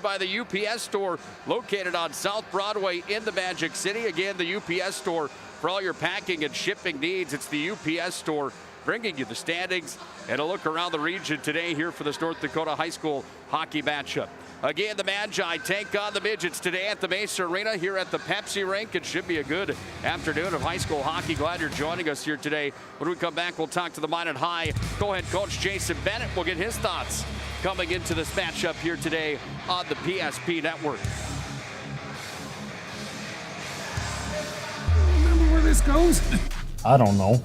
by the UPS store located on South Broadway in the Magic City. Again, the UPS store for all your packing and shipping needs. It's the UPS store bringing you the standings and a look around the region today here for this North Dakota high school hockey matchup. Again, the Magi take on the Midgets today at the Mesa Arena here at the Pepsi rink. It should be a good afternoon of high school hockey. Glad you're joining us here today. When we come back, we'll talk to the Minot High co-head coach Jason Bennett. We'll get his thoughts coming into this matchup here today on the PSP Network. Remember where this goes? I don't know.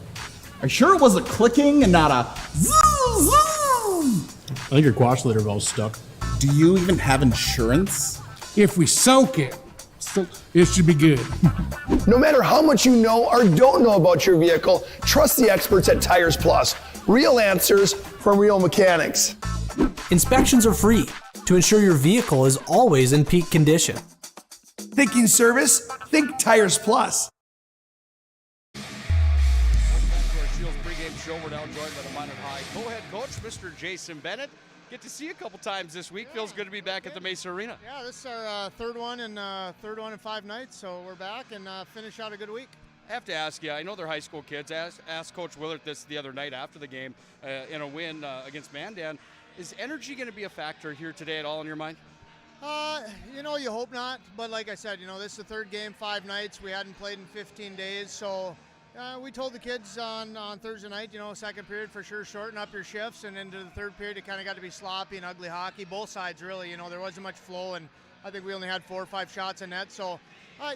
Are you sure it was a clicking and not a zoom, zoom? I think your quash litter valve's stuck. Do you even have insurance? If we soak it, it should be good. No matter how much you know or don't know about your vehicle, trust the experts at Tires Plus. Real answers from real mechanics. Inspections are free to ensure your vehicle is always in peak condition. Thinking service? Think Tires Plus. Pregame show. We're now joined by the Minot High co-head coach, Mr. Jason Bennett. Get to see you a couple times this week. Feels good to be back at the Mesa Arena. Yeah, this is our third one in 5 nights, so we're back and finish out a good week. I have to ask you, I know they're high school kids. Asked Coach Willard this the other night after the game in a win against Mandan. Is energy going to be a factor here today at all in your mind? You hope not, but like I said, this is the third game, 5 nights. We hadn't played in 15 days, so we told the kids on Thursday night, second period for sure, shorten up your shifts, and into the third period it kind of got to be sloppy and ugly hockey. Both sides really, there wasn't much flow, and I think we only had 4 or 5 shots in net. So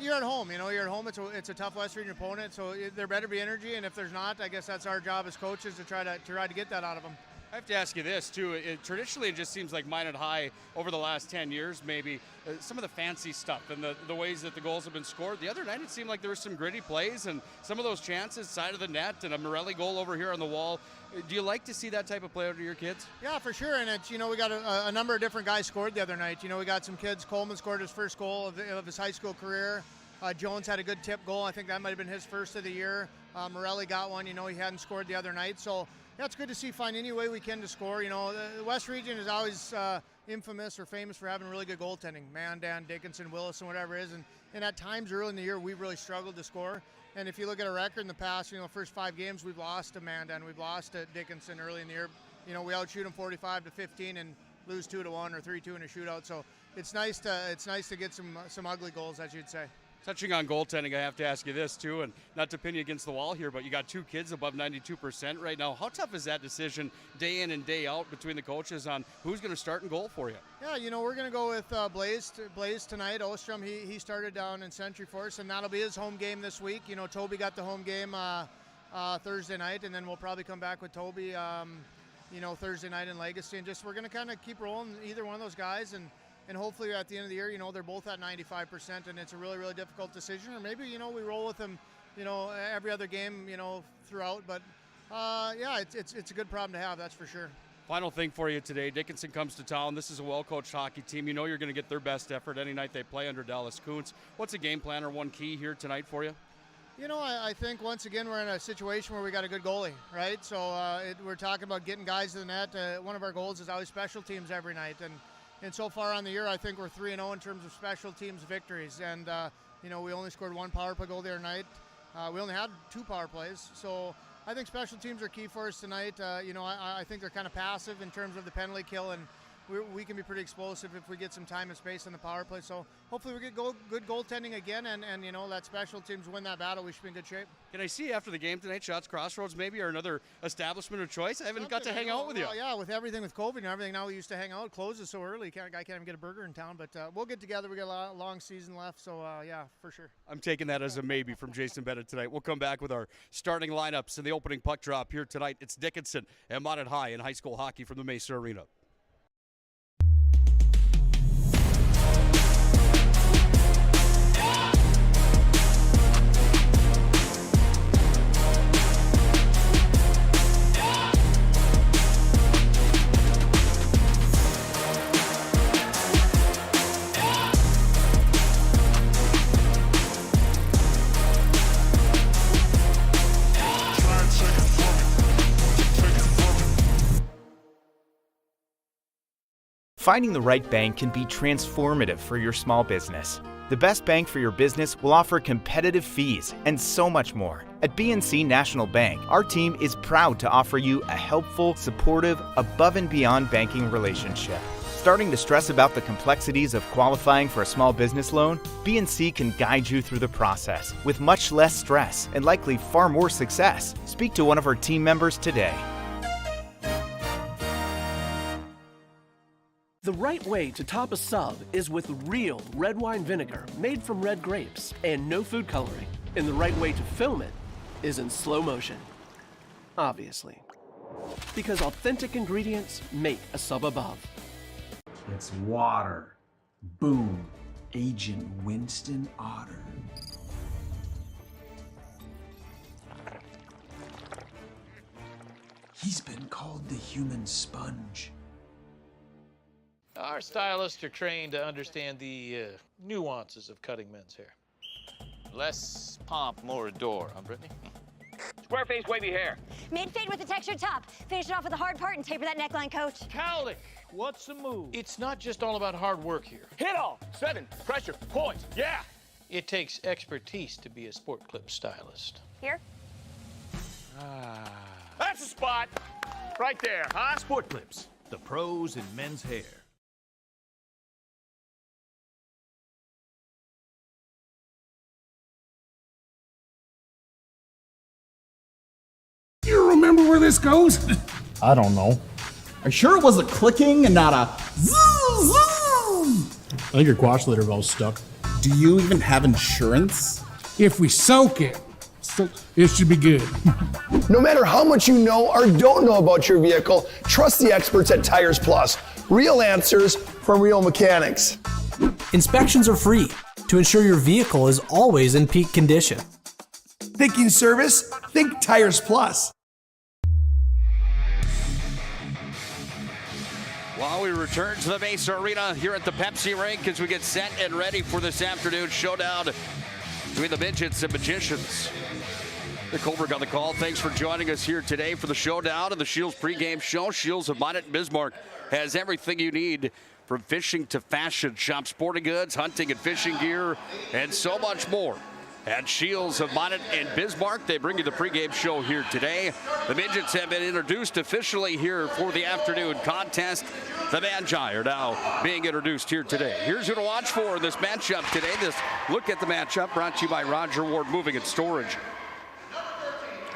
you're at home, you're at home. It's a tough West Region opponent, so there better be energy, and if there's not, I guess that's our job as coaches to try to get that out of them. I have to ask you this, too. Traditionally, it just seems like Minot High, over the last 10 years, maybe, some of the fancy stuff and the ways that the goals have been scored. The other night, it seemed like there were some gritty plays and some of those chances, side of the net, and a Morelli goal over here on the wall. Do you like to see that type of play out of your kids? Yeah, for sure, and it's, we got a number of different guys scored the other night. We got some kids. Coleman scored his first goal of his high school career. Jones had a good tip goal. I think that might have been his first of the year. Morelli got one, he hadn't scored the other night. So, yeah, it's good to see, find any way we can to score. The West Region is always infamous or famous for having really good goaltending. Mandan, Dickinson, Willis, and whatever it is. And at times early in the year, we've really struggled to score. And if you look at our record in the past, first 5 games, we've lost to Mandan, we've lost to Dickinson early in the year. We outshoot them 45-15 and lose 2-1 or 3-2 in a shootout. So it's nice to get some ugly goals, as you'd say. Touching on goaltending, I have to ask you this, too, and not to pin you against the wall here, but you got 2 kids above 92% right now. How tough is that decision day in and day out between the coaches on who's going to start in goal for you? Yeah, we're going to go with Blaze tonight. Ostrom, he started down in Century for us, and that'll be his home game this week. Toby got the home game Thursday night, and then we'll probably come back with Toby, Thursday night in Legacy. And we're going to kind of keep rolling either one of those guys, and hopefully at the end of the year, they're both at 95%, and it's a really, really difficult decision. Or maybe, we roll with them, every other game, throughout. But, yeah, it's a good problem to have, that's for sure. Final thing for you today. Dickinson comes to town. This is a well-coached hockey team. You're going to get their best effort any night they play under Dallas Kuntz. What's a game plan or one key here tonight for you? I think once again we're in a situation where we got a good goalie, right? So we're talking about getting guys to the net. One of our goals is always special teams every night. And so far on the year, I think we're 3-0 in terms of special teams victories. And, we only scored 1 power play goal the other night. We only had 2 power plays. So I think special teams are key for us tonight. I think they're kind of passive in terms of the penalty kill, and we can be pretty explosive if we get some time and space on the power play. So hopefully we get good goaltending again, and let special teams win that battle. We should be in good shape. Can I see after the game tonight, Shots Crossroads maybe, or another establishment of choice? I haven't got to hang out with you. Well, yeah, with everything with COVID and everything, now we used to hang out. It closes so early. I can't even get a burger in town, but we'll get together. We got a long season left, so yeah, for sure. I'm taking that as a maybe from Jason Bennett tonight. We'll come back with our starting lineups in the opening puck drop here tonight. It's Dickinson and Minot High in high school hockey from the Mesa Arena. Finding the right bank can be transformative for your small business. The best bank for your business will offer competitive fees and so much more. At BNC National Bank, our team is proud to offer you a helpful, supportive, above and beyond banking relationship. Starting to stress about the complexities of qualifying for a small business loan? BNC can guide you through the process with much less stress and likely far more success. Speak to one of our team members today. The right way to top a sub is with real red wine vinegar made from red grapes and no food coloring. And the right way to film it is in slow motion. Obviously. Because authentic ingredients make a sub above. It's water. Boom. Agent Winston Otter. He's been called the human sponge. Our stylists are trained to understand the nuances of cutting men's hair. Less pomp, more adore, huh, Brittany? Square face, wavy hair. Mid-fade with a textured top. Finish it off with a hard part and taper that neckline, coach. Cowlick, what's the move? It's not just all about hard work here. Hit all. 7. Pressure. Points. Yeah. It takes expertise to be a sport clip stylist. Here? That's the spot. Right there, huh? Sport Clips, the pros in men's hair. You remember where this goes? I don't know. Are you sure it was a clicking and not a zoom, zoom? I think your quash litter valve's stuck. Do you even have insurance? If we soak it, it should be good. No matter how much you know or don't know about your vehicle, trust the experts at Tires Plus. Real answers from real mechanics. Inspections are free to ensure your vehicle is always in peak condition. Thinking service? Think Tires Plus. While we return to the Mesa Arena here at the Pepsi rink as we get set and ready for this afternoon showdown between the Midgets and Magicians. Nick Hulberg on the call. Thanks for joining us here today for the showdown and the Shields pregame show. Shields of Minot and Bismarck has everything you need from fishing to fashion. Shop sporting goods, hunting and fishing gear, and so much more. At Shields of Minot and Bismarck, they bring you the pregame show here today. The Midgets have been introduced officially here for the afternoon contest. The Magi are now being introduced here today. Here's who to watch for in this matchup today. This look at the matchup brought to you by Roger Ward Moving and Storage.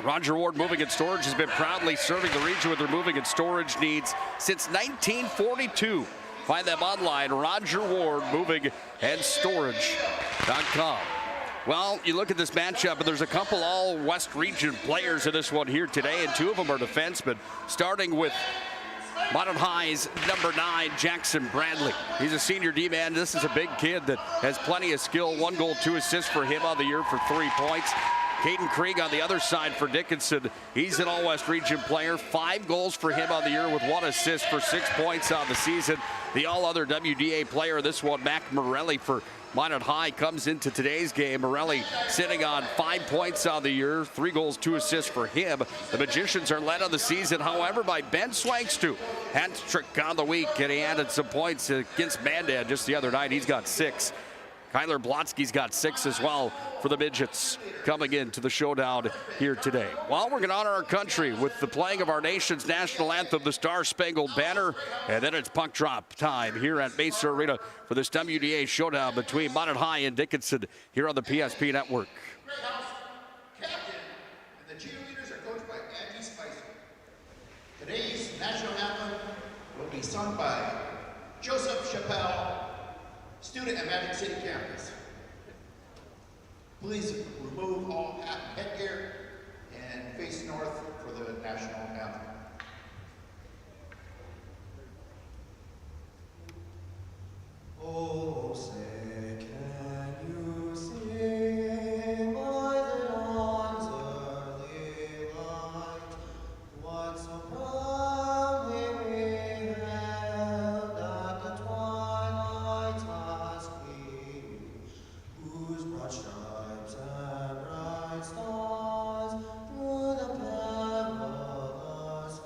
Roger Ward Moving and Storage has been proudly serving the region with their moving and storage needs since 1942. Find them online, Roger Ward Moving and Storage.com. Well, you look at this matchup, and there's a couple all-West region players in this one here today, and two of them are defensemen, starting with Minot High's number 9, Jackson Bradley. He's a senior D-man. This is a big kid that has plenty of skill. 1 goal, 2 assists for him on the year for 3 points. Caden Krieg on the other side for Dickinson. He's an all-West region player. 5 goals for him on the year with 1 assist for 6 points on the season. The all-other WDA player, this one, Matt Morelli for Minot High, comes into today's game. Morelli sitting on 5 points on the year, 3 goals, 2 assists for him. The Magicians are led on the season, however, by Ben Swankstu. Hat-trick on the week, and he added some points against Mandan just the other night. He's got 6. Kyler Blotsky's got 6 as well for the Midgets coming into the showdown here today. Well, we're going to honor our country with the playing of our nation's national anthem, the Star Spangled Banner, and then it's puck drop time here at Mesa Arena for this WDA showdown between Minot High and Dickinson here on the PSP Network. Captain, and the cheerleaders are coached by Angie Spicer. Today's national anthem will be sung by Joseph Chappelle, student at Magic City campus. Please remove all headgear and face north for the national anthem. Oh, say, can you sing by the dawn's early light what so proudly we held at the twilight's last gleam, whose broad stripes and bright stars through the perilous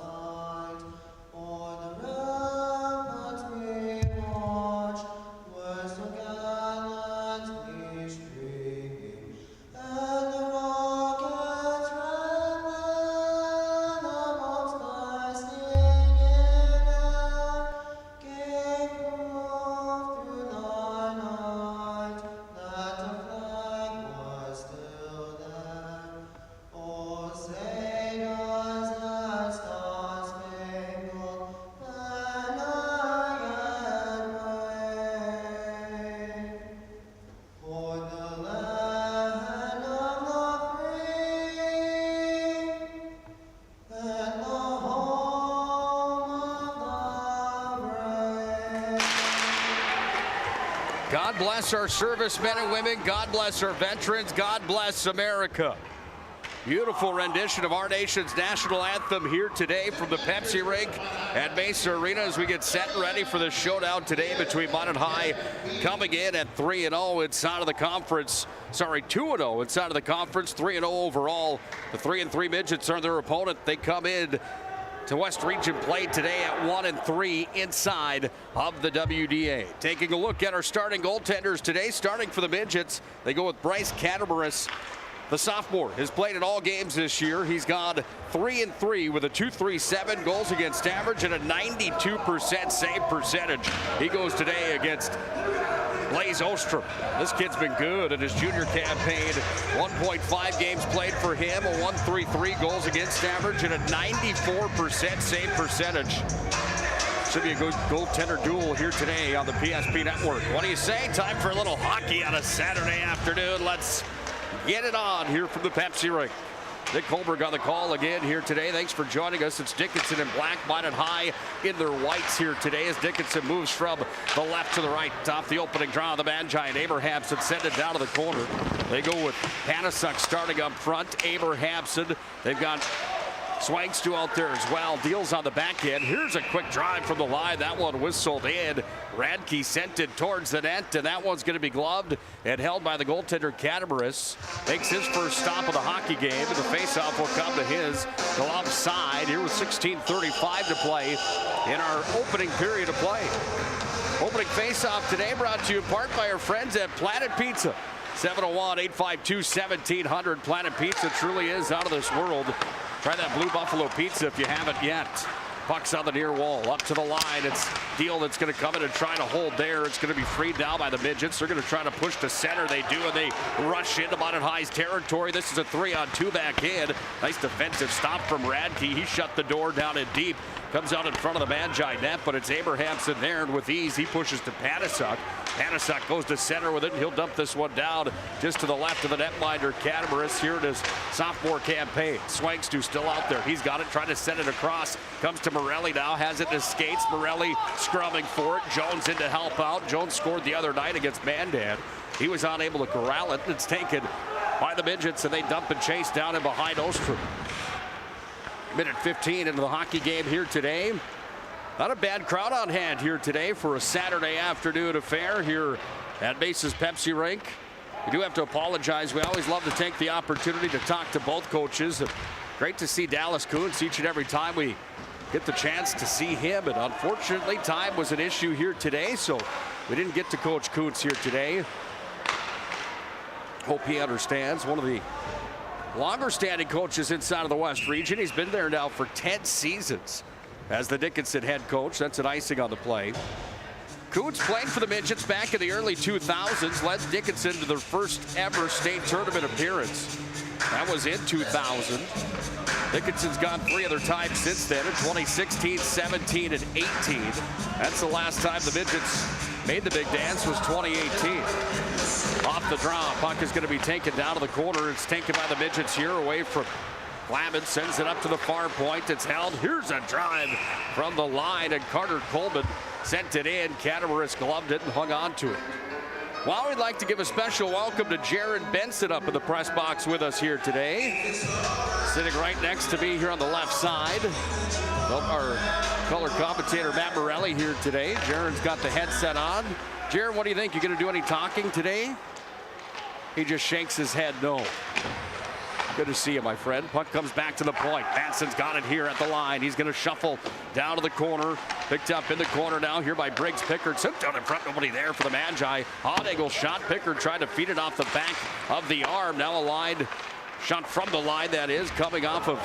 God bless our servicemen and women. God bless our veterans. God bless America. Beautiful rendition of our nation's national anthem here today from the Pepsi rink at Mesa Arena as we get set and ready for the showdown today between Minot High coming in at 3-0 inside of the conference. Sorry, 2-0 inside of the conference, 3-0 overall. The 3-3 Midgets are their opponent. They come in to West Region play today at 1-3 inside of the WDA. Taking a look at our starting goaltenders today, starting for the Midgets, they go with Bryce Catamaris. The sophomore has played in all games this year. He's gone 3-3 with a .237 goals against average and a 92% save percentage. He goes today against Blaze Ostrom. This kid's been good in his junior campaign. 1.5 games played for him, a .133 goals against average and a 94% save percentage. Should be a good goaltender duel here today on the PSP Network. What do you say? Time for a little hockey on a Saturday afternoon. Let's get it on here from the Pepsi rink. Nick Hulberg on the call again here today. Thanks for joining us. It's Dickinson in black, Minot High in their whites here today as Dickinson moves from the left to the right. Off the opening draw of the man giant, Abrahamson send it down to the corner. They go with Panasuk starting up front. Abrahamson, they've got Swangstu out there as well. Deals on the back end. Here's a quick drive from the line. That one whistled in. Radke sent it towards the net, and that one's going to be gloved and held by the goaltender Catamaris. Makes his first stop of the hockey game, and the faceoff will come to his glove side here with 16:35 to play in our opening period of play. Opening faceoff today brought to you in part by our friends at Planet Pizza. 701-852-1700. Planet Pizza truly is out of this world. Try that Blue Buffalo Pizza if you haven't yet. Puck's on the near wall, up to the line. It's Deal that's going to come in and try to hold there. It's going to be freed down by the Midgets. They're going to try to push to center. They do, and they rush into Minot High's territory. This is a 3-on-2 backhand. Nice defensive stop from Radke. He shut the door down in deep. Comes out in front of the man-giant net, but it's Abrahamson there, and with ease, he pushes to Panasuk. Panasuk goes to center with it, and he'll dump this one down just to the left of the netminder, Catamaris, here in his sophomore campaign. Swangstu still out there. He's got it, trying to send it across. Comes to Morelli now, has it in his skates. Morelli scrumming for it. Jones in to help out. Jones scored the other night against Mandan. He was unable to corral it. It's taken by the Midgets, and they dump and chase down and behind Ostrom. Minute 15 into the hockey game here today. Not a bad crowd on hand here today for a Saturday afternoon affair here at Mesa's Pepsi rink. We do have to apologize. We always love to take the opportunity to talk to both coaches. Great to see Dallas Kuntz each and every time we get the chance to see him. And unfortunately, time was an issue here today, so we didn't get to Coach Kuntz here today. Hope he understands. One of the longer standing coaches inside of the West region. He's been there now for 10 seasons as the Dickinson head coach. That's an icing on the play. Kuntz played for the Midgets back in the early 2000s, led Dickinson to their first ever state tournament appearance. That was in 2000. Dickinson's gone 3 other times since then, in 2016, 17, and 18. That's the last time the Midgets made the big dance, was 2018. Off the draw, puck is going to be taken down to the corner. It's taken by the Midgets here, away from Glavin, sends it up to the far point. It's held. Here's a drive from the line, and Carter Coleman sent it in. Catamaris gloved it and hung on to it. Well, we'd like to give a special welcome to Jaron Benson up in the press box with us here today. Sitting right next to me here on the left side. Our color commentator Matt Morelli here today. Jaron's got the headset on. Jaron, what do you think? You going to do any talking today? He just shakes his head no. Good to see you, my friend. Puck comes back to the point. Manson's got it here at the line. He's going to shuffle down to the corner. Picked up in the corner now here by Briggs. Pickard sent down in front. Nobody there for the Magi. Odd angle shot. Pickard tried to feed it off the back of the arm. Now a line shot from the line, that is, coming off of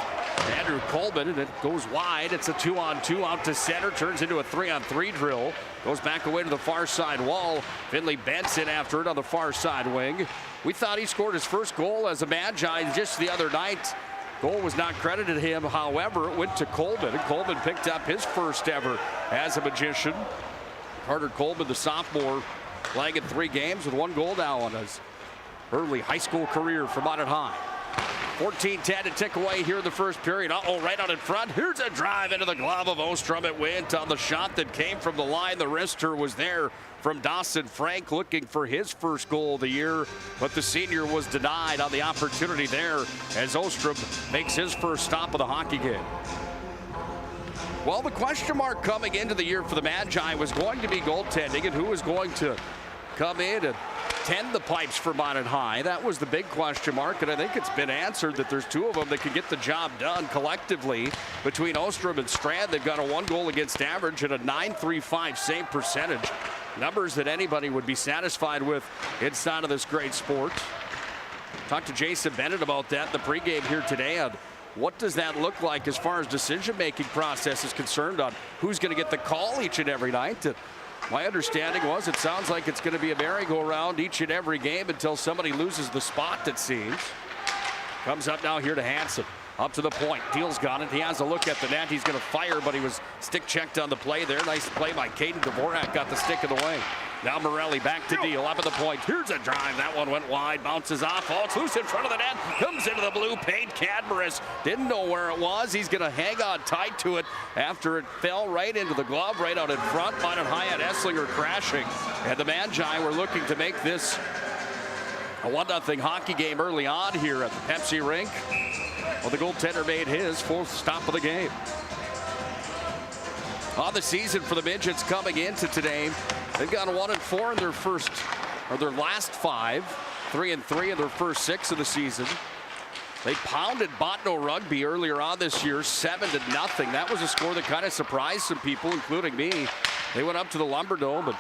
Andrew Coleman, and it goes wide. It's a 2-on-2 out to center. Turns into a 3-on-3 drill. Goes back away to the far side wall. Finley Benson after it on the far side wing. We thought he scored his first goal as a Magi just the other night. Goal was not credited to him. However, it went to Coleman, and Coleman picked up his first ever as a Magician. Carter Coleman, the sophomore, playing in 3 games with 1 goal now on his early high school career for Minot High. 14-10 to tick away here in the first period. Right out in front. Here's a drive into the glove of Ostrom. It went on the shot that came from the line. The wrister was there from Dawson Frank, looking for his first goal of the year, but the senior was denied on the opportunity there as Ostrom makes his first stop of the hockey game. Well, the question mark coming into the year for the Magi was going to be goaltending and who was going to come in and tend the pipes for Minot High. That was the big question mark, and I think it's been answered that there's two of them that can get the job done collectively. Between Ostrom and Strand, they've got a 1 goal against average and a .935 save percentage. Numbers that anybody would be satisfied with inside of this great sport. Talked to Jason Bennett about that in the pregame here today on what does that look like as far as decision-making process is concerned on who's going to get the call each and every night. My understanding was it sounds like it's going to be a merry-go-round each and every game until somebody loses the spot, it seems. Comes up now here to Hansen. Up to the point. Deal's got it. He has a look at the net. He's going to fire, but he was stick-checked on the play there. Nice play by Caden Dvorak. Got the stick in the way. Now Morelli back to Deal. Up at the point. Here's a drive. That one went wide. Bounces off. Oh, it's loose in front of the net. Comes into the blue paint. Cadmaris didn't know where it was. He's going to hang on tight to it after it fell right into the glove, right out in front. Minot High had Esslinger crashing. And the Magi were looking to make this a 1-0 hockey game early on here at the Pepsi rink. Well, the goaltender made his fourth stop of the game. On the season for the Midgets coming into today, they've gone 1-4 in their last 5, 3-3 in their first 6 of the season. They pounded Botno Rugby earlier on this year, 7-0. That was a score that kind of surprised some people, including me. They went up to the Lumberdome and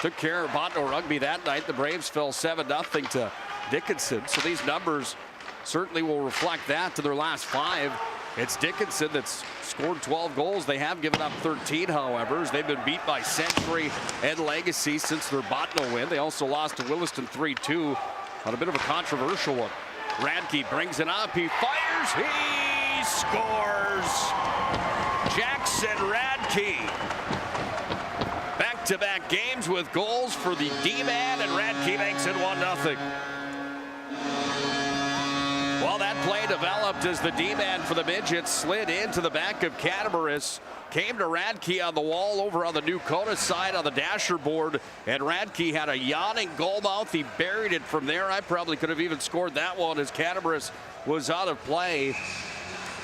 took care of Botno Rugby that night. The Braves fell 7-0 to Dickinson. So these numbers certainly will reflect that to their last 5. It's Dickinson that's scored 12 goals. They have given up 13, however, as they've been beat by Century and Legacy since their Botno win. They also lost to Williston 3-2 on a bit of a controversial one. Radke brings it up. He fires. He scores. Jackson Radke. Back-to-back games with goals for the D-man, and Radke makes it 1-0. Well, that play developed as the D-man for the Midgets slid into the back of Cadmaris. Came to Radke on the wall over on the New Kona side on the dasher board, and Radke had a yawning goal mouth. He buried it from there. I probably could have even scored that one as Cadmaris was out of play.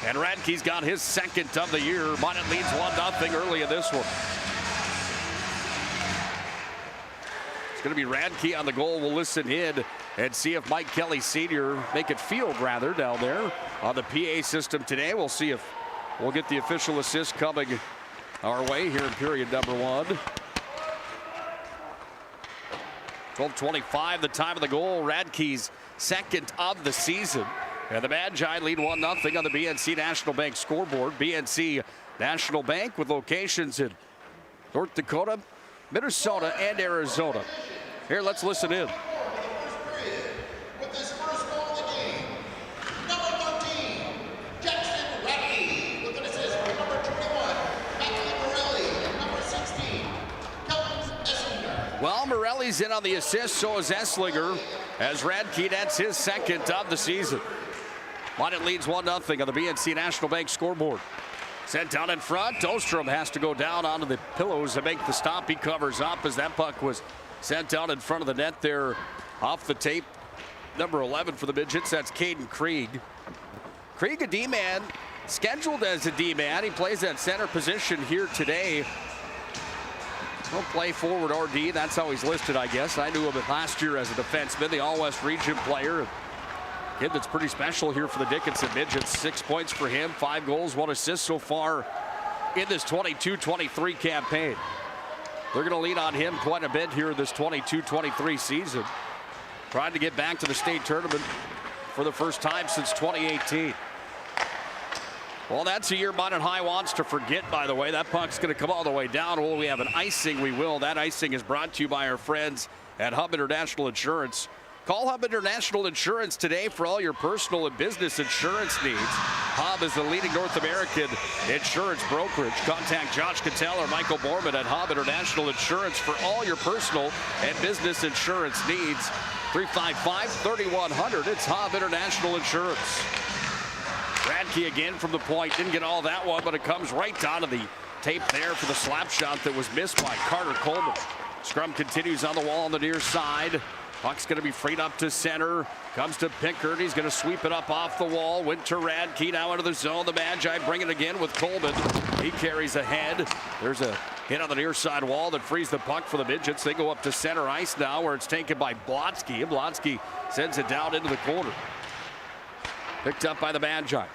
And Radke's got his second of the year. Minot leads 1-0 early in this one. It's going to be Radke on the goal. We'll listen in and see if Mike Kelly Sr. make it field rather down there on the PA system today. We'll see if we'll get the official assist coming our way here in period number 1. 12:25 the time of the goal. Radke's second of the season. And the Magi lead 1-0 on the BNC National Bank scoreboard. BNC National Bank with locations in North Dakota, Minnesota, and Arizona. Here, let's listen in. With his first goal of the game, number 13, Jackson Radke, with an assist from number 21, Matthew Morelli, and number 16, Kelvin Esslinger. Well, Morelli's in on the assist, so is Esslinger, as Radke nets his second of the season. Minot leads 1-0 on the BNC National Bank scoreboard. Sent down in front. Ostrom has to go down onto the pillows to make the stop. He covers up as that puck was sent down in front of the net there off the tape. Number 11 for the Midgets, that's Caden Krieg. Krieg, a D-man, scheduled as a D-man. He plays that center position here today. He'll play forward or D. That's how he's listed, I guess. I knew him last year as a defenseman, the All-West Region player. Kid that's pretty special here for the Dickinson Midgets. 6 points for him, 5 goals, 1 assist so far in this 22-23 campaign. They're going to lean on him quite a bit here this 22-23 season. Trying to get back to the state tournament for the first time since 2018. Well, that's a year Minot High wants to forget, by the way. That puck's going to come all the way down. Will we have an icing? We will. That icing is brought to you by our friends at Hub International Insurance. Call Hub International Insurance today for all your personal and business insurance needs. Hub is the leading North American insurance brokerage. Contact Josh Cattell or Michael Borman at Hub International Insurance for all your personal and business insurance needs. 355-3100. It's Hub International Insurance. Radke again from the point. Didn't get all that one, but it comes right down to the tape there for the slap shot that was missed by Carter Coleman. Scrum continues on the wall on the near side. Puck's going to be freed up to center. Comes to Pickard. He's going to sweep it up off the wall. Went to Radke. Now into the zone. The Magi bring it again with Coleman. He carries ahead. There's a hit on the near side wall that frees the puck for the Midgets. They go up to center ice now where it's taken by Blotsky. And Blotsky sends it down into the corner. Picked up by the Magi.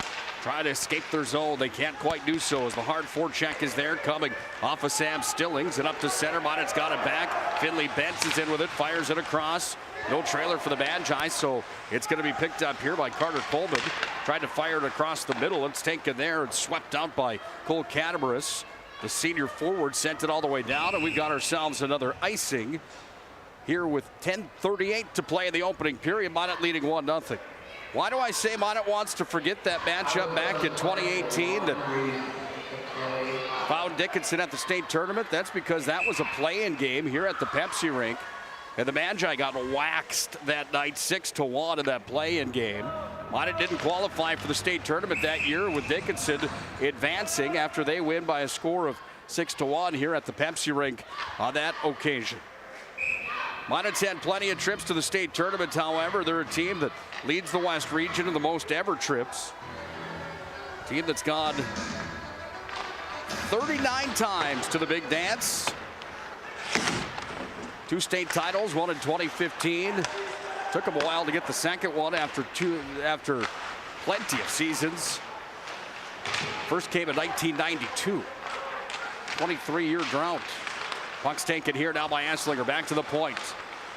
Trying to escape their zone. They can't quite do so as the hard forecheck is there coming off of Sam Stillings and up to center. Minot's got it back. Finley Bentz is in with it. Fires it across. No trailer for the Magi, so it's going to be picked up here by Carter Coleman. Tried to fire it across the middle. It's taken there and swept out by Cole Catabaris. The senior forward sent it all the way down, and we've got ourselves another icing here with 10:38 to play in the opening period. Minot leading 1-0. Why do I say Minot wants to forget that matchup back in 2018 that found Dickinson at the state tournament? That's because that was a play-in game here at the Pepsi rink. And the Magi got waxed that night 6-1 in that play-in game. Minot didn't qualify for the state tournament that year with Dickinson advancing after they win by a score of 6-1 here at the Pepsi rink on that occasion. Minot's had plenty of trips to the state tournament, however. They're a team that leads the West region in the most ever trips. Team that's gone 39 times to the big dance. 2 state titles, one in 2015. Took them a while to get the second one after plenty of seasons. First came in 1992. 23-year drought. Puck's taken here now by Anslinger. Back to the point.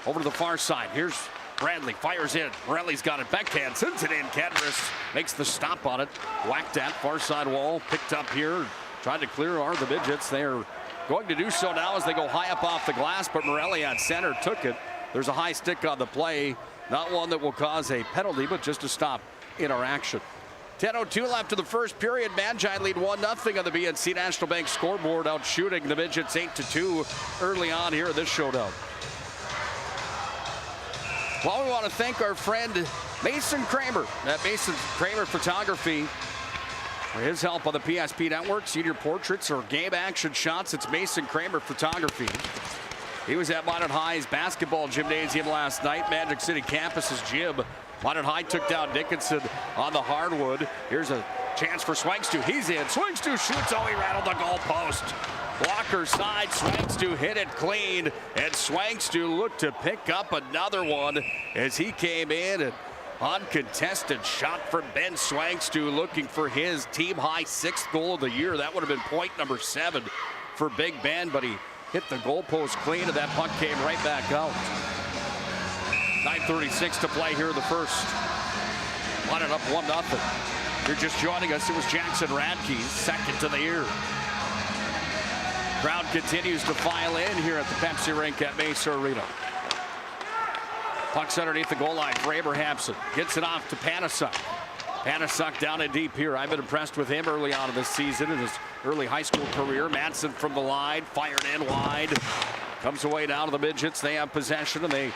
Over to the far side. Here's Bradley. Fires in. Morelli's got it. Backhand. Sends it in. Catabaris makes the stop on it. Whacked at far side wall. Picked up here. Tried to clear are the Midgets. They're going to do so now as they go high up off the glass. But Morelli at center took it. There's a high stick on the play. Not one that will cause a penalty, but just a stop interaction. 10:02 left in the first period. Magi lead 1-0 on the BNC National Bank scoreboard, out shooting the Midgets 8-2 early on here in this showdown. Well, we want to thank our friend Mason Kramer at Mason Kramer Photography for his help on the PSP Network. Senior portraits or game action shots. It's Mason Kramer Photography. He was at Minot High's basketball gymnasium last night, Magic City campus's gym. Minot High took down Dickinson on the hardwood. Here's a chance for Swangstu. He's in. Swangstu shoots. Oh, he rattled the goalpost. Blocker side. Swangstu hit it clean. And Swangstu looked to pick up another one as he came in. And uncontested shot for Ben Swangstu, looking for his team-high 6th goal of the year. That would have been point number 7 for Big Ben, but he hit the goalpost clean, and that puck came right back out. 9:36 to play here in the first. Minot up 1-0. You're just joining us. It was Jackson Radke's second to the year. Crowd continues to file in here at the Pepsi rink at Mesa Arena. Puck's underneath the goal line for Abrahamson. Gets it off to Panasuk. Panasuk down and deep here. I've been impressed with him early on in this season in his early high school career. Madsen from the line, fired in wide. Comes away down to the Midgets. They have possession and they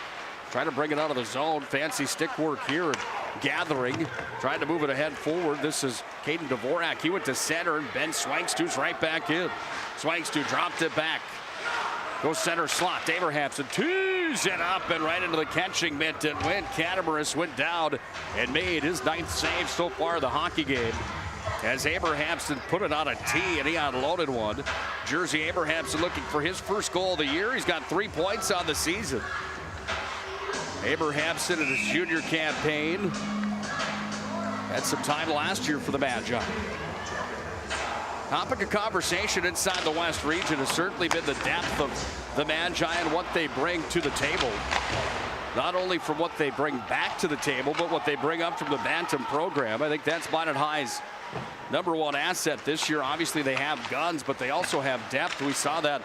try to bring it out of the zone. Fancy stick work here and gathering. Trying to move it ahead forward. This is Caden Dvorak. He went to center and Ben Swangstu's right back in. Swangstu dropped it back. Goes center slot. Abrahamson tees it up and right into the catching mitt and went. Catabaris went down and made his 9th save so far of the hockey game. As Abrahamson put it on a tee and he unloaded one. Jersey Abrahamson looking for his first goal of the year. He's got 3 points on the season. Abrahamson in his junior campaign had some time last year for the Magi. Topic of conversation inside the West region has certainly been the depth of the Magi and what they bring to the table. Not only from what they bring back to the table, but what they bring up from the Bantam program. I think that's Minot High's #1 asset this year. Obviously they have guns, but they also have depth. We saw that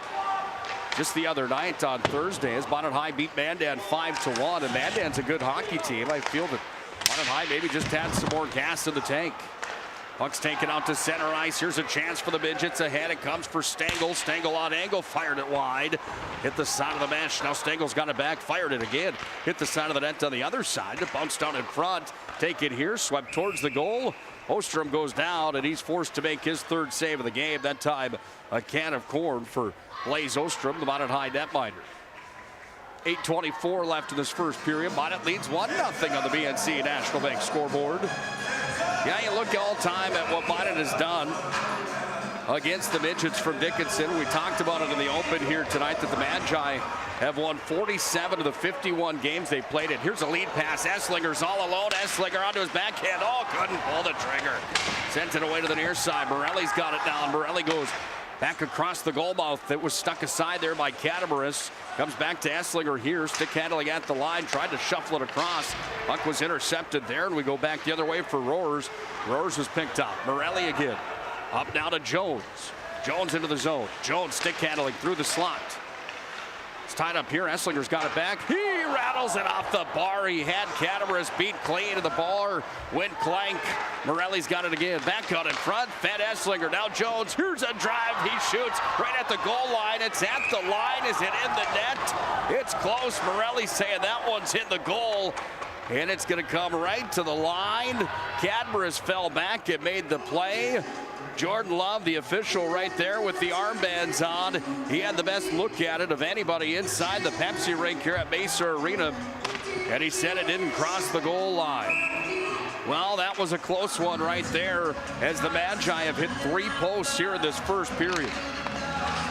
just the other night on Thursday as Minot High beat Mandan 5-1. And Mandan's a good hockey team. I feel that Minot High maybe just had some more gas in the tank. Puck's taken out to center ice. Here's a chance for the Midgets ahead. It comes for Stengel. Stengel on angle, fired it wide. Hit the side of the mesh. Now Stengel's got it back, fired it again. Hit the side of the net on the other side. It bounced down in front. Take it here, swept towards the goal. Ostrom goes down, and he's forced to make his third save of the game. That time, a can of corn for Blaze Ostrom, the Minot High netminder. 8:24 left in this first period. Minot leads 1-0 on the BNC National Bank scoreboard. Yeah, you look all time at what Minot has done against the Midgets from Dickinson. We talked about it in the open here tonight that the Magi have won 47 of the 51 games they played in. Here's a lead pass. Esslinger's all alone. Esslinger onto his backhand. Oh, couldn't pull the trigger. Sent it away to the near side. Morelli's got it down. Morelli goes back across the goal mouth. That was stuck aside there by Catabaris. Comes back to Esslinger here. Stick handling at the line. Tried to shuffle it across. Puck was intercepted there, and we go back the other way for Roars. Roars was picked up. Morelli again. Up now to Jones. Jones into the zone. Jones stick handling through the slot. It's tied up here. Esslinger's got it back. He rattles it off the bar. He had Catabaris beat clean to the bar. Went clank. Morelli's got it again. Back out in front. Fed Esslinger. Now Jones. Here's a drive. He shoots right at the goal line. It's at the line. Is it in the net? It's close. Morelli saying that one's hit the goal. And it's going to come right to the line. Catabaris fell back and made the play. Jordan Love, the official right there with the armbands on. He had the best look at it of anybody inside the Pepsi rink here at Mesa Arena. And he said it didn't cross the goal line. Well, that was a close one right there as the Magi have hit 3 posts here in this first period.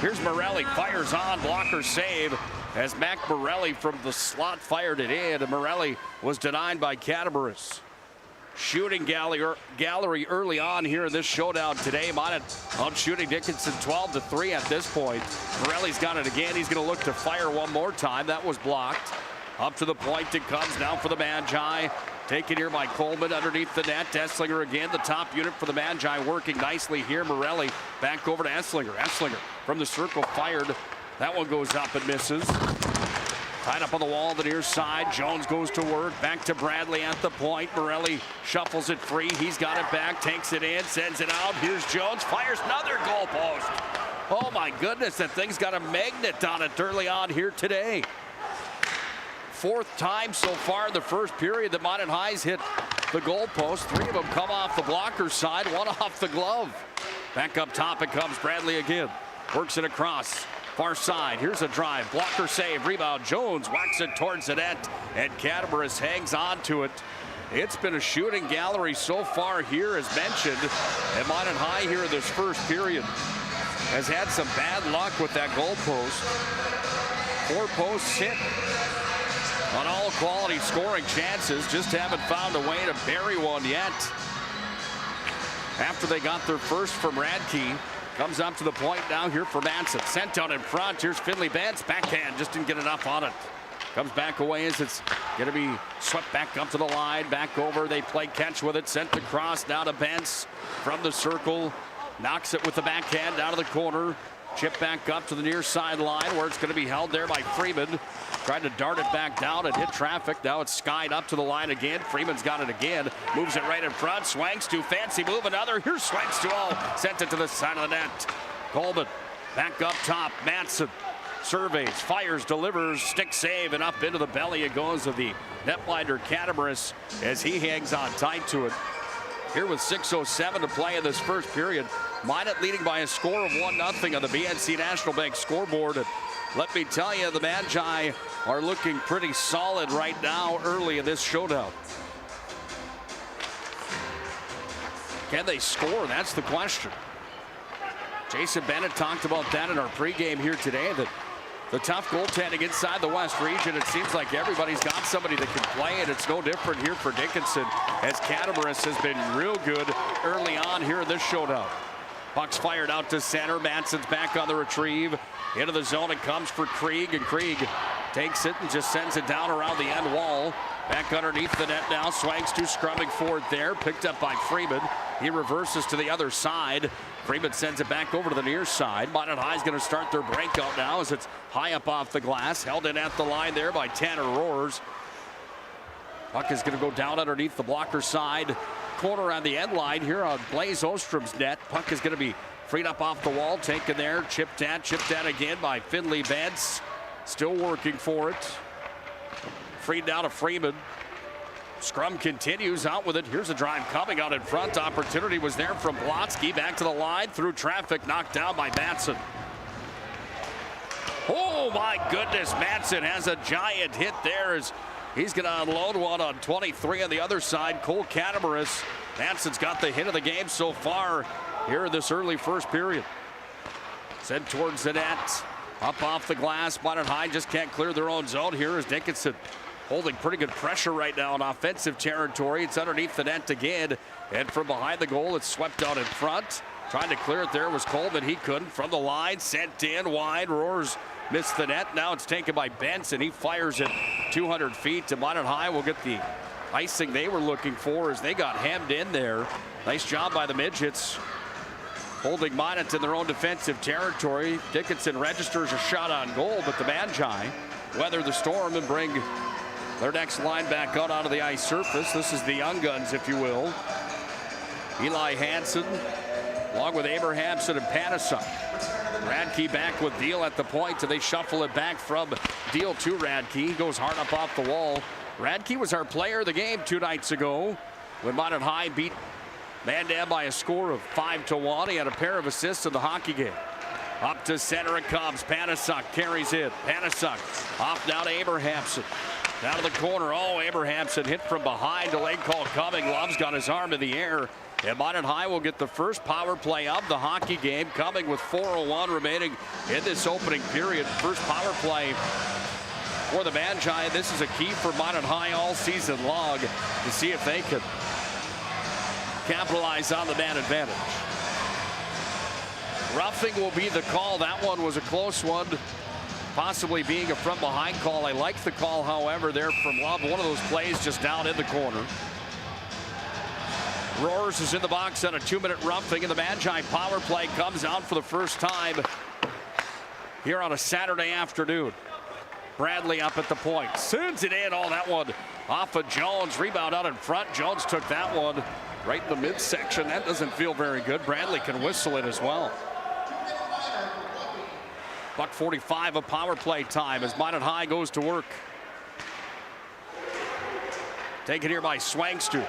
Here's Morelli, fires on, blocker save as Mac Morelli from the slot fired it in. And Morelli was denied by Catabaris. Shooting gallery early on here in this showdown today. Minot out shooting Dickinson 12-3 at this point. Morelli's got it again. He's going to look to fire one more time. That was blocked. Up to the point it comes now for the Magi. Taken here by Coleman underneath the net. Esslinger again, the top unit for the Magi, working nicely here. Morelli back over to Esslinger. Esslinger from the circle fired. That one goes up and misses. Tied up on the wall, the near side. Jones goes to work. Back to Bradley at the point. Morelli shuffles it free. He's got it back, takes it in, sends it out. Here's Jones, fires another goal post. Oh my goodness, that thing's got a magnet on it early on here today. 4th time so far in the first period that Minot High's hit the goal post. 3 of them come off the blocker side, 1 off the glove. Back up top it comes Bradley again. Works it across. Far side, here's a drive, blocker save, rebound, Jones whacks it towards the net, and Catabaris hangs on to it. It's been a shooting gallery so far here, as mentioned, and Minot High here in this first period has had some bad luck with that goal post. 4 posts hit on all quality scoring chances, just haven't found a way to bury one yet. After they got their first from Radke. Comes up to the point now here for Manson. Sent out in front. Here's Finley Bentz. Backhand. Just didn't get enough on it. Comes back away as it's going to be swept back up to the line. Back over. They play catch with it. Sent across now to Bentz from the circle. Knocks it with the backhand down to the corner. Chip back up to the near sideline where it's going to be held there by Freeman. Tried to dart it back down and hit traffic. Now it's skied up to the line again. Freeman's got it again. Moves it right in front. Swanks to fancy move. Another. Here's Swanks to all. Sent it to the side of the net. Coleman back up top. Matson surveys, fires, delivers, stick save, and up into the belly it goes of the netminder Catabaris as he hangs on tight to it. Here with 6:07 to play in this first period. Minot leading by a score of 1-0 on the BNC National Bank scoreboard. And let me tell you, the Magi are looking pretty solid right now early in this showdown. Can they score? That's the question. Jason Bennett talked about that in our pregame here today, that the tough goaltending inside the West region, it seems like everybody's got somebody that can play, and it's no different here for Dickinson, as Catabaris has been real good early on here in this showdown. Puck's fired out to center. Manson's back on the retrieve. Into the zone it comes for Krieg, and Krieg takes it and just sends it down around the end wall. Back underneath the net now. Swanks to scrumming forward there. Picked up by Freeman. He reverses to the other side. Freeman sends it back over to the near side. Minot High's going to start their breakout now as it's high up off the glass. Held in at the line there by Tanner Roars. Puck is going to go down underneath the blocker side. Corner on the end line here on Blaze Ostrom's net. Puck is going to be freed up off the wall. Taken there. Chipped at again by Finley Bentz. Still working for it. Freed down to Freeman. Scrum continues out with it. Here's a drive coming out in front. Opportunity was there from Blotsky. Back to the line. Through traffic. Knocked down by Matson. Oh, my goodness. Matson has a giant hit there as he's going to unload one on 23 on the other side. Cole Catamaris. Matson's got the hit of the game so far here in this early first period. Sent towards the net. Up off the glass. Minot High just can't clear their own zone. Here is Dickinson holding pretty good pressure right now in offensive territory. It's underneath the net again. And from behind the goal, it's swept out in front. Trying to clear it there was Coleman. He couldn't. From the line, sent in wide. Roars missed the net. Now it's taken by Benson. He fires it 200 feet to Minot High. Will get the icing they were looking for as they got hemmed in there. Nice job by the Midgets, holding Minot in their own defensive territory. Dickinson registers a shot on goal, but the Magi weather the storm and bring their next line back out onto the ice surface. This is the young guns, if you will. Eli Hansen, along with Abrahamson and Panasuk. Radke back with Deal at the point, and they shuffle it back from Deal to Radke. He goes hard up off the wall. Radke was our player of the game 2 nights ago when Minot High beat Mandan by a score of 5-1. He had a pair of assists in the hockey game. Up to center it comes. Panasuk carries it. Panasuk off now to Abrahamson. Down to the corner. Oh, Abrahamson hit from behind. Delayed call coming. Love's got his arm in the air. And Minot High will get the first power play of the hockey game, coming with 4:01 remaining in this opening period. First power play for the Magi. This is a key for Minot High all season long to see if they can capitalize on the man advantage. Roughing will be the call. That one was a close one, possibly being a from behind call. I like the call, however, there from Love. One of those plays just down in the corner. Roars is in the box on a 2-minute roughing, and the Magi power play comes out for the first time here on a Saturday afternoon. Bradley up at the point, sends it in. Oh, that one off of Jones. Rebound out in front. Jones took that one right in the midsection. That doesn't feel very good. Bradley can whistle it as well. $1:45 of power play time as Minot High goes to work. Taken here by Swangstu.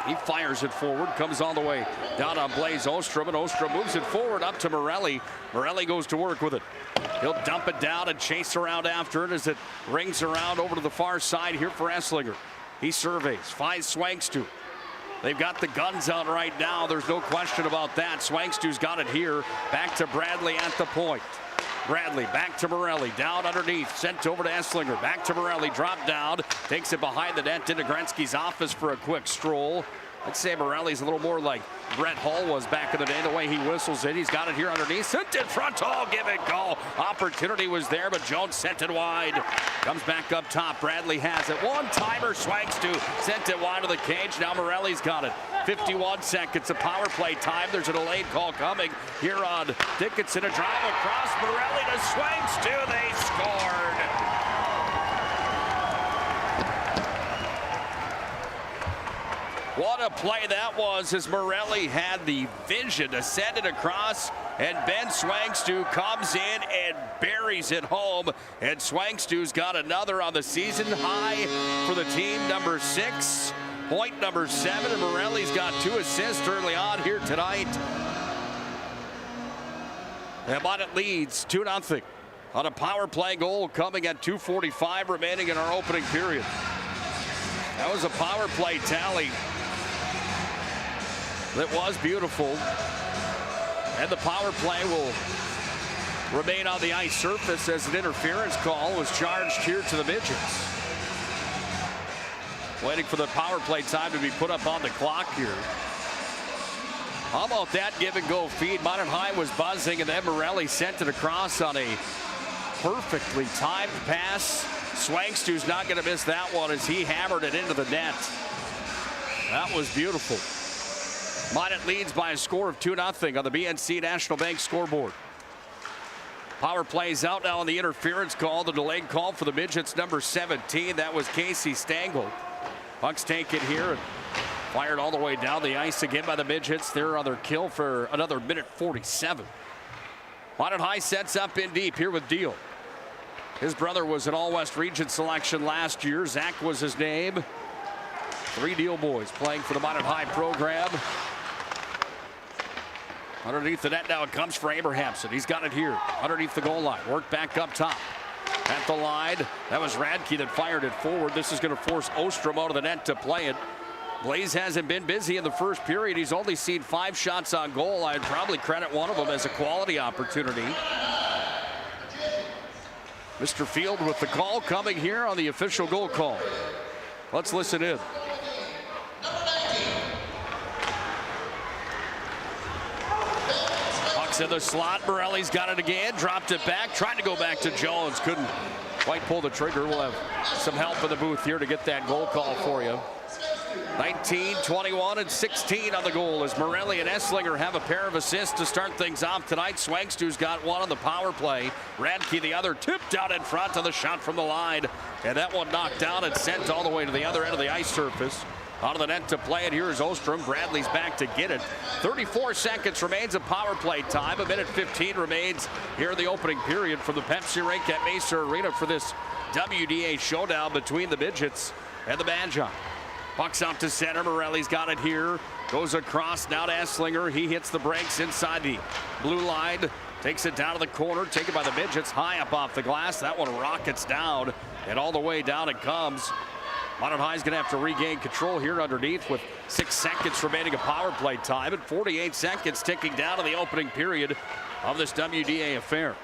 He fires it forward, comes all the way down on Blaze Ostrom, and Ostrom moves it forward up to Morelli. Morelli goes to work with it. He'll dump it down and chase around after it as it rings around over to the far side here for Esslinger. He surveys, finds Swangstu. They've got the guns out right now. There's no question about that. Swangstu's got it here. Back to Bradley at the point. Bradley back to Morelli, down underneath, sent over to Esslinger, back to Morelli, drop down, takes it behind the net into Gretzky's office for a quick stroll. I'd say Morelli's a little more like Brett Hull was back in the day, the way he whistles it. He's got it here underneath, sent in front, oh, give it go. Opportunity was there, but Jones sent it wide. Comes back up top, Bradley has it. One-timer, Swangstu sent it wide of the cage. Now Morelli's got it. 51 seconds of power play time. There's a delayed call coming here on Dickinson. A drive across, Morelli to Swangstu. They scored. What a play that was as Morelli had the vision to send it across, and Ben Swangstu comes in and buries it home, and Swangstu's got another on the season high for the team, number 6. Point number 7, and Morelli's got 2 assists early on here tonight. And Minot leads 2-0 on a power play goal coming at 2:45 remaining in our opening period. That was a power play tally that was beautiful. And the power play will remain on the ice surface as an interference call was charged here to the Midgets. Waiting for the power play time to be put up on the clock here. How about that give and go feed? Minot High was buzzing, and then Morelli sent it across on a perfectly timed pass. Swangstu's not going to miss that one as he hammered it into the net. That was beautiful. Minot leads by a score of 2-0 on the BNC National Bank scoreboard. Power plays out now on the interference call, the delayed call for the Midgets, number 17. That was Casey Stengel. Puck's taken here and fired all the way down the ice again by the Midgets. Their other kill for another minute 47. Minot High sets up in deep here with Deal. His brother was an All-West Region selection last year. Zach was his name. Three Deal boys playing for the Minot High program. Underneath the net now it comes for Abrahamson. He's got it here underneath the goal line. Work back up top. At the line, that was Radke that fired it forward. This is going to force Ostrom out of the net to play it. Blaze hasn't been busy in the first period. He's only seen 5 shots on goal. I'd probably credit one of them as a quality opportunity. Mr. Field with the call coming here on the official goal call. Let's listen in. Puck's in the slot. Morelli's got it again. Dropped it back. Trying to go back to Jones. Couldn't quite pull the trigger. We'll have some help in the booth here to get that goal call for you. 19, 21, and 16 on the goal as Morelli and Esslinger have a pair of assists to start things off tonight. Swangstu's got one on the power play. Radke the other, tipped out in front of the shot from the line. And that one knocked down and sent all the way to the other end of the ice surface. Out of the net to play it. Here's Ostrom. Bradley's back to get it. 34 seconds remains of power play time. 1:15 remains here in the opening period from the Pepsi rink at Mesa Arena for this WDA showdown between the Midgets and the Magi. Puck's out to center. Morelli's got it here. Goes across now to Esslinger. He hits the brakes inside the blue line. Takes it down to the corner. Taken by the Midgets. High up off the glass. That one rockets down. And all the way down it comes. Minot High's going to have to regain control here underneath with 6 seconds remaining of power play time. And 48 seconds ticking down to the opening period of this WDA affair.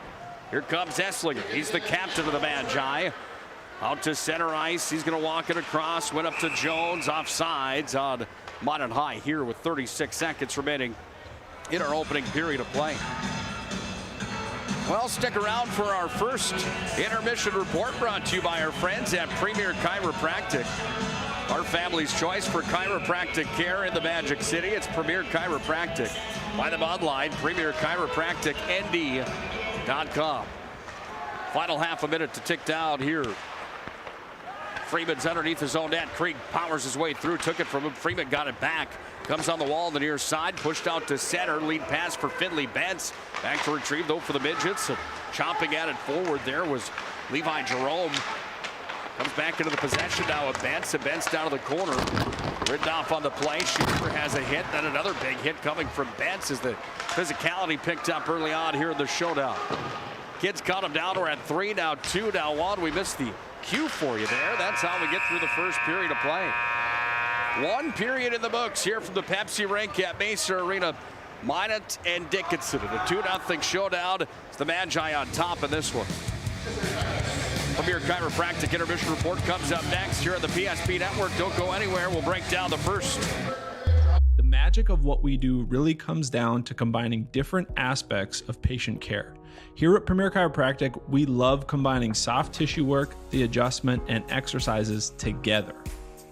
Here comes Esslinger. He's the captain of the Magi. Out to center ice. He's going to walk it across. Went up to Jones. Offsides on Minot High here with 36 seconds remaining in our opening period of play. Well, stick around for our first intermission report brought to you by our friends at Premier Chiropractic. Our family's choice for chiropractic care in the Magic City. It's Premier Chiropractic. Find them online, premierchiropracticnd.com. Final half a minute to tick down here. Freeman's underneath his own net. Krieg powers his way through, took it from him. Freeman got it back. Comes on the wall on the near side, pushed out to center. Lead pass for Finley Bentz. Back to retrieve though for the Midgets. And chomping at it forward there was Levi Jerome. Comes back into the possession now with Bentz. And Bentz down to the corner. Ridden off on the play. Schuster has a hit. Then another big hit coming from Bentz as the physicality picked up early on here in the showdown. Kids cut him down. We're at 3, now 2, now 1. We missed the cue for you there. That's how we get through the first period of play. 1 period in the books here from the Pepsi rink at Mesa Arena. Minot and Dickinson in a 2-0 showdown. It's the Magi on top in this one. Premier Chiropractic intermission report comes up next here on the PSP Network. Don't go anywhere. We'll break down the first. The magic of what we do really comes down to combining different aspects of patient care. Here at Premier Chiropractic, we love combining soft tissue work, the adjustment, and exercises together.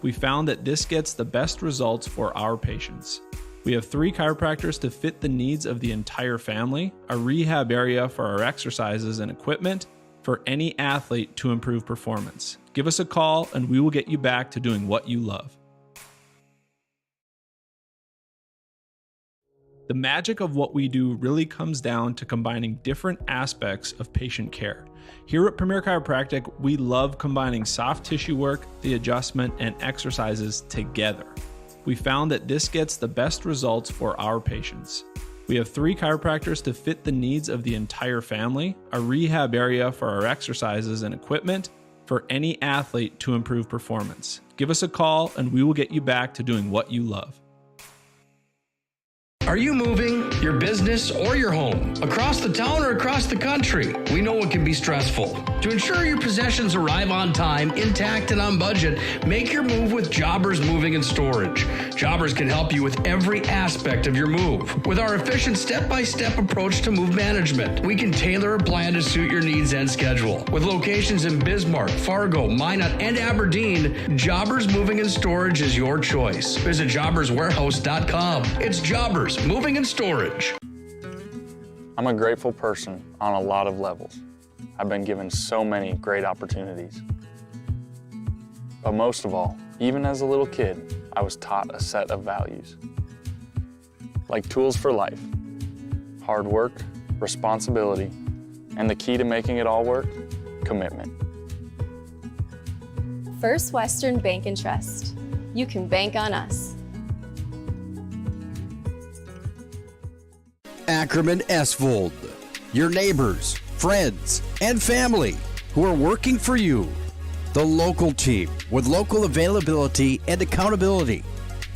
We found that this gets the best results for our patients. We have 3 chiropractors to fit the needs of the entire family, a rehab area for our exercises and equipment for any athlete to improve performance. Give us a call and we will get you back to doing what you love. The magic of what we do really comes down to combining different aspects of patient care. Here at Premier Chiropractic, we love combining soft tissue work, the adjustment, and exercises together. We found that this gets the best results for our patients. We have 3 chiropractors to fit the needs of the entire family, a rehab area for our exercises and equipment for any athlete to improve performance. Give us a call and we will get you back to doing what you love. Are you moving your business or your home across the town or across the country? We know it can be stressful. To ensure your possessions arrive on time, intact, and on budget, make your move with Jobbers Moving and Storage. Jobbers can help you with every aspect of your move. With our efficient step-by-step approach to move management, we can tailor a plan to suit your needs and schedule. With locations in Bismarck, Fargo, Minot, and Aberdeen, Jobbers Moving and Storage is your choice. Visit jobberswarehouse.com. It's Jobbers Moving and Storage. I'm a grateful person on a lot of levels. I've been given so many great opportunities. But most of all, even as a little kid, I was taught a set of values. Like tools for life, hard work, responsibility, and the key to making it all work, commitment. First Western Bank and Trust. you can bank on us. Ackerman Esvold, your neighbors, friends, and family who are working for you. The local team with local availability and accountability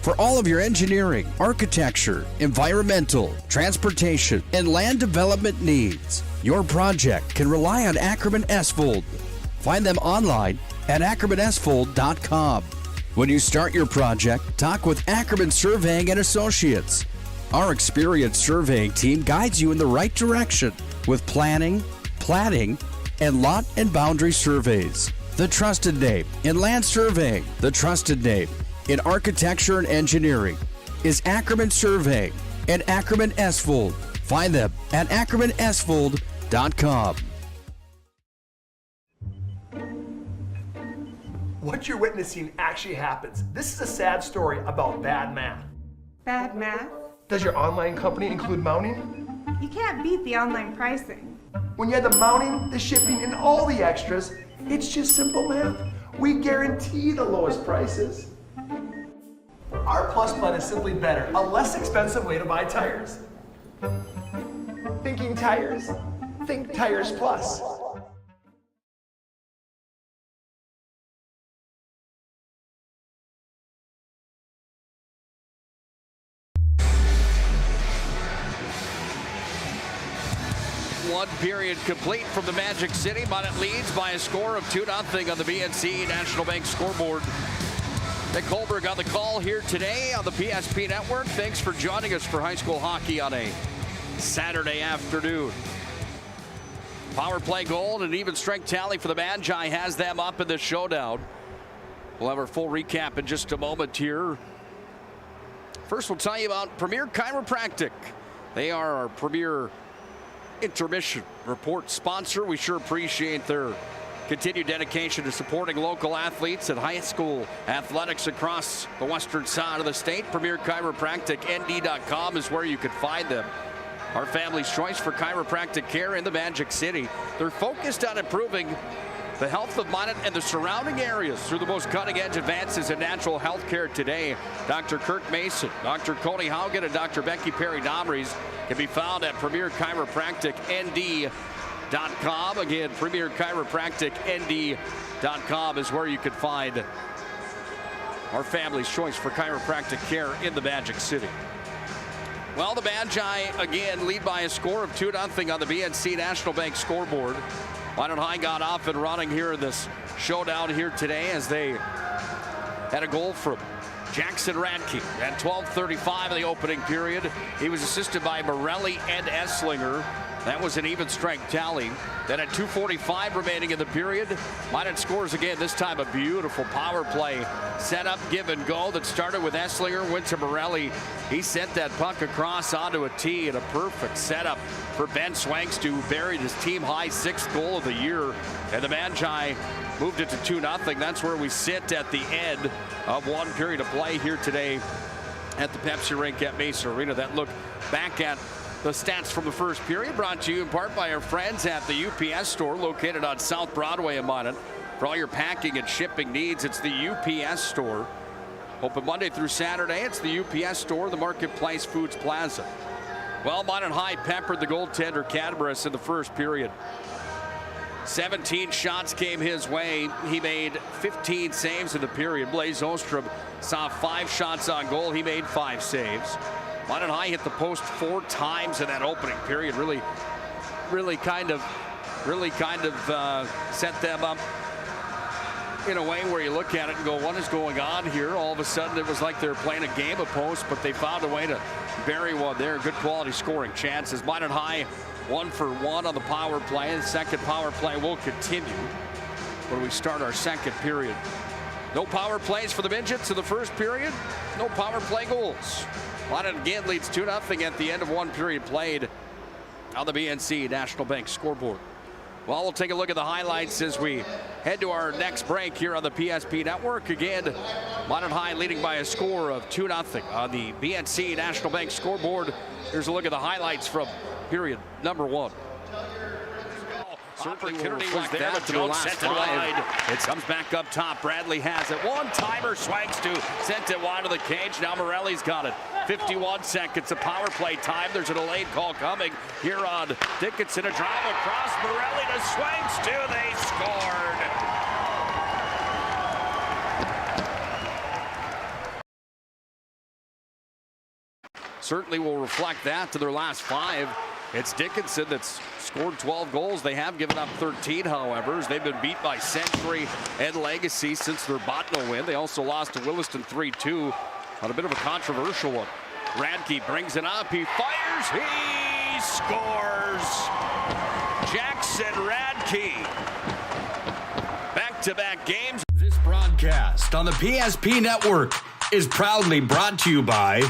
for all of your engineering, architecture, environmental, transportation, and land development needs. Your project can rely on Ackerman Esvold. Find them online at ackermanesvold.com. When you start your project, talk with Ackerman Surveying and Associates. Our experienced surveying team guides you in the right direction with planning, platting, and lot and boundary surveys. The trusted name in land surveying, the trusted name in architecture and engineering is Ackerman Surveying and Ackerman Esvold. Find them at ackermanesvold.com. What you're witnessing actually happens. This is a sad story about bad math. Bad math? Does your online company include mounting? You can't beat the online pricing. When you add the mounting, the shipping, and all the extras, it's just simple math. We guarantee the lowest prices. Our Plus plan is simply better, a less expensive way to buy tires. Thinking tires? Think Tires Plus. One period complete from the Magic City. Minot leads by a score of 2-0 on the BNC National Bank scoreboard. Nick Hulberg on the call here today on the PSP Network. Thanks for joining us for high school hockey on a Saturday afternoon. Power play goal and an even strength tally for the Magi has them up in the showdown. We'll have our full recap in just a moment here. First, we'll tell you about Premier Chiropractic. They are our premier intermission report sponsor. We sure appreciate their continued dedication to supporting local athletes and high school athletics across the western side of the state. Premier Chiropractic ND.com is where you can find them. Our family's choice for chiropractic care in the Magic City. They're focused on improving the health of Minot and the surrounding areas through the most cutting-edge advances in natural health care today. Dr. Kirk Mason, Dr. Cody Haugen, and Dr. Becky Perry-Domries can be found at Premier Chiropractic ND.com. Again, Premier Chiropractic ND.com is where you can find our family's choice for chiropractic care in the Magic City. Well, the Magi again lead by a score of 2-0 on the BNC National Bank scoreboard. Minot High got off and running here in this showdown here today as they had a goal from Jackson Radke at 12:35 in the opening period. He was assisted by Morelli and Esslinger. That was an even strength tally. Then at 2:45 remaining in the period, Minot scores again, this time a beautiful power play. Set up, give and go that started with Esslinger, went to Morelli. He sent that puck across onto a tee and a perfect setup for Ben Swanks to bury his team high 6th goal of the year. And the Magi moved it to 2-0. That's where we sit at the end of one period of play here today at the Pepsi rink at Mesa Arena. That look back at the stats from the first period brought to you in part by our friends at the UPS store located on South Broadway in Minot. For all your packing and shipping needs, it's the UPS store. Open Monday through Saturday. It's the UPS store, the Marketplace Foods Plaza. Well, Minot High peppered the goaltender Cadburis in the first period. 17 shots came his way. He made 15 saves in the period. Blaze Ostrom saw 5 shots on goal. He made 5 saves. Minot High hit the post 4 times in that opening period. Really kind of set them up in a way where you look at it and go, what is going on here? All of a sudden, it was like they were playing a game of post, but they found a way to bury one there. Good quality scoring chances. Minot High 1 for 1 on the power play. The second power play will continue when we start our second period. No power plays for the Midgets in the first period. No power play goals. Minot again leads 2-0 at the end of one period played on the BNC National Bank scoreboard. Well, we'll take a look at the highlights as we head to our next break here on the PSP Network. Again, Minot High leading by a score of 2-0 on the BNC National Bank scoreboard. Here's a look at the highlights from period number 1. Opportunity was there, but Jones sent it wide. It comes back up top. Bradley has it. One-timer, Schwanks sent it wide of the cage. Now Morelli's got it. 51 seconds of power play time. There's a delayed call coming here on Dickinson. A drive across. Morelli to Schwanks, too. They scored. Certainly will reflect that to their last 5. It's Dickinson that's scored 12 goals. They have given up 13, however, as they've been beat by Century and Legacy since their Botno win. They also lost to Williston 3-2 on a bit of a controversial one. Radke brings it up. He fires. He scores. Jackson Radke. Back-to-back games. This broadcast on the PSP Network is proudly brought to you by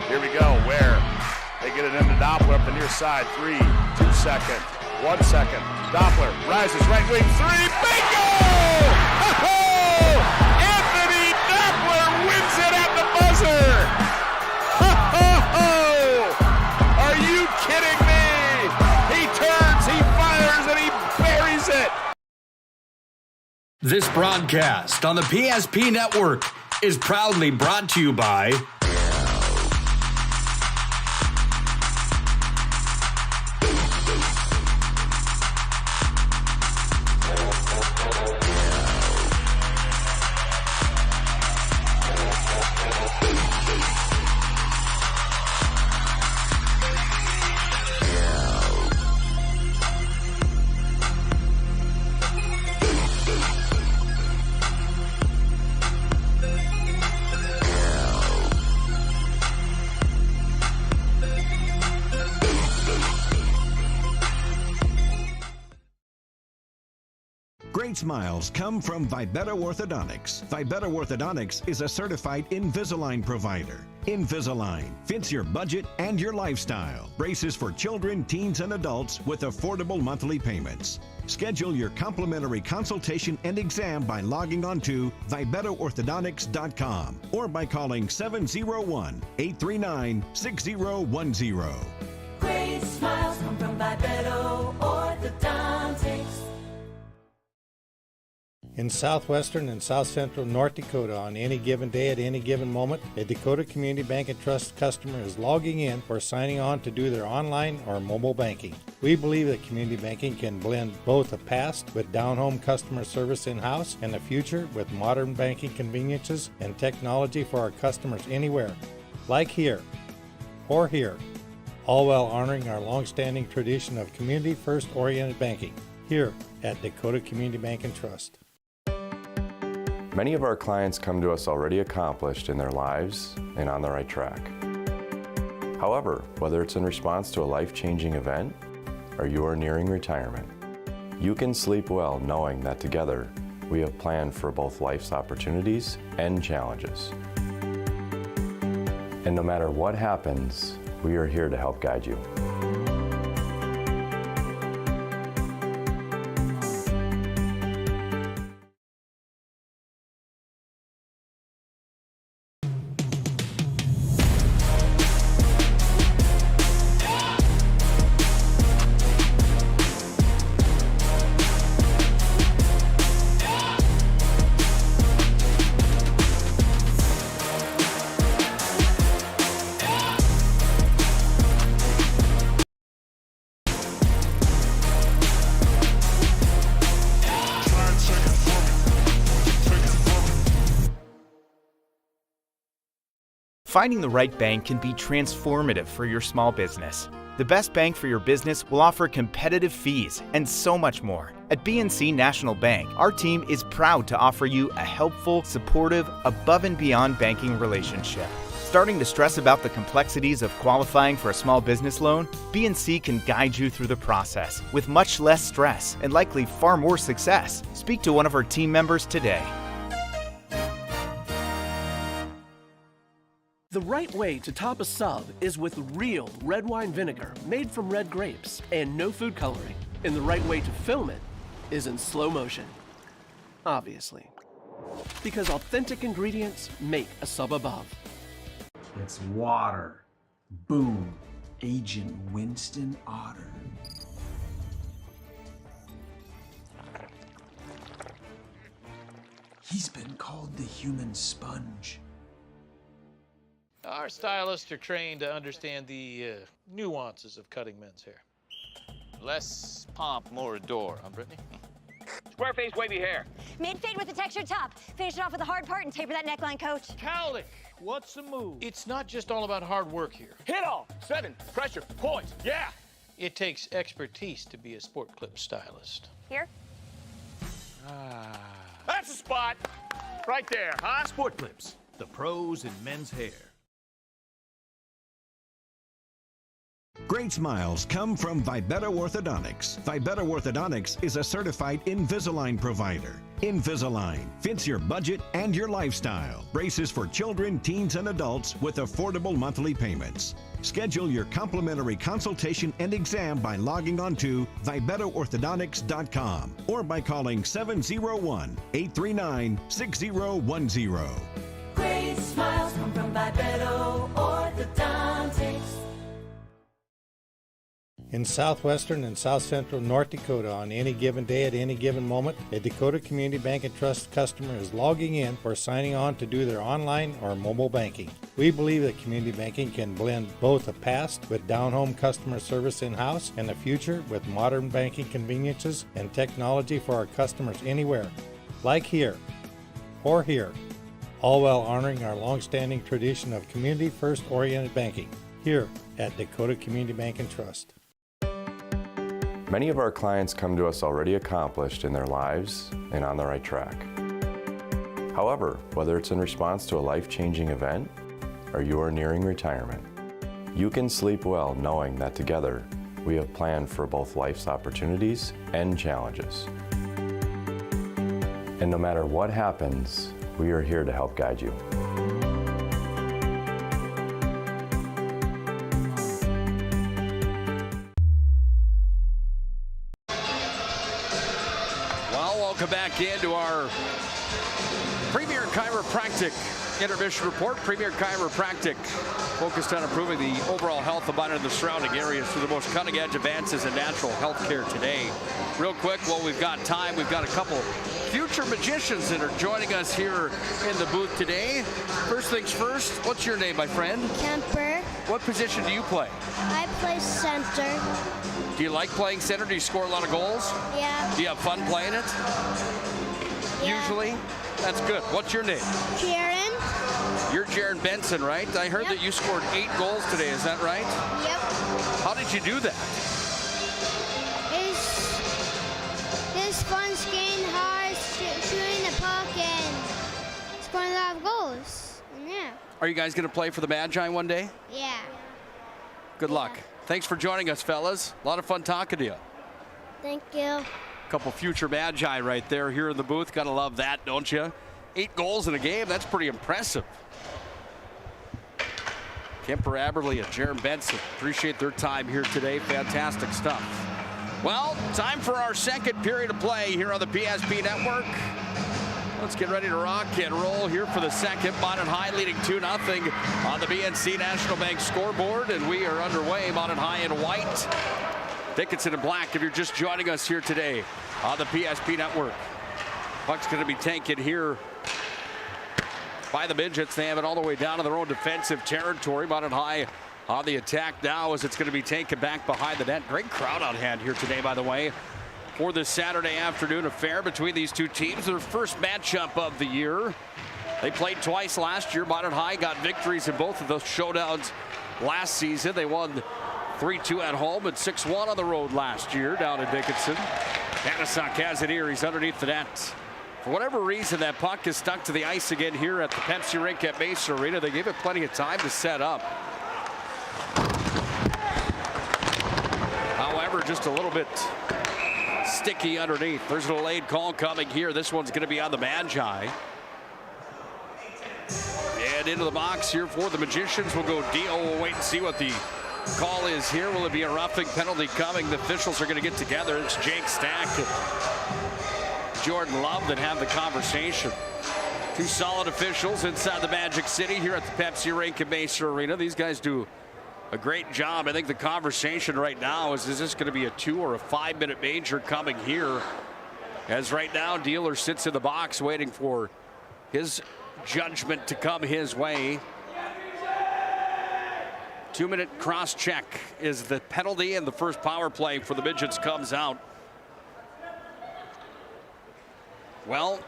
Here we go, where they get it into Doppler up the near side. 3, 2 second, 1 second. Doppler rises, right wing, 3, bingo! Oh! Anthony Doppler wins it at the buzzer! Oh! Are you kidding me? He turns, he fires, and he buries it! This broadcast on the PSP Network is proudly brought to you by Great smiles come from Vibetta Orthodontics. Vibetta Orthodontics is a certified Invisalign provider. Invisalign fits your budget and your lifestyle. Braces for children, teens, and adults with affordable monthly payments. Schedule your complimentary consultation and exam by logging on to VibettaOrthodontics.com or by calling 701-839-6010. Great smiles come from Vibetta Orthodontics. In southwestern and south central North Dakota, on any given day at any given moment, a Dakota Community Bank and Trust customer is logging in or signing on to do their online or mobile banking. We believe that community banking can blend both the past with down-home customer service in-house and the future with modern banking conveniences and technology for our customers anywhere, like here or here, all while honoring our long-standing tradition of community-first oriented banking here at Dakota Community Bank and Trust. Many of our clients come to us already accomplished in their lives and on the right track. However, whether it's in response to a life-changing event or you are nearing retirement, you can sleep well knowing that together we have planned for both life's opportunities and challenges. And no matter what happens, we are here to help guide you. Finding the right bank can be transformative for your small business. The best bank for your business will offer competitive fees and so much more. At BNC National Bank, our team is proud to offer you a helpful, supportive, above and beyond banking relationship. Starting to stress about the complexities of qualifying for a small business loan? BNC can guide you through the process with much less stress and likely far more success. Speak to one of our team members today. The right way to top a sub is with real red wine vinegar made from red grapes and no food coloring. And the right way to film it is in slow motion. Obviously. Because authentic ingredients make a sub above. It's water. Boom. Agent Winston Otter. He's been called the human sponge. Our stylists are trained to understand the nuances of cutting men's hair. Less pomp, more adore, huh, Brittany? Square face, wavy hair. Mid-fade with a textured top. Finish it off with a hard part and taper that neckline, coach. Cowlick, what's the move? It's not just all about hard work here. Hit all. 7. Pressure. Point. Yeah. It takes expertise to be a sport clip stylist. Here. That's the spot. Right there, huh? Sport Clips, the pros in men's hair. Great smiles come from Vibetta Orthodontics. Vibetta Orthodontics is a certified Invisalign provider. Invisalign fits your budget and your lifestyle. Braces for children, teens, and adults with affordable monthly payments. Schedule your complimentary consultation and exam by logging on to VibettaOrthodontics.com or by calling 701-839-6010. Great smiles come from Vibetta Orthodontics. In southwestern and south central North Dakota, on any given day at any given moment, a Dakota Community Bank and Trust customer is logging in or signing on to do their online or mobile banking. We believe that community banking can blend both the past with down-home customer service in-house and the future with modern banking conveniences and technology for our customers anywhere, like here or here, all while honoring our long-standing tradition of community-first oriented banking here at Dakota Community Bank and Trust. Many of our clients come to us already accomplished in their lives and on the right track. However, whether it's in response to a life-changing event or you are nearing retirement, you can sleep well knowing that together we have planned for both life's opportunities and challenges. And no matter what happens, we are here to help guide you. Welcome back into our Premier Chiropractic Intermission Report. Premier Chiropractic focused on improving the overall health of Minot and the surrounding areas through the most cutting-edge advances in natural health care today. Real quick, while we've got time, we've got a couple future magicians that are joining us here in the booth today. First things first, what's your name, my friend? Kemper. What position do you play? I play center. Do you like playing center? Do you score a lot of goals? Yeah. Do you have fun playing it? Yeah. Usually? That's good. What's your name? Jaron. You're Jaron Benson, right? I heard that you scored 8 goals today. Is that right? Yep. How did you do that? It's fun skating hard, shooting the puck, and scoring a lot of goals. And yeah. Are you guys going to play for the Magi one day? Yeah. Good luck. Thanks for joining us, fellas. A lot of fun talking to you. Thank you. Couple future Magi right there here in the booth. Gotta love that, don't you? 8 goals in a game. That's pretty impressive. Kemper Aberley and Jaron Benson. Appreciate their time here today. Fantastic stuff. Well, time for our second period of play here on the PSP Network. Let's get ready to rock and roll here for the second. Minot High leading 2-0 on the BNC National Bank scoreboard, and we are underway. Minot High in white, Dickinson in black if you're just joining us here today on the PSP Network. Puck's going to be taken here by the Midgets. They have it all the way down to their own defensive territory. Minot High on the attack now as it's going to be taken back behind the net. Great crowd on hand here today, by the way, for this Saturday afternoon affair between these two teams. Their first matchup of the year. They played twice last year. Minot High got victories in both of those showdowns last season. They won 3-2 at home and 6-1 on the road last year down in Dickinson. Panasock has it here. He's underneath the net. For whatever reason, that puck is stuck to the ice again here at the Pepsi rink at Mesa Arena. They gave it plenty of time to set up. However, just a little bit sticky underneath. There's a delayed call coming here. This one's going to be on the Magi. And into the box here for the Magicians. We'll go Dio. We'll wait and see what the call is here. Will it be a roughing penalty coming? The officials are going to get together. It's Jake Stack and Jordan Love that have the conversation. Two solid officials inside the Magic City here at the Pepsi rink at Mesa Arena. These guys do a great job. I think the conversation right now is this going to be a 2 or a 5 minute major coming here? As right now, Dealer sits in the box waiting for his judgment to come his way. 2 minute cross check is the penalty, and the first power play for the Midgets comes out. Well,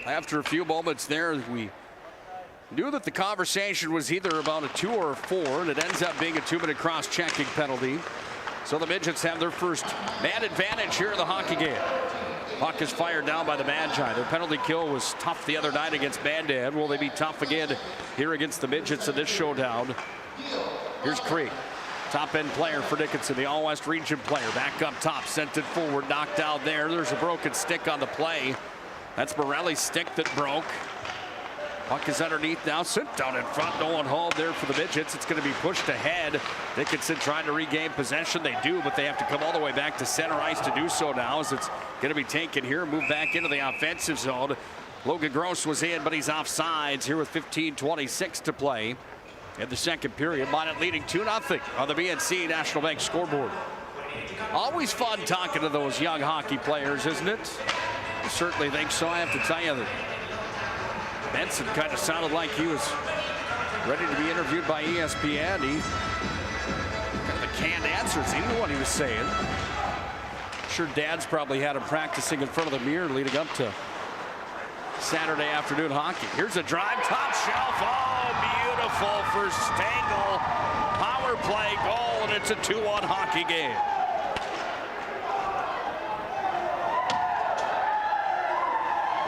after a few moments there, we knew that the conversation was either about a 2 or a 4, and it ends up being a 2 minute cross checking penalty. So the Midgets have their first man advantage here in the hockey game. Puck is fired down by the Magi. Their penalty kill was tough the other night against Bandad. Will they be tough again here against the Midgets in this showdown? Here's Krieg, top end player for Dickinson, the All West region player. Back up top, sent it forward, knocked out there. There's a broken stick on the play. That's Morelli's stick that broke. Puck is underneath now, sent down in front. No one hauled there for the Midgets. It's going to be pushed ahead. Dickinson trying to regain possession. They do, but they have to come all the way back to center ice to do so now, as it's going to be taken here. Move back into the offensive zone. Logan Gross was in, but he's offsides here with 15:26 to play in the second period. Minot leading 2-0 on the BNC National Bank scoreboard. Always fun talking to those young hockey players, isn't it? I certainly think so. I have to tell you that Benson kind of sounded like he was ready to be interviewed by ESPN. He got the canned answers. He knew what he was saying. I'm sure Dad's probably had him practicing in front of the mirror leading up to Saturday afternoon hockey. Here's a drive, top shelf. Oh, beautiful for Stengel. Power play goal, and it's a 2-1 hockey game.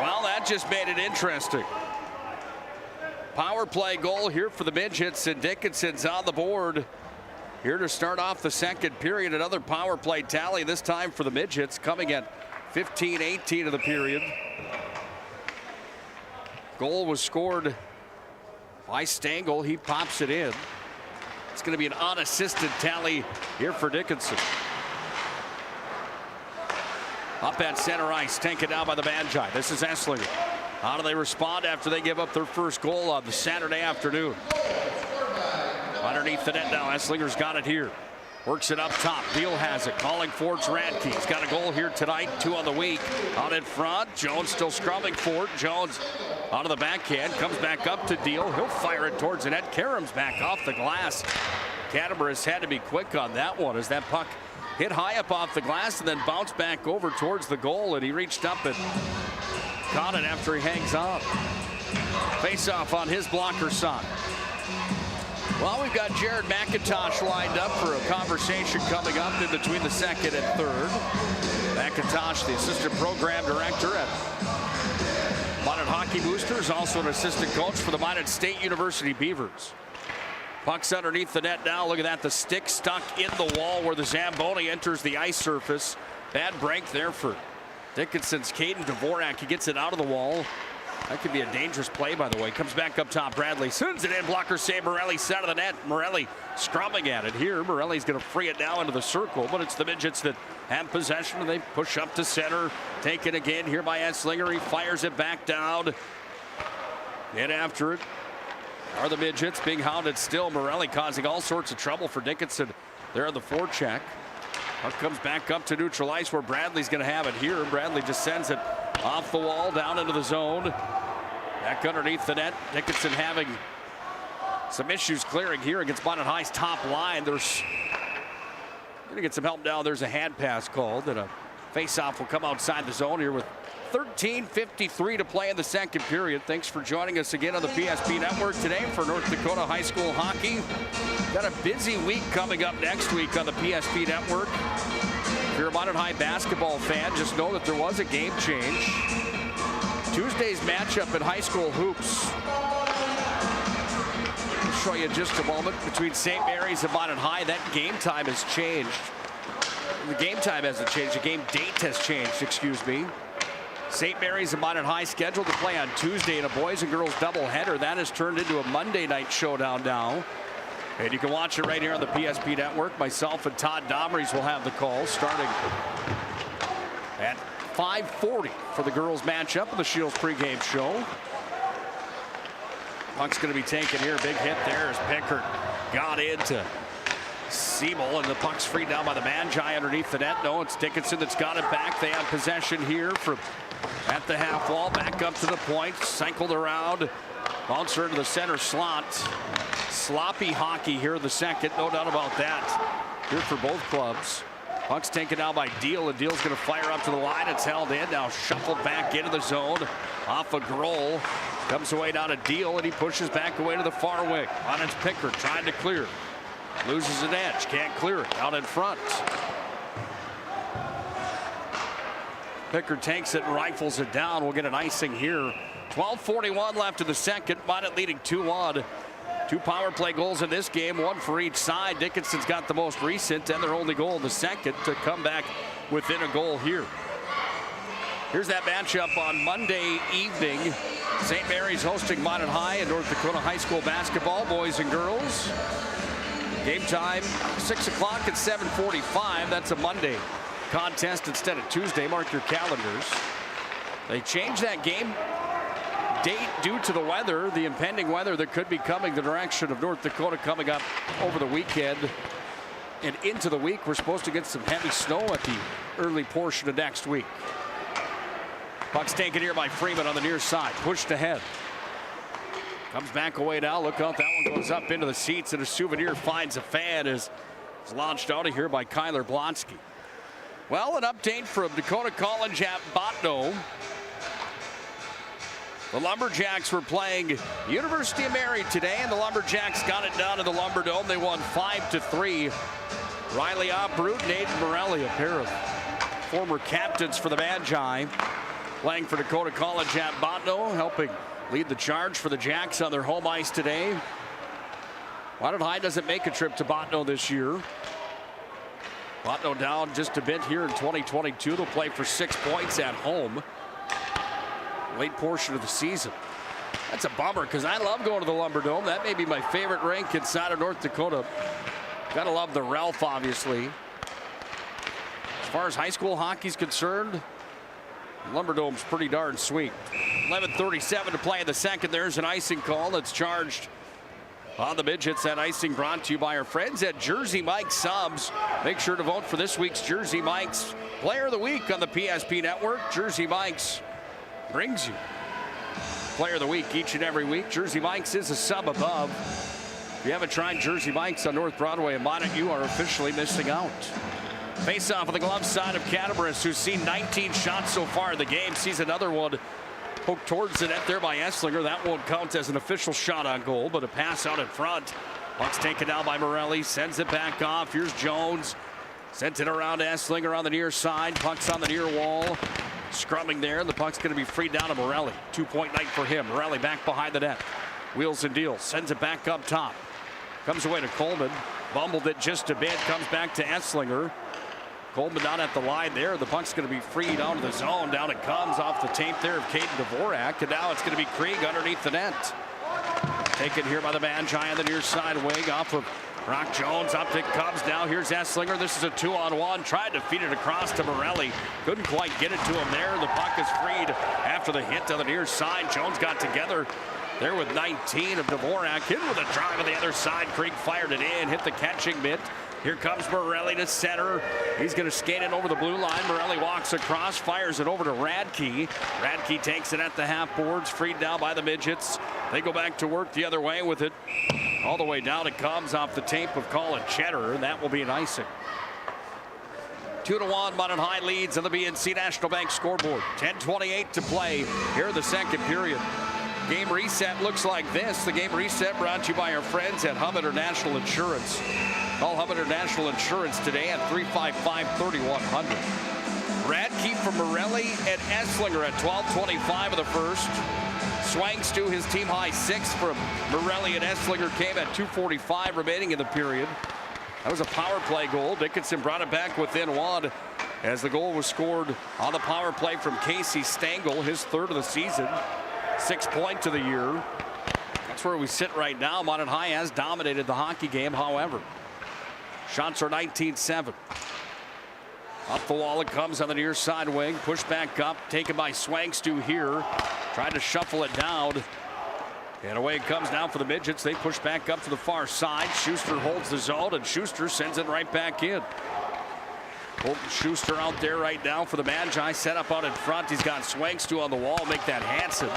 Well, that just made it interesting. Power play goal here for the Midgets, and Dickinson's on the board here to start off the second period. Another power play tally, this time for the Midgets, coming at 15:18 of the period. Goal was scored by Stengel. He pops it in. It's going to be an unassisted tally here for Dickinson. Up at center ice, taken down by the Magi. This is Esslinger. How do they respond after they give up their first goal on the Saturday afternoon? Underneath the net now, Esslinger's got it here. Works it up top. Deal has it. Calling for it. Radke. He's got a goal here tonight. 2 on the week. Out in front. Jones still scrumming for it. Jones out of the backhand. Comes back up to Deal. He'll fire it towards the net. Karam's back off the glass. Katimer has had to be quick on that one as that puck hit high up off the glass and then bounced back over towards the goal, and he reached up and caught it after he hangs on. Face off on his blocker side. Well, we've got Jared McIntosh lined up for a conversation coming up in between the second and third. McIntosh, the assistant program director at Minot Hockey Boosters, also an assistant coach for the Minot State University Beavers. Puck's underneath the net now. Look at that. The stick stuck in the wall where the Zamboni enters the ice surface. Bad break there for Dickinson's Caden Dvorak. He gets it out of the wall. That could be a dangerous play, by the way. Comes back up top. Bradley sends it in. Blocker save. Morelli side of the net. Morelli scrumming at it here. Morelli's going to free it now into the circle, but it's the Midgets that have possession, and they push up to center. Taken again here by Esslinger. He fires it back down. Get after it are the Midgets, being hounded still. Morelli causing all sorts of trouble for Dickinson there on the forecheck. Puck comes back up to neutral ice where Bradley's going to have it here. Bradley just sends it off the wall down into the zone. Back underneath the net. Dickinson having some issues clearing here against Minot High's top line. There's going to get some help now. There's a hand pass called, and a face-off will come outside the zone here with 13:53 to play in the second period. Thanks for joining us again on the PSP Network today for North Dakota High School Hockey. Got a busy week coming up next week on the PSP Network. If you're a Minot High basketball fan, just know that there was a game change. Tuesday's matchup in high school hoops. I'll show you in just a moment between St. Mary's and Minot High. That game time has changed. The game time hasn't changed. The game date has changed, excuse me. St. Mary's and Minot High scheduled to play on Tuesday in a boys and girls doubleheader. That has turned into a Monday night showdown now. And you can watch it right here on the PSP Network. Myself and Todd Domrys will have the call starting at 5:40 for the girls matchup of the Shields pregame show. Puck's going to be taken here. Big hit there as Pickard got into Siebel, and the puck's freed down by the Magi underneath the net. No, it's Dickinson that's got it back. They have possession here from at the half wall, back up to the point, cycled around, bouncer into the center slot. Sloppy hockey here in the second, no doubt about that. Here for both clubs. Puck's taken down by Deal, and Deal's going to fire up to the line. It's held in, now shuffled back into the zone. Off a Grohl, comes away down to Deal, and he pushes back away to the far wing. On its Pickard, trying to clear. Loses an edge, can't clear it, out in front. Pickard takes it and rifles it down. We'll get an icing here. 12:41 left in the second. Minot leading 2-1. 2 power play goals in this game, 1 for each side. Dickinson's got the most recent and their only goal in the second to come back within a goal here. Here's that matchup on Monday evening. St. Mary's hosting Minot High and North Dakota High School basketball, boys and girls. Game time, 6 o'clock at 7:45. That's a Monday contest instead of Tuesday. Mark your calendars. They changed that game date due to the weather, the impending weather that could be coming the direction of North Dakota coming up over the weekend and into the week. We're supposed to get some heavy snow at the early portion of next week. Puck's taken here by Freeman on the near side, pushed ahead. Comes back away now. Look out, that one goes up into the seats, and a Souvenir finds a fan is launched out of here by Kyler Blonsky. Well, an update from Dakota College at Botno. The Lumberjacks were playing University of Mary today, and the Lumberjacks got it down in the Lumberdome. They won 5-3. Riley Obrut and Aiden Morelli, a pair of former captains for the Magi, playing for Dakota College at Botno, helping lead the charge for the Jacks on their home ice today. Minot High doesn't make a trip to Botno this year. Botno down just a bit here in 2022. They'll play for 6 points at home. Late portion of the season. That's a bummer because I love going to the Lumberdome. That may be my favorite rink inside of North Dakota. Gotta love the Ralph, obviously. As far as high school hockey's concerned, Lumberdome's pretty darn sweet. 11:37 to play in the second. There's an icing call that's charged on the Midgets. That icing brought to you by our friends at Jersey Mike's Subs. Make sure to vote for this week's Jersey Mike's Player of the Week on the PSP Network. Jersey Mike's brings you Player of the Week each and every week. Jersey Mike's is a sub above. If you haven't tried Jersey Mike's on North Broadway in Minot, you are officially missing out. Face off on the glove side of Catabaris, who's seen 19 shots so far in the game. Sees another one poked towards the net there by Esslinger. That won't count as an official shot on goal, but a pass out in front. Puck's taken down by Morelli, sends it back off. Here's Jones. Sent it around to Esslinger on the near side. Puck's on the near wall. Scrumming there, and the puck's going to be freed down to Morelli. 2-point night for him. Morelli back behind the net. Wheels and deals. Sends it back up top. Comes away to Coleman. Bumbled it just a bit. Comes back to Esslinger. Coleman down at the line there. The puck's going to be freed out of the zone. Down it comes off the tape there of Caden Dvorak. And now it's going to be Krieg underneath the net. Taken here by the Magi on the near side wing off of Brock Jones. Up to Cubs now. Here's Esslinger. This is a 2-on-1. Tried to feed it across to Morelli. Couldn't quite get it to him there. The puck is freed after the hit on the near side. Jones got together there with 19 of Dvorak. Hit with a drive on the other side. Krieg fired it in. Hit the catching mitt. Here comes Morelli to center. He's going to skate it over the blue line. Morelli walks across, fires it over to Radke. Radke takes it at the half boards, freed down by the Midgets. They go back to work the other way with it. All the way down it comes off the tape of Colin Cheddar, and that will be an icing. 2-1, Minot High leads on the BNC National Bank scoreboard. 10:28 to play here in the second period. Game reset looks like this. The game reset brought to you by our friends at Hulberg National Insurance. Call Hulberg National Insurance today at 355-3100. Radke from Morelli and Esslinger at 12:25 of the first. Swanks to his team high 6 from Morelli and Esslinger came at 2:45 remaining in the period. That was a power play goal. Dickinson brought it back within 1 as the goal was scored on the power play from Casey Stengel, his 3rd of the season. 6th point of the year. That's where we sit right now. Minot High has dominated the hockey game, however. Shots are 19-7. Up the wall it comes on the near side wing. Push back up, taken by Swangstu here. Tried to shuffle it down. And away it comes now for the Midgets. They push back up to the far side. Schuster holds the zone, and Schuster sends it right back in. Colton Schuster out there right now for the Magi. Set up out in front. He's got Swangstu on the wall. Make that Hansen.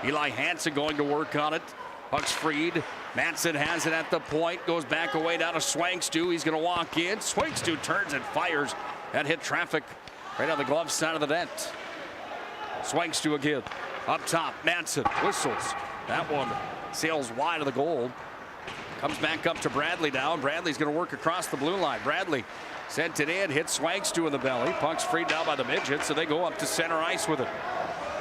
Eli Hansen going to work on it. Puck's freed. Matson has it at the point. Goes back away down to Swangstu. He's going to walk in. Swangstu turns and fires. That hit traffic right on the glove side of the net. Swangstu again. Up top, Matson whistles. That one sails wide of the goal. Comes back up to Bradley now. Bradley's going to work across the blue line. Bradley sent it in, hits Swangstu in the belly. Puck's freed down by the Midgets, so they go up to center ice with it.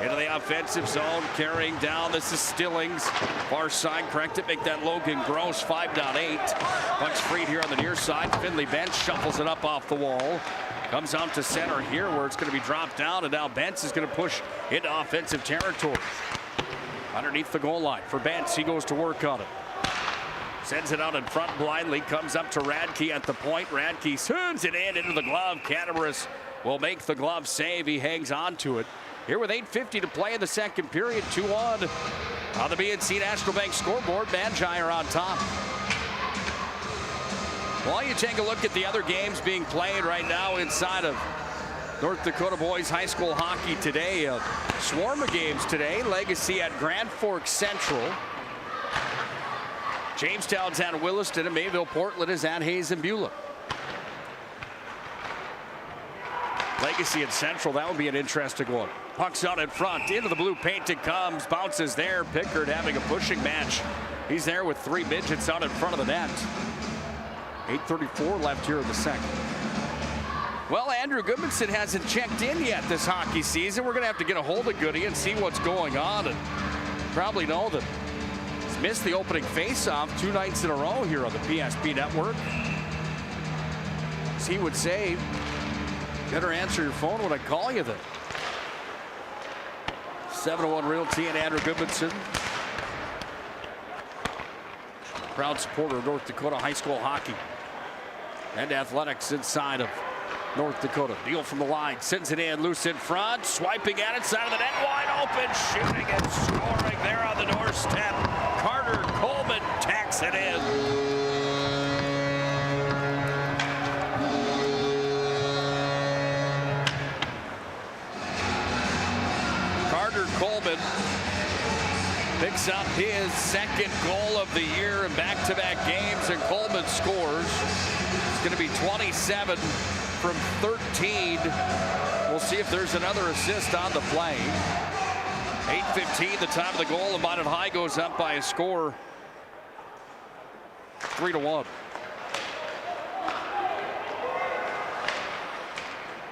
Into the offensive zone, carrying down. This is Stillings. Far side, correct it, make that Logan Gross 5.8. Puck's freed here on the near side. Finley Bench shuffles it up off the wall. Comes out to center here where it's going to be dropped down, and now Bentz is going to push into offensive territory. Underneath the goal line for Bentz, he goes to work on it. Sends it out in front blindly, comes up to Radke at the point. Radke sends it in into the glove. Catabaras will make the glove save. He hangs on to it. Here with 8:50 to play in the second period, 2-1 on the BNC National Bank scoreboard. Magi are on top. While you take a look at the other games being played right now inside of North Dakota boys high school hockey today, a swarm of games today. Legacy at Grand Forks Central. Jamestown's at Williston, and Mayville Portland is at Hayes and Beulah. Legacy and Central, that would be an interesting one. Puck's out in front, into the blue paint it comes, bounces there. Pickard having a pushing match. He's there with 3 Midgets out in front of the net. 8:34 left here in the second. Well, Andrew Goodmanson hasn't checked in yet this hockey season. We're going to have to get a hold of Goody and see what's going on. And probably know that he's missed the opening face-off 2 nights in a row here on the PSP network. As he would say, better answer your phone when I call you then. 7-1 Realty and Andrew Goodmanson. Proud supporter of North Dakota high school hockey and athletics inside of North Dakota. Deal from the line, sends it in, loose in front, swiping at it, side of the net, wide open, shooting and scoring there on the doorstep. Carter Coleman tacks it in. Carter Coleman picks up his second goal of the year in back-to-back games, and Coleman scores. It's going to be 27 from 13. We'll see if there's another assist on the play. 8:15, the time of the goal, and Minot High goes up by a score 3-1.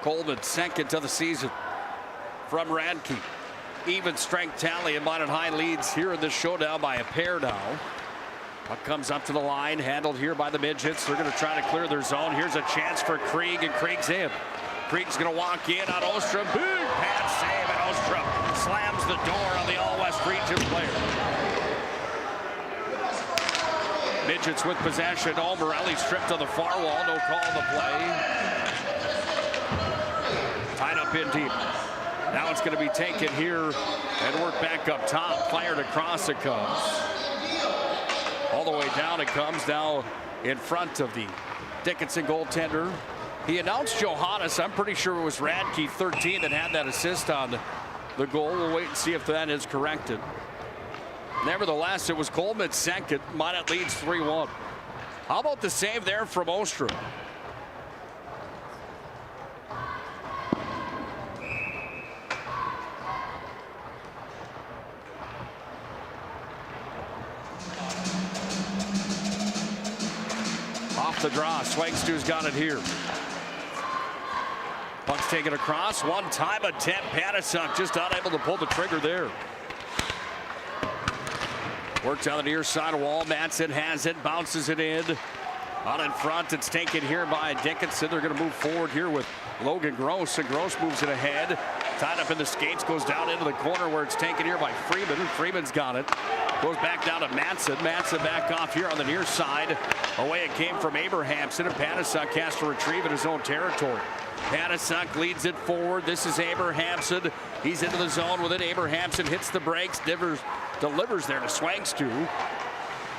Coleman, second of the season from Radke. Even strength tally, and Minot High leads here in this showdown by a pair now. Puck comes up to the line, handled here by the Midgets. They're going to try to clear their zone. Here's a chance for Krieg, and Krieg's in. Krieg's going to walk in on Ostrom. Big pad save, and Ostrom slams the door on the All-West Region player. Midgets with possession. Oh, Morelli stripped on the far wall. No call on the play. Tied up in deep. Now it's going to be taken here and work back up top. Fired across it comes. All the way down it comes. Now in front of the Dickinson goaltender. He announced Johannes. I'm pretty sure it was Radke 13 that had that assist on the goal. We'll wait and see if that is corrected. Nevertheless, it was Coleman second. Minot leads 3-1. How about the save there from Ostrom? off the draw. Swangstu's got it here. Puck's taken across. One-time attempt. Panasuk just unable to pull the trigger there. Worked on the near side wall. Madsen has it. Bounces it in. Out in front. It's taken here by Dickinson. They're going to move forward here with Logan Gross. And Gross moves it ahead. Tied up in the skates. Goes down into the corner where it's taken here by Freeman. And Freeman's got it. Goes back down to Madsen. Madsen back off here on the near side. Away it came from Abrahamson. And Panasuk has to retrieve in his own territory. Panasuk leads it forward. This is Abrahamson. He's into the zone with it. Abrahamson hits the brakes. Delivers there to Swangstu.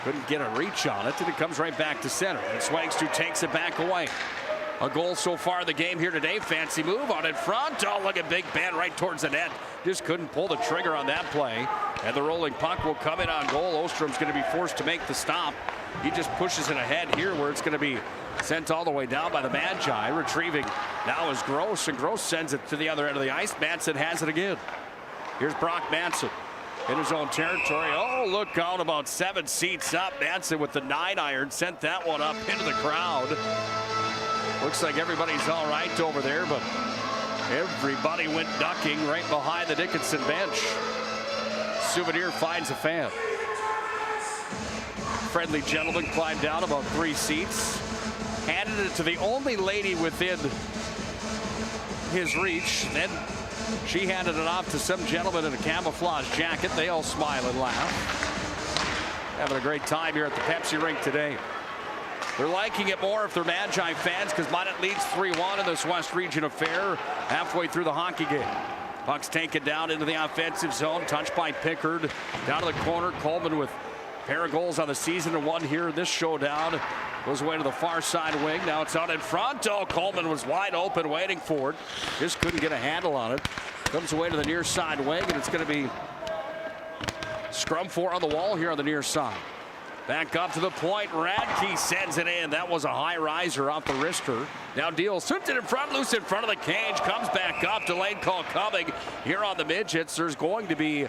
Couldn't get a reach on it, and it comes right back to center. And Swangstu takes it back away. A goal so far in the game here today. Fancy move out in front. Oh, look at Big Ben right towards the net. Just couldn't pull the trigger on that play. And the rolling puck will come in on goal. Ostrom's going to be forced to make the stop. He just pushes it ahead here where it's going to be sent all the way down by the Magi. Retrieving now is Gross, and Gross sends it to the other end of the ice. Madsen has it again. Here's Brock Madsen in his own territory. Oh, look out about 7 seats up. Madsen with the 9-iron sent that one up into the crowd. Looks like everybody's all right over there, but everybody went ducking right behind the Dickinson bench. Souvenir finds a fan. Friendly gentleman climbed down about 3 seats, handed it to the only lady within his reach. Then she handed it off to some gentleman in a camouflage jacket. They all smile and laugh. Having a great time here at the Pepsi rink today. They're liking it more if they're Magi fans, because Minot leads 3-1 in this West Region affair halfway through the hockey game. Puck's taken down into the offensive zone, touched by Pickard. Down to the corner, Coleman with a pair of goals on the season and 1 here in this showdown. Goes away to the far side wing. Now it's out in front. Oh, Coleman was wide open waiting for it. Just couldn't get a handle on it. Comes away to the near side wing, and it's going to be scrum 4 on the wall here on the near side. Back up to the point. Radke sends it in. That was a high riser off the wrister. Now deals. Slipped it in front. Loose in front of the cage. Comes back up. Delayed call coming here on the Midgets. There's going to be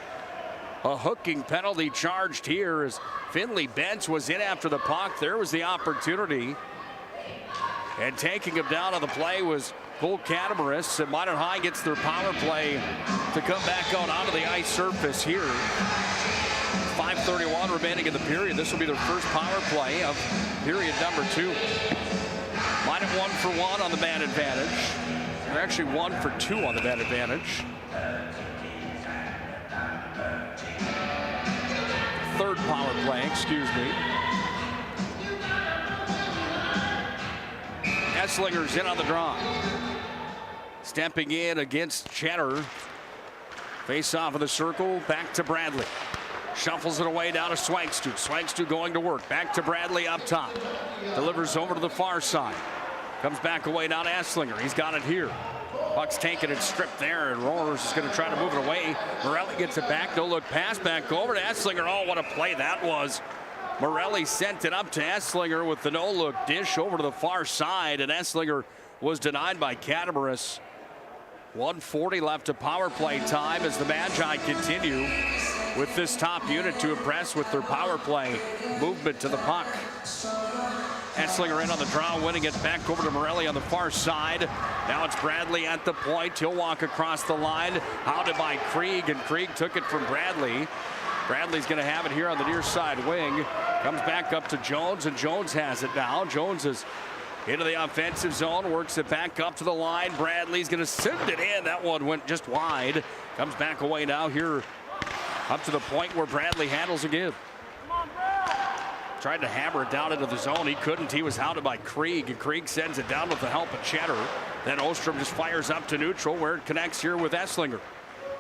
a hooking penalty charged here as Finley Bench was in after the puck. There was the opportunity. And taking him down on the play was Cole Catabaris. And Minot High gets their power play to come back out onto the ice surface here. 5:31 remaining in the period. This will be their first power play of period number 2. Minot 1 for 1 on the man advantage. They're actually 1 for 2 on the man advantage. Third power play, excuse me. Esslinger's in on the draw. Stepping in against Cheddar. Face off of the circle, back to Bradley. Shuffles it away down to Swangstu. Swangstu going to work. Back to Bradley up top. Delivers over to the far side. Comes back away down to Esslinger. He's got it here. Puck's taken and stripped there, and Roars is going to try to move it away. Morelli gets it back. No look pass back over to Esslinger. Oh, what a play that was. Morelli sent it up to Esslinger with the no look dish over to the far side, and Esslinger was denied by Catabaris. 1:40 left to power play time as the Magi continue with this top unit to impress with their power play movement to the puck. Esslinger in on the draw, winning it back over to Morelli on the far side. Now it's Bradley at the point. He'll walk across the line. Hounded by Krieg, and Krieg took it from Bradley. Bradley's going to have it here on the near side wing. Comes back up to Jones, and Jones has it now. Jones is into the offensive zone, works it back up to the line. Bradley's going to send it in. That one went just wide. Comes back away now here up to the point where Bradley handles again. Tried to hammer it down into the zone. He couldn't. He was hounded by Krieg, and Krieg sends it down with the help of Cheddar. Then Ostrom just fires up to neutral where it connects here with Esslinger.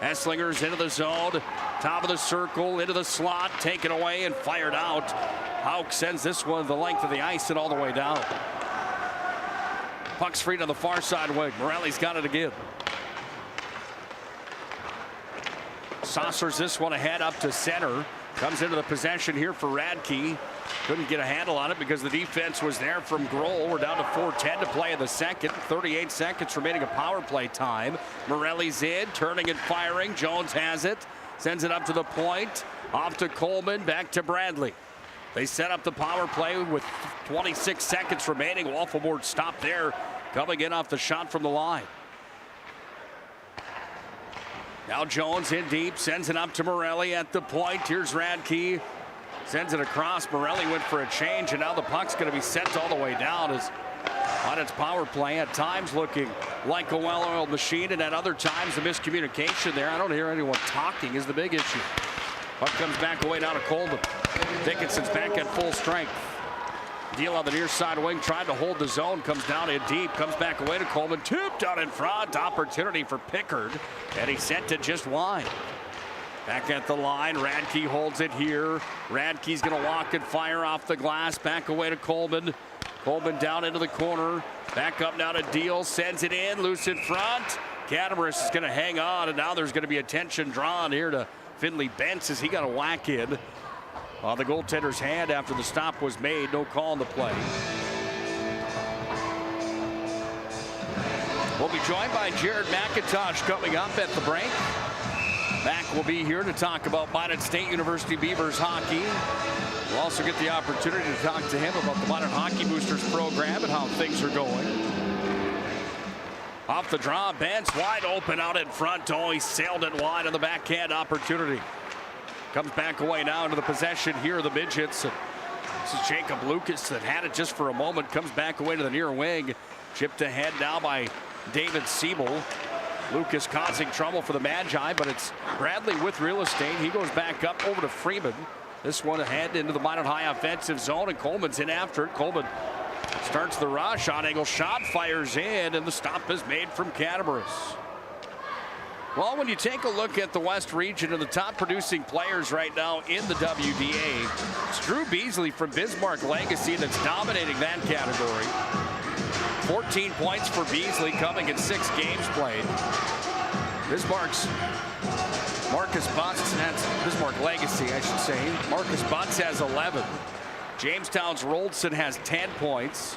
Esslinger's into the zone, top of the circle, into the slot, taken away and fired out. Hauk sends this one the length of the ice and all the way down. Puck's free to the far side wing. Morelli's got it again. Saucers this one ahead up to center. Comes into the possession here for Radke. Couldn't get a handle on it because the defense was there from Grohl. We're down to 4:10 to play in the second. 38 seconds remaining of power play time. Morelli's in, turning and firing. Jones has it. Sends it up to the point. Off to Coleman, back to Bradley. They set up the power play with 26 seconds remaining. Waffleboard stop there, coming in off the shot from the line. Now Jones in deep, sends it up to Morelli at the point. Here's Radke, sends it across. Morelli went for a change, and now the puck's going to be sent all the way down as on its power play. At times looking like a well-oiled machine, and at other times the miscommunication there. I don't hear anyone talking is the big issue. Puck comes back away down to Coleman. Dickinson's back at full strength. Deal on the near side wing, trying to hold the zone, comes down in deep, comes back away to Coleman, tipped out in front, opportunity for Pickard, and he sent it just wide. Back at the line, Radke holds it here. Radke's gonna walk and fire off the glass, back away to Coleman. Coleman down into the corner, back up now to Deal, sends it in, loose in front. Catamarus is gonna hang on, and now there's gonna be attention drawn here to Finley Bentz as he got a whack in on the goaltender's hand after the stop was made. No call on the play. We'll be joined by Jared McIntosh coming up at the break. Mac will be here to talk about Minot State University Beavers hockey. We'll also get the opportunity to talk to him about the Minot Hockey Boosters program and how things are going. Off the draw, Bentz wide open out in front. Oh, he sailed it wide on the backhand opportunity. Comes back away now into the possession here of the Midgets. This is Jacob Lucas that had it just for a moment. Comes back away to the near wing. Chipped ahead now by David Siebel. Lucas causing trouble for the Magi, but it's Bradley with real estate. He goes back up over to Freeman. This one ahead into the Minot High offensive zone, and Coleman's in after it. Coleman starts the rush. On angle shot, fires in, and the stop is made from Catamarus. Well, when you take a look at the West region and the top producing players right now in the WDA, it's Drew Beasley from Bismarck Legacy that's dominating that category. 14 points for Beasley coming in 6 games played. Bismarck's Marcus Butts has, Bismarck Legacy, I should say. Marcus Butts has 11. Jamestown's Roldson has 10 points.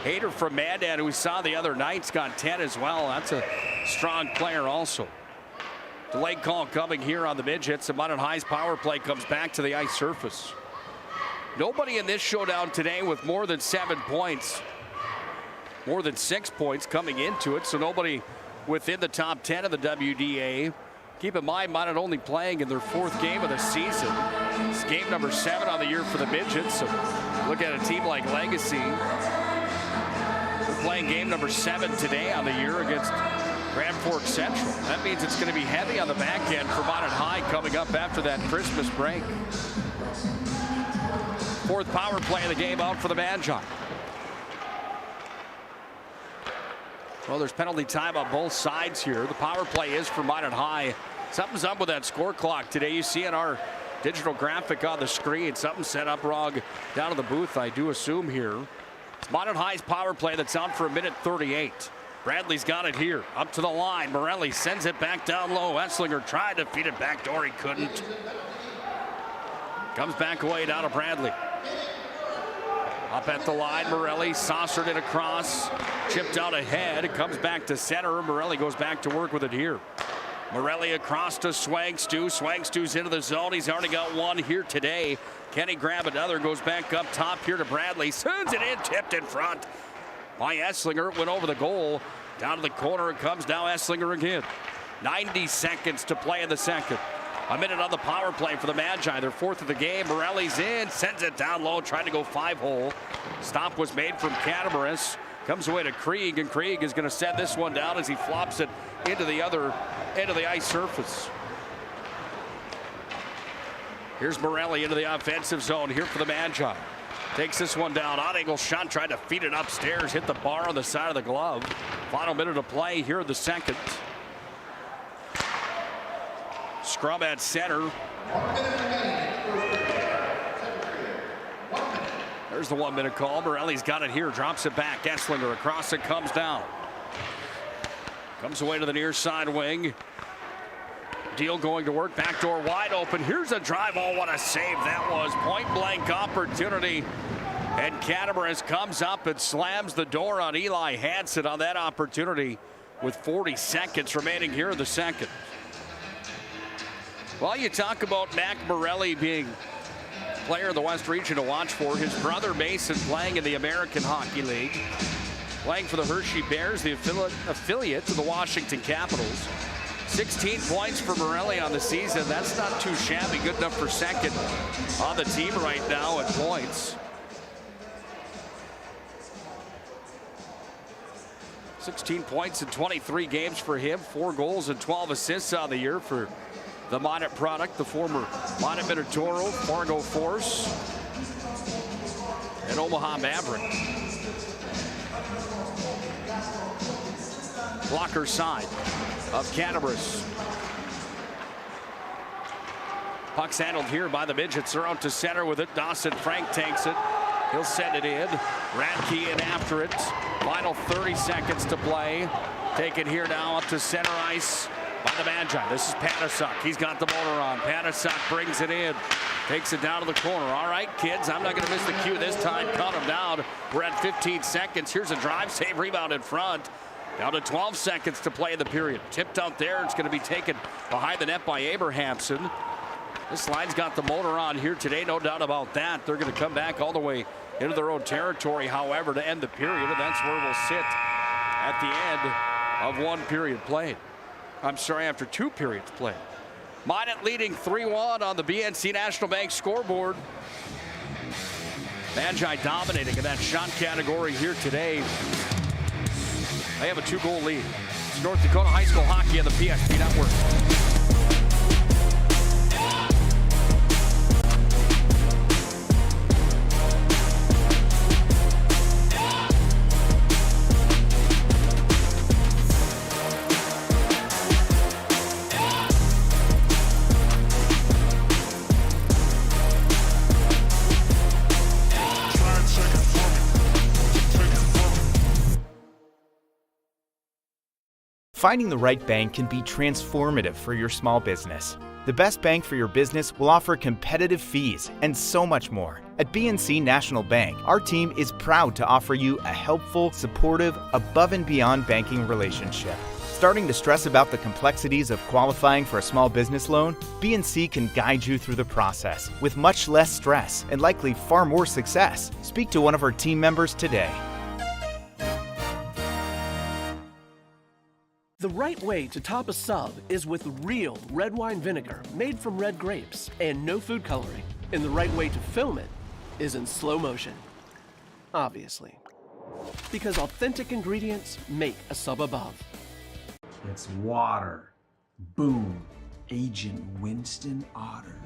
Hayter from Mandan, who we saw the other night's got 10 as well. That's a strong player also. Delayed call coming here on the Midgets. And Minot High's power play comes back to the ice surface. Nobody in this showdown today with more than 7 points. More than 6 points coming into it. So nobody within the top 10 of the WDA. Keep in mind, Minot only playing in their 4th game of the season. It's game number 7 on the year for the Midgets. So look at a team like Legacy. They're playing game number 7 today on the year against Grand Forks Central. That means it's going to be heavy on the back end for Minot High coming up after that Christmas break. 4th power play of the game out for the Magi. Well, there's penalty time on both sides here. The power play is for Minot High. Something's up with that score clock today. You see in our digital graphic on the screen, something set up wrong down in the booth, I do assume here. It's Minot High's power play that's out for 1:38. Bradley's got it here, up to the line. Morelli sends it back down low. Esslinger tried to feed it back door, he couldn't. Comes back away down to Bradley. Up at the line, Morelli saucered it across, chipped out ahead. It comes back to center. Morelli goes back to work with it here. Morelli across to Swangstu. Swangstu's into the zone. He's already got one here today. Can he grab another? Goes back up top here to Bradley. Sends it in, tipped in front by Esslinger. It went over the goal. Down to the corner it comes now. Esslinger again. 90 seconds to play in the second. A minute on the power play for the Magi. They're 4th of the game. Morelli's in, sends it down low, trying to go 5-hole. Stop was made from Catamarus. Comes away to Krieg, and Krieg is going to send this one down as he flops it into the other end of the ice surface. Here's Morelli into the offensive zone here for the Magi. Takes this one down. On angle shot, tried to feed it upstairs, hit the bar on the side of the glove. Final minute of play here in the second. Scrum at center. There's the 1-minute call. Morelli's got it here, drops it back. Esslinger across it, comes down. Comes away to the near side wing. Deal going to work, backdoor wide open. Here's a drive. Oh, what a save that was. Point blank opportunity. And Catamarus comes up and slams the door on Eli Hansen on that opportunity with 40 seconds remaining here in the second. Well, you talk about Mac Morelli being player in the West Region to watch for. His brother Mason playing in the American Hockey League. Playing for the Hershey Bears, the affiliate to the Washington Capitals. 16 points for Morelli on the season. That's not too shabby. Good enough for second on the team right now at points. 16 points in 23 games for him. 4 goals and 12 assists on the year for the Minot product, the former Minot Minotauro, Fargo Force, and Omaha Maverick. Blocker side of Cannabris. Puck's handled here by the Midgets. They're out to center with it. Dawson Frank takes it. He'll send it in. Radke in after it. Final 30 seconds to play. Take it here now up to center ice by the Magi. This is Panasuk. He's got the motor on. Panasuk brings it in. Takes it down to the corner. All right, kids, I'm not going to miss the cue this time. Cut him down. We're at 15 seconds. Here's a drive, save, rebound in front. Down to 12 seconds to play in the period. Tipped out there. It's going to be taken behind the net by Abrahamson. This line's got the motor on here today, no doubt about that. They're going to come back all the way into their own territory, however, to end the period, and that's where we'll sit at the end of one period played. I'm sorry, after 2 periods played. Minot leading 3-1 on the BNC National Bank scoreboard. Magi dominating in that shot category here today. They have a 2-goal lead. It's North Dakota High School Hockey on the PSP Network. Finding the right bank can be transformative for your small business. The best bank for your business will offer competitive fees and so much more. At BNC National Bank, our team is proud to offer you a helpful, supportive, above and beyond banking relationship. Starting to stress about the complexities of qualifying for a small business loan? BNC can guide you through the process with much less stress and likely far more success. Speak to one of our team members today. The right way to top a sub is with real red wine vinegar made from red grapes and no food coloring. And the right way to film it is in slow motion. Obviously. Because authentic ingredients make a sub above. It's water. Boom. Agent Winston Otter.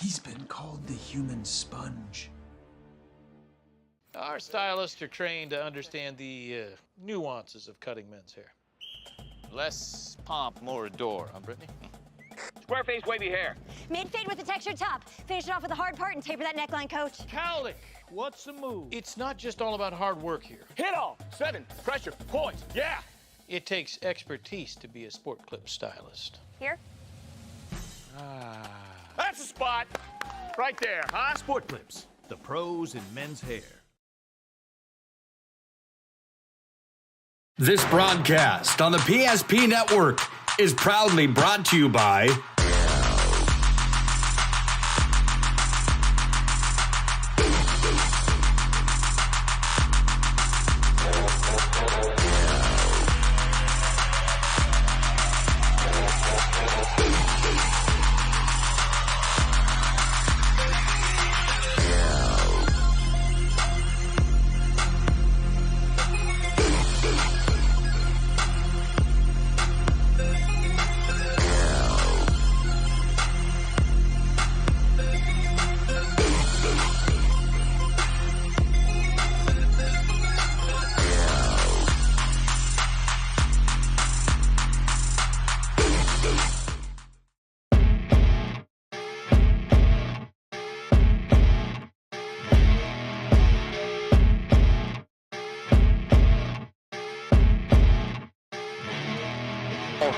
He's been called the human sponge. Our stylists are trained to understand the nuances of cutting men's hair. Less pomp, more adore, huh, Brittany? Square face, wavy hair. Mid-fade with a textured top. Finish it off with the hard part and taper that neckline, coach. Cowlick, what's the move? It's not just all about hard work here. Hit all. 7. Pressure. Points. Yeah. It takes expertise to be a sport clip stylist. Here? That's the spot. Right there, huh? Sport Clips, the pros in men's hair. This broadcast on the PSP Network is proudly brought to you by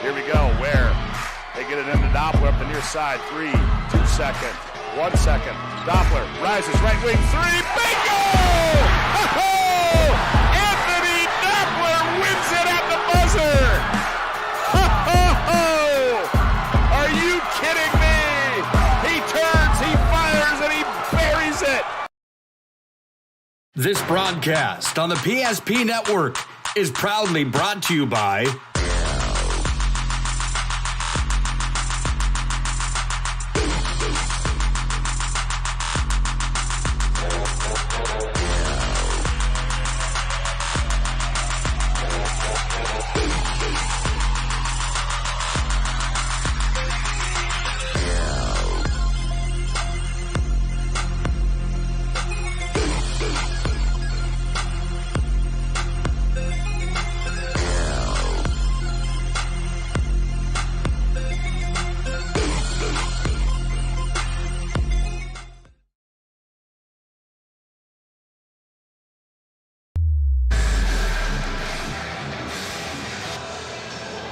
Here we go, where they get it into Doppler up the near side. 3, 2 second, 1 second. Doppler rises, right wing, 3, bingo! Oh! Anthony Doppler wins it at the buzzer! This broadcast on the PSP Network is proudly brought to you by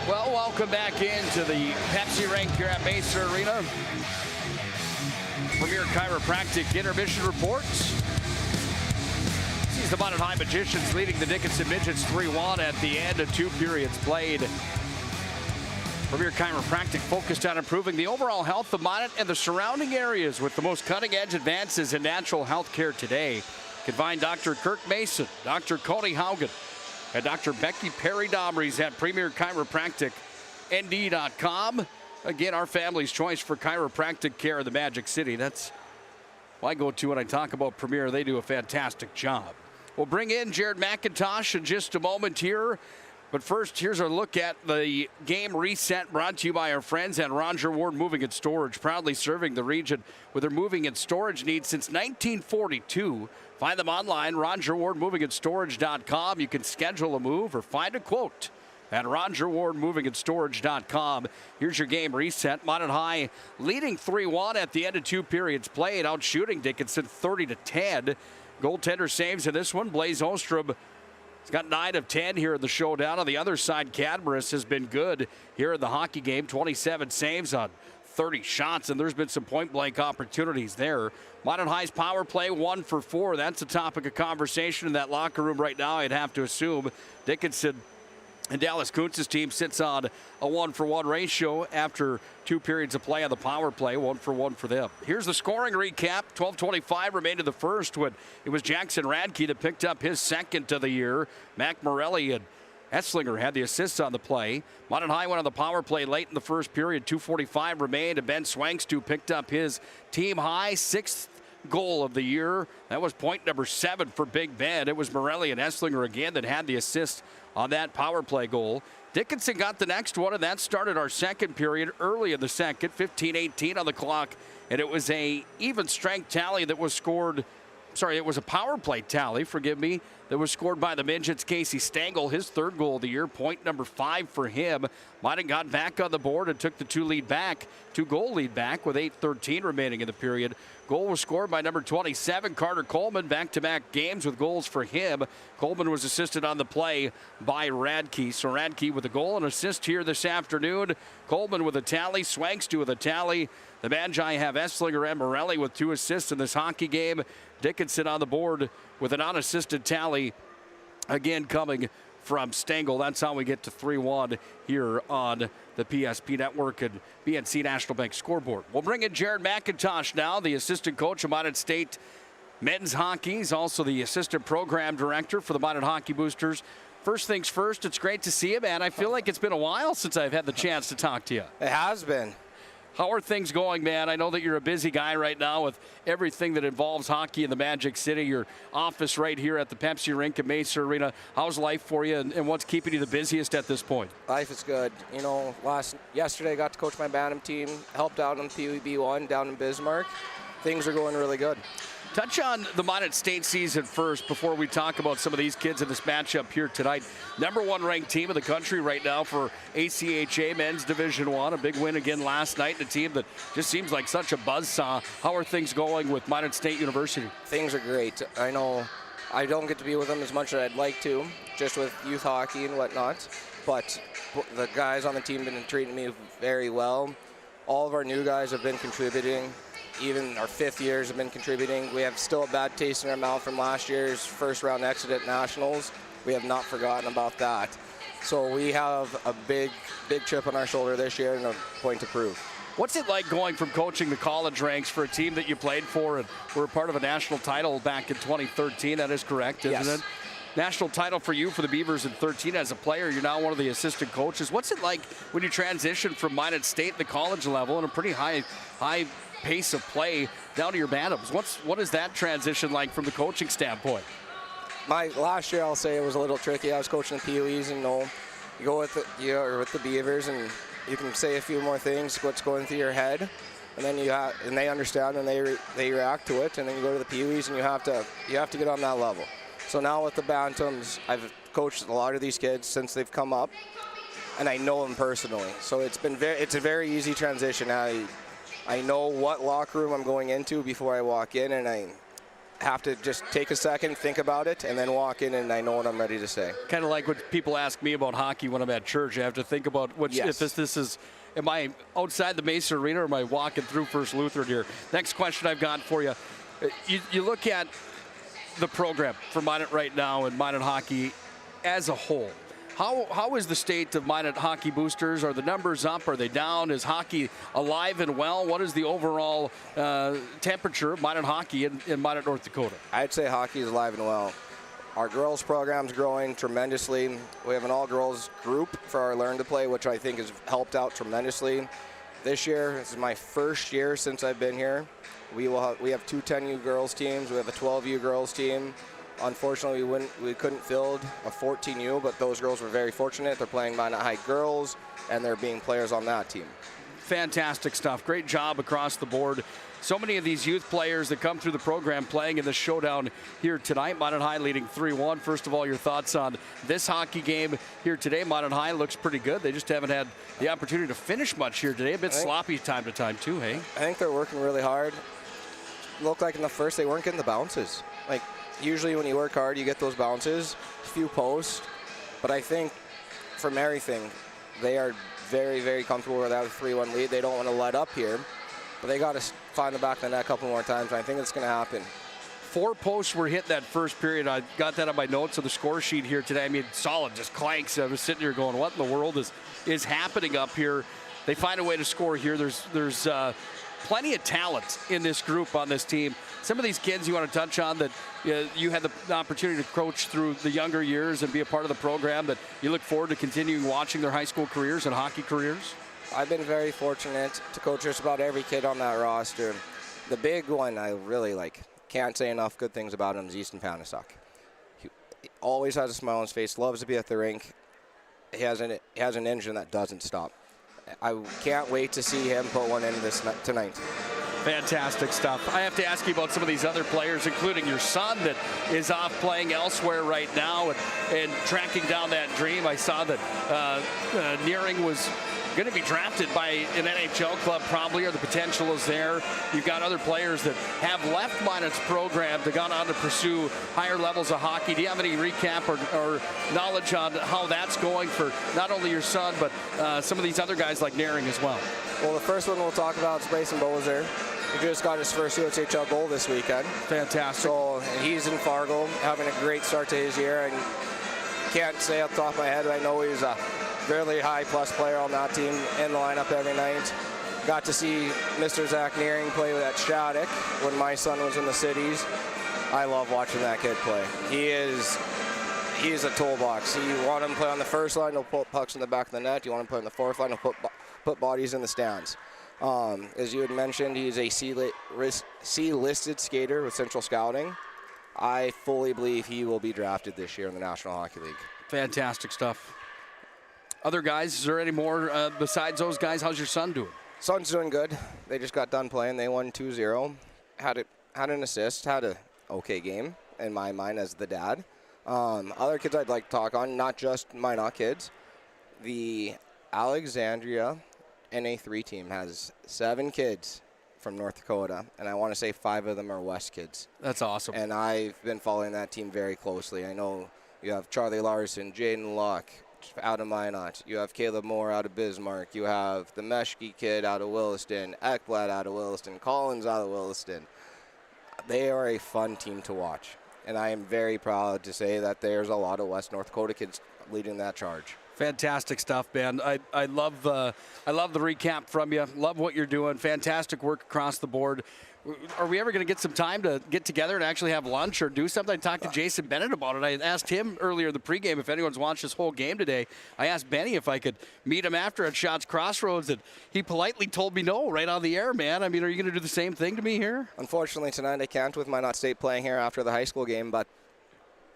Welcome back into the Pepsi Rink here at Mesa Arena. Premier Chiropractic Intermission Reports. Sees the Minot High Magicians leading the Dickinson Midgets 3-1 at the end of 2 periods played. Premier Chiropractic focused on improving the overall health of Minot and the surrounding areas with the most cutting-edge advances in natural health care today. You can find Dr. Kirk Mason, Dr. Coney Haugen, and Dr. Becky Perry-Domries at Premier Chiropractic. ND.com. Again, our family's choice for chiropractic care in the Magic City. That's why I go to when I talk about Premier. They do a fantastic job. We'll bring in Jared McIntosh in just a moment here. But first, here's our look at the game reset brought to you by our friends at Roger Ward Moving and Storage, proudly serving the region with their moving and storage needs since 1942. Find them online, RogerWardMovingandStorage.com. You can schedule a move or find a quote at RogerWardMovingandStorage.com. Here's your game reset. Minot High leading 3-1 at the end of 2 periods played, out shooting Dickinson 30-10. Goaltender saves in this one. Blaze Ostrom has got 9 of 10 here in the showdown. On the other side, Cadmuras has been good here in the hockey game. 27 saves on 30 shots, and there's been some point-blank opportunities there. Minot High's power play 1 for 4. That's a topic of conversation in that locker room right now, I'd have to assume. Dickinson and Dallas Kuntz's team sits on a 1-for-1 ratio after 2 periods of play on the power play, 1 for 1 for them. Here's the scoring recap. 12:25 remained in the first when it was Jackson Radke that picked up his second of the year. Matt Morelli and Esslinger had the assists on the play. Minot High went on the power play late in the first period. 2:45 remained, and Ben Swangstu picked up his team high 6th goal of the year. That was point number 7 for Big Ben. It was Morelli and Esslinger again that had the assist on that power play goal. Dickinson got the next one, and that started our second period early in the second, 15-18 on the clock, and it was a even strength tally that was scored. Sorry, it was a power play tally, forgive me, that was scored by the Midgets. Casey Stengel, his 3rd goal of the year, point number 5 for him. Minot got back on the board and took the 2-goal lead back with 8:13 remaining in the period. Goal was scored by number 27, Carter Coleman, back-to-back games with goals for him. Coleman was assisted on the play by Radke. So Radke with a goal and assist here this afternoon. Coleman with a tally, Swangstu with a tally. The Magi have Esslinger and Morelli with 2 assists in this hockey game. Dickinson on the board with an unassisted tally, again coming from Stengel. That's how we get to 3-1 here on the PSP Network and BNC National Bank scoreboard. We'll bring in Jared McIntosh now, the assistant coach of Minot State men's hockey. He's also the assistant program director for the Minot Hockey Boosters. First things first, it's great to see you, man. I feel like it's been a while since I've had the chance to talk to you. It has been. How are things going, man? I know that you're a busy guy right now with everything that involves hockey in the Magic City, your office right here at the Pepsi Rink at Mesa Arena. How's life for you, and what's keeping you the busiest at this point? Life is good. You know, yesterday I got to coach my Bantam team, helped out on PWB1 down in Bismarck. Things are going really good. Touch on the Minot State season first before we talk about some of these kids in this matchup here tonight. Number 1 ranked team in the country right now for ACHA Men's Division I. A big win again last night. A team that just seems like such a buzzsaw. How are things going with Minot State University? Things are great. I know I don't get to be with them as much as I'd like to, just with youth hockey and whatnot. But the guys on the team have been treating me very well. All of our new guys have been contributing. Even our 5th years have been contributing. We have still a bad taste in our mouth from last year's first round exit at Nationals. We have not forgotten about that. So we have a big chip on our shoulder this year and a point to prove. What's it like going from coaching the college ranks for a team that you played for and were a part of a national title back in 2013? That is correct, isn't it? National title for you for the Beavers in 13 as a player. You're now one of the assistant coaches. What's it like when you transition from Minot State at the college level and a pretty high pace of play down to your Bantams? What is that transition like from the coaching standpoint? My last year, I'll say it was a little tricky. I was coaching the POEs, and you go with the Beavers, and you can say a few more things, what's going through your head, and then and they understand and they react to it, and then you go to the POEs, and you have to get on that level. So now with the Bantams, I've coached a lot of these kids since they've come up, and I know them personally. So it's a very easy transition. I know what locker room I'm going into before I walk in, and I have to just take a second, think about it, and then walk in, and I know what I'm ready to say. Kind of like when people ask me about hockey when I'm at church. I have to think about if this is, am I outside the Mason Arena or am I walking through First Lutheran here? Next question I've got for you. You look at the program for Minot right now and Minot hockey as a whole. How is the state of Minot hockey boosters? Are the numbers up? Are they down? Is hockey alive and well? What is the overall temperature of Minot hockey in Minot, North Dakota? I'd say hockey is alive and well. Our girls program's growing tremendously. We have an all-girls group for our Learn to Play, which I think has helped out tremendously. This year, this is my first year since I've been here. We have two 10U girls teams. We have a 12U girls team. Unfortunately, we couldn't field a 14U, but those girls were very fortunate. They're playing Minot High girls, and they're being players on that team. Fantastic stuff. Great job across the board. So many of these youth players that come through the program playing in the showdown here tonight. Minot High leading 3-1. First of all, your thoughts on this hockey game here today. Minot High looks pretty good. They just haven't had the opportunity to finish much here today. A bit sloppy time to time, too, hey? I think they're working really hard. Looked like in the first they weren't getting the bounces. Like, usually when you work hard, you get those bounces, a few posts. But I think from everything, they are very, very comfortable with that 3-1 lead. They don't want to let up here. But they got to find the back of the net a couple more times, and I think it's going to happen. 4 posts were hit that first period. I got that on my notes of the score sheet here today. I mean, solid, just clanks. I was sitting here going, what in the world is happening up here? They find a way to score here. There's plenty of talent in this group on this team. Some of these kids you want to touch on that you had the opportunity to coach through the younger years and be a part of the program that you look forward to continuing watching their high school careers and hockey careers? I've been very fortunate to coach just about every kid on that roster. The big one I really can't say enough good things about him is Easton Panisuk. He always has a smile on his face, loves to be at the rink. He has an engine that doesn't stop. I can't wait to see him put one in tonight. Fantastic stuff. I have to ask you about some of these other players, including your son that is off playing elsewhere right now and tracking down that dream. I saw that Nearing was going to be drafted by an NHL club probably, or the potential is there. You've got other players that have left Minot's program to gone on to pursue higher levels of hockey. Do you have any recap or knowledge on how that's going for not only your son, but some of these other guys like Nearing as well? Well, the first one we'll talk about is Bryson Bozer. He just got his first USHL goal this weekend. Fantastic. So he's in Fargo, having a great start to his year. And can't say off the top of my head, but I know he's a really high plus player on that team in the lineup every night. Got to see Mr. Zach Nearing play with that Shattuck when my son was in the cities. I love watching that kid play. He is a toolbox. You want him to play on the first line, he'll put pucks in the back of the net. You want him to play on the fourth line, he'll put bodies in the stands. As you had mentioned, he's a C-listed skater with Central Scouting. I fully believe he will be drafted this year in the National Hockey League. Fantastic stuff. Other guys, is there any more besides those guys? How's your son doing? Son's doing good. They just got done playing. They won 2-0. Had an assist. Had an okay game in my mind as the dad. Other kids I'd like to talk on, not just Minot kids. The Alexandria NA3 team has 7 kids from North Dakota, and I want to say 5 of them are West kids. That's awesome. And I've been following that team very closely. I know you have Charlie Larson, Jaden Luck out of Minot. You have Caleb Moore out of Bismarck. You have the Meshke kid out of Williston, Ekblad out of Williston, Collins out of Williston. They are a fun team to watch, and I am very proud to say that there's a lot of West North Dakota kids leading that charge. Fantastic stuff, Ben. I love the recap from you. Love what you're doing. Fantastic work across the board. Are we ever going to get some time to get together and actually have lunch or do something? I talked to Jason Bennett about it. I asked him earlier in the pregame if anyone's watched this whole game today. I asked Benny if I could meet him after at Shots Crossroads, and he politely told me no right on the air, man. I mean, are you going to do the same thing to me here? Unfortunately, tonight I can't with Minot State playing here after the high school game, but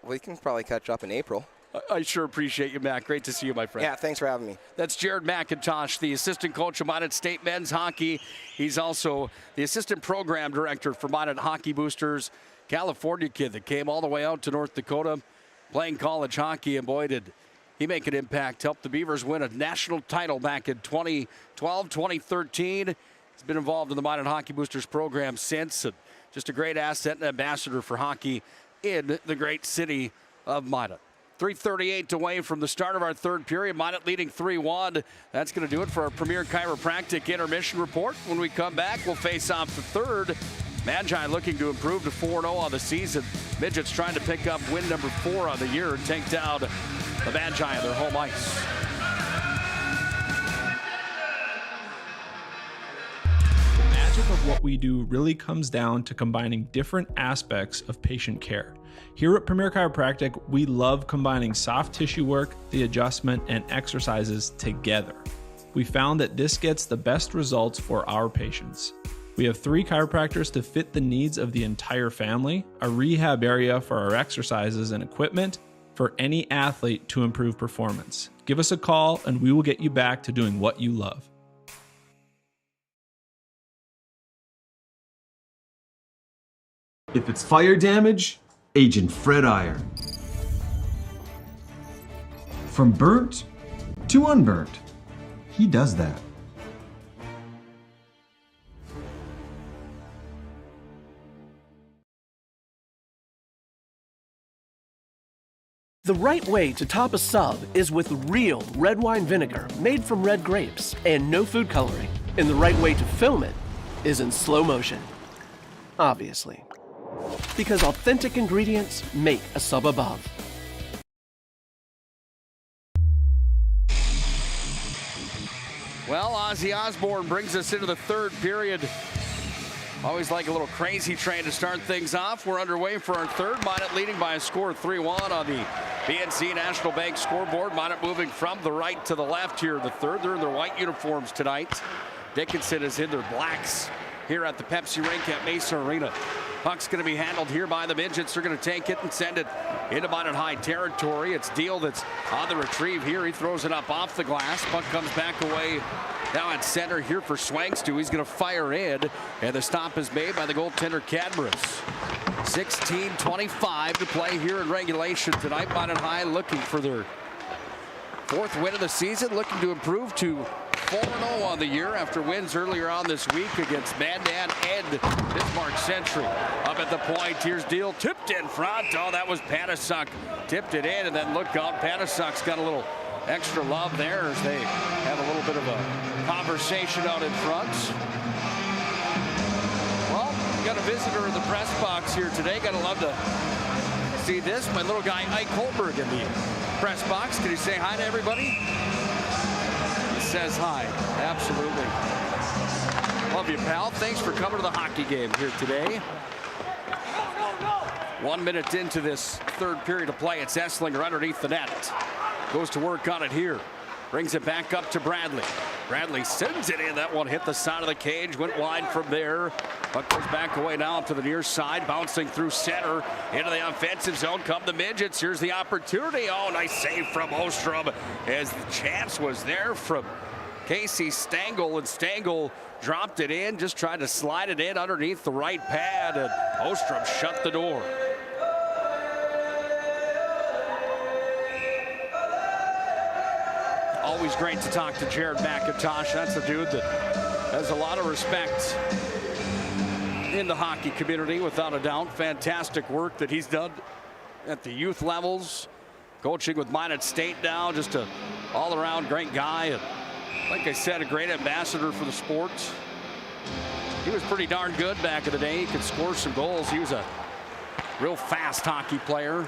we can probably catch up in April. I sure appreciate you, Matt. Great to see you, my friend. Yeah, thanks for having me. That's Jared McIntosh, the assistant coach of Minot State men's hockey. He's also the assistant program director for Minot Hockey Boosters. California kid that came all the way out to North Dakota playing college hockey, and boy, did he make an impact. Helped the Beavers win a national title back in 2012, 2013. He's been involved in the Minot Hockey Boosters program since, and just a great asset and ambassador for hockey in the great city of Minot. 3:38 away from the start of our third period. Minot leading 3-1. That's going to do it for our Premier Chiropractic intermission report. When we come back, we'll face off the third. Magi looking to improve to 4-0 on the season. Midgets trying to pick up win number 4 on the year and take down the Magi on their home ice. The magic of what we do really comes down to combining different aspects of patient care. Here at Premier Chiropractic, we love combining soft tissue work, the adjustment, and exercises together. We found that this gets the best results for our patients. We have 3 chiropractors to fit the needs of the entire family, a rehab area for our exercises and equipment for any athlete to improve performance. Give us a call and we will get you back to doing what you love. If it's fire damage, Agent Fred Iron. From burnt to unburnt, he does that. The right way to top a sub is with real red wine vinegar made from red grapes and no food coloring. And the right way to film it is in slow motion. Obviously. Because authentic ingredients make a sub above. Well, Ozzy Osbourne brings us into the third period. Always like a little crazy train to start things off. We're underway for our third. Minot leading by a score of 3-1 on the PNC National Bank scoreboard. Minot moving from the right to the left here in the third. They're in their white uniforms tonight. Dickinson is in their blacks here at the Pepsi rink at Mesa Arena. Puck's going to be handled here by the Midgets. They're going to take it and send it into Minot High territory. It's Deal that's on the retrieve here. He throws it up off the glass. Puck comes back away now at center here for Swangstu. He's going to fire in, and the stop is made by the goaltender Cadmuras. 16:25 to play here in regulation tonight. Minot High looking for their 4th win of the season, looking to improve to 4-0 on the year after wins earlier on this week against Mandan and Bismarck Century. Up at the point, here's Deal, tipped in front. Oh, that was Panasuk. Tipped it in, and then look out. Panasuk's got a little extra love there as they have a little bit of a conversation out in front. Well, we got a visitor in the press box here today. Gotta love to see this. My little guy, Ike Hulberg, in the press box. Can you say hi to everybody? Says hi. Absolutely. Love you, pal. Thanks for coming to the hockey game here today. 1 minute into this third period of play. It's Esslinger underneath the net. Goes to work on it here. Brings it back up to Bradley. Bradley sends it in. That one hit the side of the cage. Went wide from there. Puck goes back away now to the near side. Bouncing through center. Into the offensive zone come the Midgets. Here's the opportunity. Oh, nice save from Ostrom. As the chance was there from Casey Stengel. And Stengel dropped it in. Just tried to slide it in underneath the right pad. And Ostrom shut the door. Always great to talk to Jared McIntosh. That's a dude that has a lot of respect in the hockey community, without a doubt. Fantastic work that he's done at the youth levels, coaching with Minot State now. Just a all-around great guy, and like I said, a great ambassador for the sport. He was pretty darn good back in the day. He could score some goals. He was a real fast hockey player.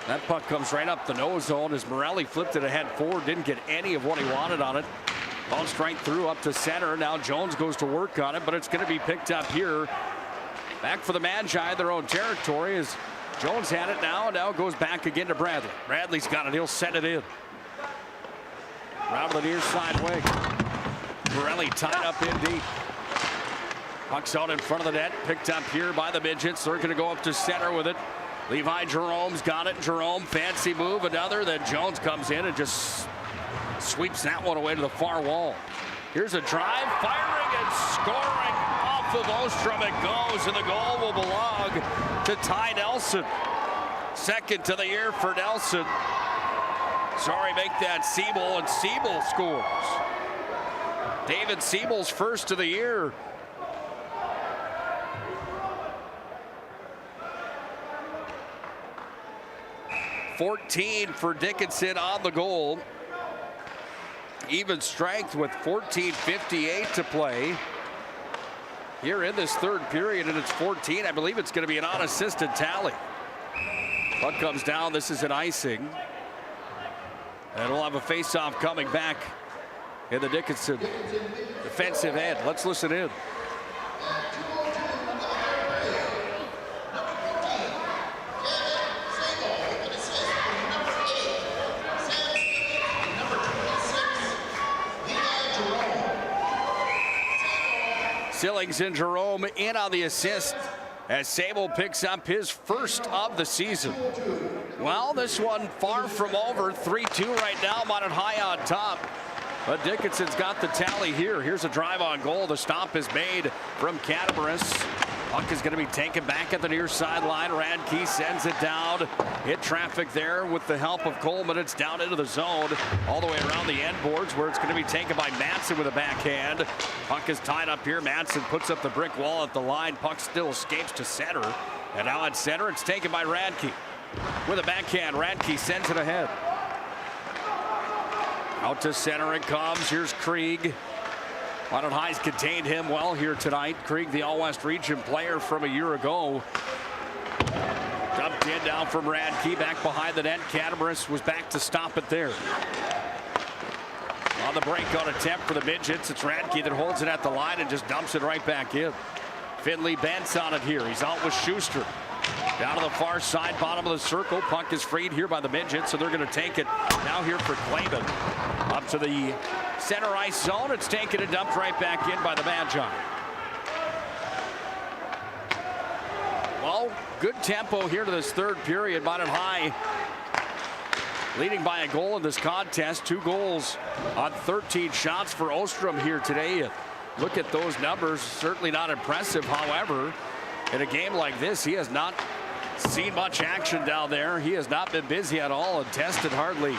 That puck comes right up the nose zone as Morelli flipped it ahead forward. Didn't get any of what he wanted on it. Bounced right through up to center. Now Jones goes to work on it, but it's going to be picked up here. Back for the Magi, their own territory, as Jones had it now. Now goes back again to Bradley. Bradley's got it. He'll send it in. Around the near side wing. Morelli tied up in deep. Puck's out in front of the net. Picked up here by the Midgets. They're going to go up to center with it. Levi Jerome's got it. Jerome, fancy move. Another. Then Jones comes in and just sweeps that one away to the far wall. Here's a drive. Firing and scoring off of Ostrom. It goes, and the goal will belong to Ty Nelson. Second to the year for Nelson. Sorry, make that Siebel, and Siebel scores. David Siebel's first of the year. .14 for Dickinson on the goal. Even strength with 14:58 to play here in this third period, and it's 14. I believe it's going to be an unassisted tally. Puck comes down. This is an icing. And we'll have a face-off coming back in the Dickinson defensive end. Let's listen in. Sillings and Jerome in on the assist as Sable picks up his first of the season. Well, this one far from over. 3-2 right now. Minot high on top. But Dickinson's got the tally here. Here's a drive on goal. The stop is made from Catabaris. Puck is going to be taken back at the near sideline. Radke sends it down. Hit traffic there with the help of Coleman. It's down into the zone all the way around the end boards where it's going to be taken by Madsen with a backhand. Puck is tied up here. Madsen puts up the brick wall at the line. Puck still escapes to center. And now at center, it's taken by Radke. With a backhand, Radke sends it ahead. Out to center it comes. Here's Krieg. Minot High's contained him well here tonight. Krieg, the All-West Region player from a year ago. Dumped in down from Radke, back behind the net. Catabaris was back to stop it there. On the breakout attempt for the Midgets, it's Radke that holds it at the line and just dumps it right back in. Finley Bent's on it here. He's out with Schuster. Down to the far side, bottom of the circle. Puck is freed here by the Midgets, so they're going to take it now here for Clayman. Up to the center ice zone. It's taken and dumped right back in by the Magi. Well, good tempo here to this third period. Minot High leading by a goal in this contest. 2 goals on 13 shots for Ostrom here today. Look at those numbers. Certainly not impressive. However, in a game like this, he has not seen much action down there. He has not been busy at all and tested hardly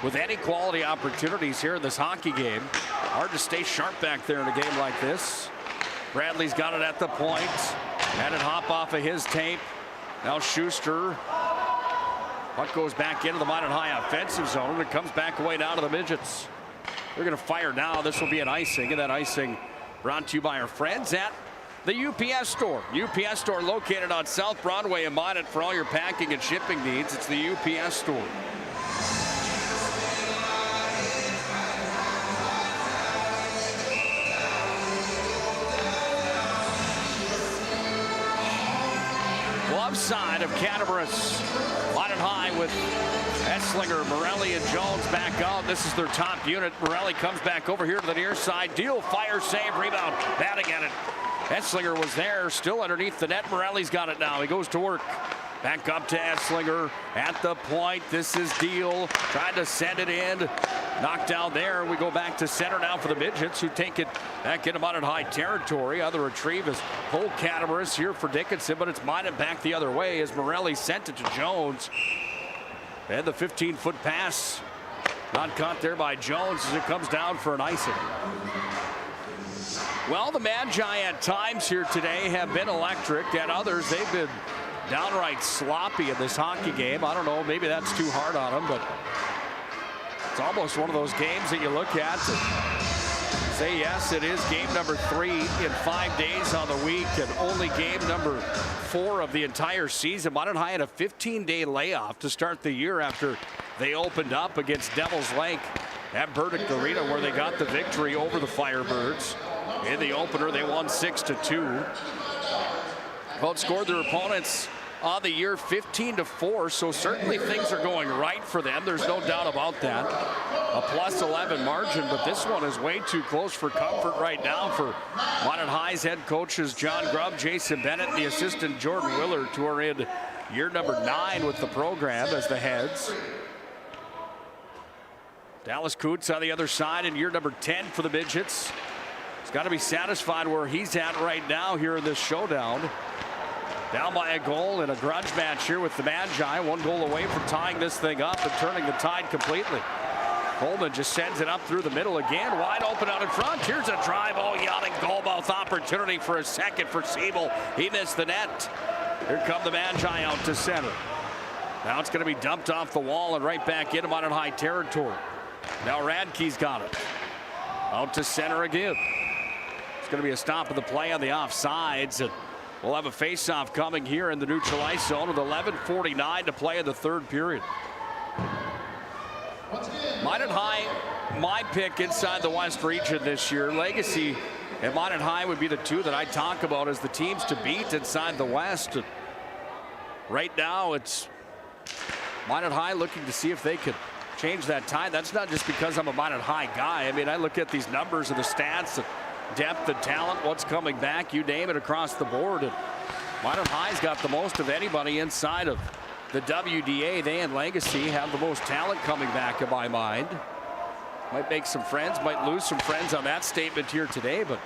with any quality opportunities here in this hockey game. Hard to stay sharp back there in a game like this. Bradley's got it at the point. Had it hop off of his tape. Now Schuster. Puck goes back into the Minot High offensive zone, and it comes back away down to the Midgets. They're going to fire now. This will be an icing, and that icing brought to you by our friends at the UPS Store. UPS Store located on South Broadway in Minot for all your packing and shipping needs. It's the UPS Store. Glove side of Catabaris. Minot High with Esslinger, Morelli, and Jones back out. This is their top unit. Morelli comes back over here to the near side. Deal, fire, save, rebound. Batting at it. Esslinger was there, still underneath the net. Morelli's got it now. He goes to work. Back up to Esslinger at the point. This is Deal. Tried to send it in. Knocked down there. We go back to center now for the Midgets, who take it back into Minot High territory. Other retrieve is Cole Catabaris here for Dickinson, but it's Minot back the other way as Morelli sent it to Jones. And the 15-foot pass not caught there by Jones as it comes down for an icing. Well, the Magi at times here today have been electric. At others, they've been downright sloppy in this hockey game. I don't know, maybe that's too hard on them, but it's almost one of those games that you look at and Say yes, it is game number 3 in 5 days on the week, and only game number 4 of the entire season. Minot High had a 15-day layoff to start the year after they opened up against Devils Lake at Burdick Arena, where they got the victory over the Firebirds. In the opener, they won 6-2. Outscored their opponents on the year 15-4, so certainly things are going right for them. There's no doubt about that. A +11 margin, but this one is way too close for comfort right now for Minot High's head coaches John Grubb, Jason Bennett, and the assistant Jordan Willard, who are in year number 9 with the program as the heads. Dallas Coots on the other side in year number 10 for the Midgets. He's got to be satisfied where he's at right now here in this showdown. Down by a goal in a grudge match here with the Magi. 1 goal away from tying this thing up and turning the tide completely. Coleman just sends it up through the middle again. Wide open out in front. Here's a drive. Oh, yawning goalmouth opportunity for a second for Siebel. He missed the net. Here come the Magi out to center. Now it's going to be dumped off the wall and right back into Minot High territory. Now Radke's got it. Out to center again. It's going to be a stop of the play on the offsides. And we'll have a face-off coming here in the neutral ice zone with 11:49 to play in the third period. Minot High, my pick inside the West region this year. Legacy and Minot High would be the two that I talk about as the teams to beat inside the West. And right now, it's Minot High looking to see if they could change that tide. That's not just because I'm a Minot High guy. I mean, I look at these numbers and the stats, the depth, the talent, what's coming back, you name it, across the board. And Minot High's got the most of anybody inside of the WDA. They and Legacy have the most talent coming back in my mind. Might make some friends, might lose some friends on that statement here today, but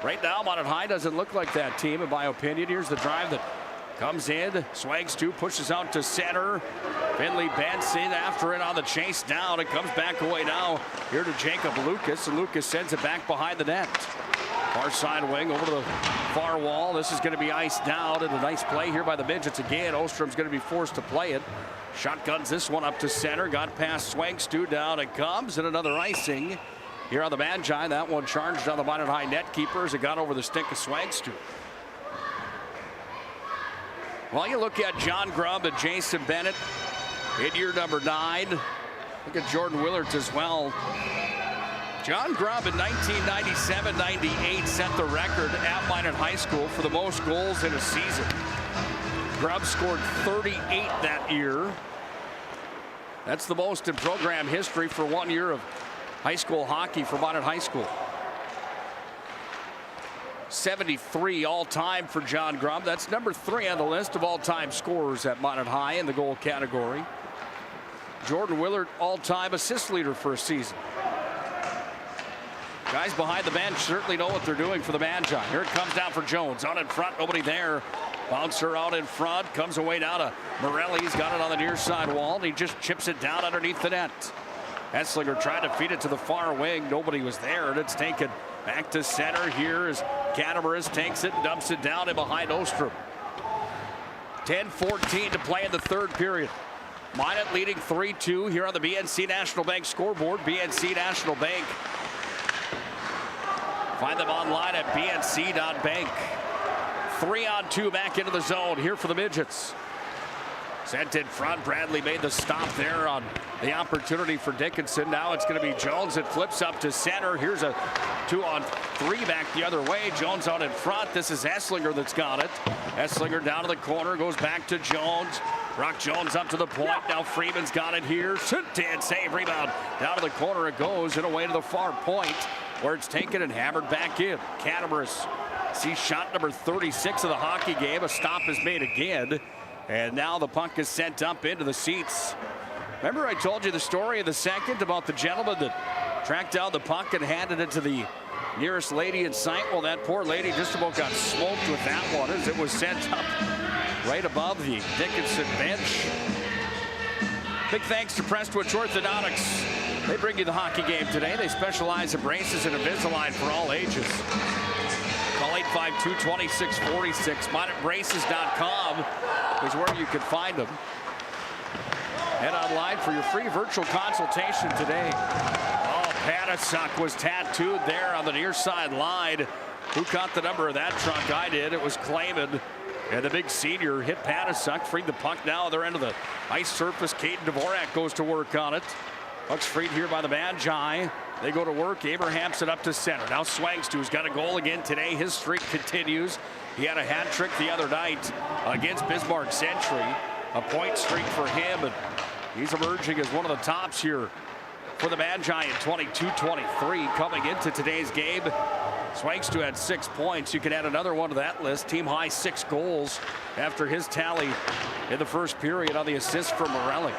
right now Minot High doesn't look like that team in my opinion. Here's the drive that comes in, swags to, pushes out to center. Finley Benson after it on the chase down. It comes back away now here to Jacob Lucas, and Lucas sends it back behind the net. Far side wing over to the far wall. This is going to be iced down, and a nice play here by the Midgets again. Ostrom's going to be forced to play it. Shotguns this one up to center. Got past Swangstu, down it comes, and another icing here on the Magi. That one charged on the Minot High net keeper as it got over the stick of Swangstu. Well, you look at John Grubb and Jason Bennett in year number 9. Look at Jordan Willard as well. John Grubb in 1997-98 set the record at Minot High School for the most goals in a season. Grubb scored 38 that year. That's the most in program history for 1 year of high school hockey for Minot High School. 73 all-time for John Grubb. That's number 3 on the list of all-time scorers at Minot High in the goal category. Jordan Willard, all-time assist leader for a season. Guys behind the bench certainly know what they're doing for the Magi. Here it comes down for Jones. Out in front, nobody there. Bouncer out in front, comes away down to Morelli. He's got it on the near side wall, and he just chips it down underneath the net. Esslinger tried to feed it to the far wing. Nobody was there, and it's taken back to center here as Catamarus takes it and dumps it down in behind Ostrom. 10:14 to play in the third period. Minot leading 3-2 here on the BNC National Bank scoreboard. BNC National Bank. Find them online at bnc.bank. 3-on-2 back into the zone here for the Midgets. Sent in front. Bradley made the stop there on the opportunity for Dickinson. Now it's going to be Jones. It flips up to center. Here's a 2-on-3 back the other way. Jones out in front. This is Esslinger that's got it. Esslinger down to the corner. Goes back to Jones. Brock Jones up to the point. Now Freeman's got it here. And save. Rebound. Down to the corner it goes and away to the far point where it's taken and hammered back in. Catamarus sees shot number 36 of the hockey game. A stop is made again. And now the puck is sent up into the seats. Remember I told you the story of the second about the gentleman that tracked down the puck and handed it to the nearest lady in sight? Well, that poor lady just about got smoked with that one as it was sent up right above the Dickinson bench. Big thanks to Prestwich Orthodontics. They bring you the hockey game today. They specialize in braces and Invisalign for all ages. Call 852-2646. MinotBraces.com is where you can find them. Head online for your free virtual consultation today. Oh, Panasuk was tattooed there on the near side line. Who caught the number of that trunk? I did. It was Clayman. And the big senior hit Panasuk, freed the puck now. They're into the ice surface. Caden Dvorak goes to work on it. Puck's freed here by the Magi. They go to work. Abraham's it up to center. Now Swangstu, who's got a goal again today. His streak continues. He had a hat trick the other night against Bismarck Century. A point streak for him, and he's emerging as one of the tops here for the Magi in 22-23 coming into today's game. Swangstu had 6 points. You can add another one to that list. Team high 6 goals after his tally in the first period on the assist from Morelli.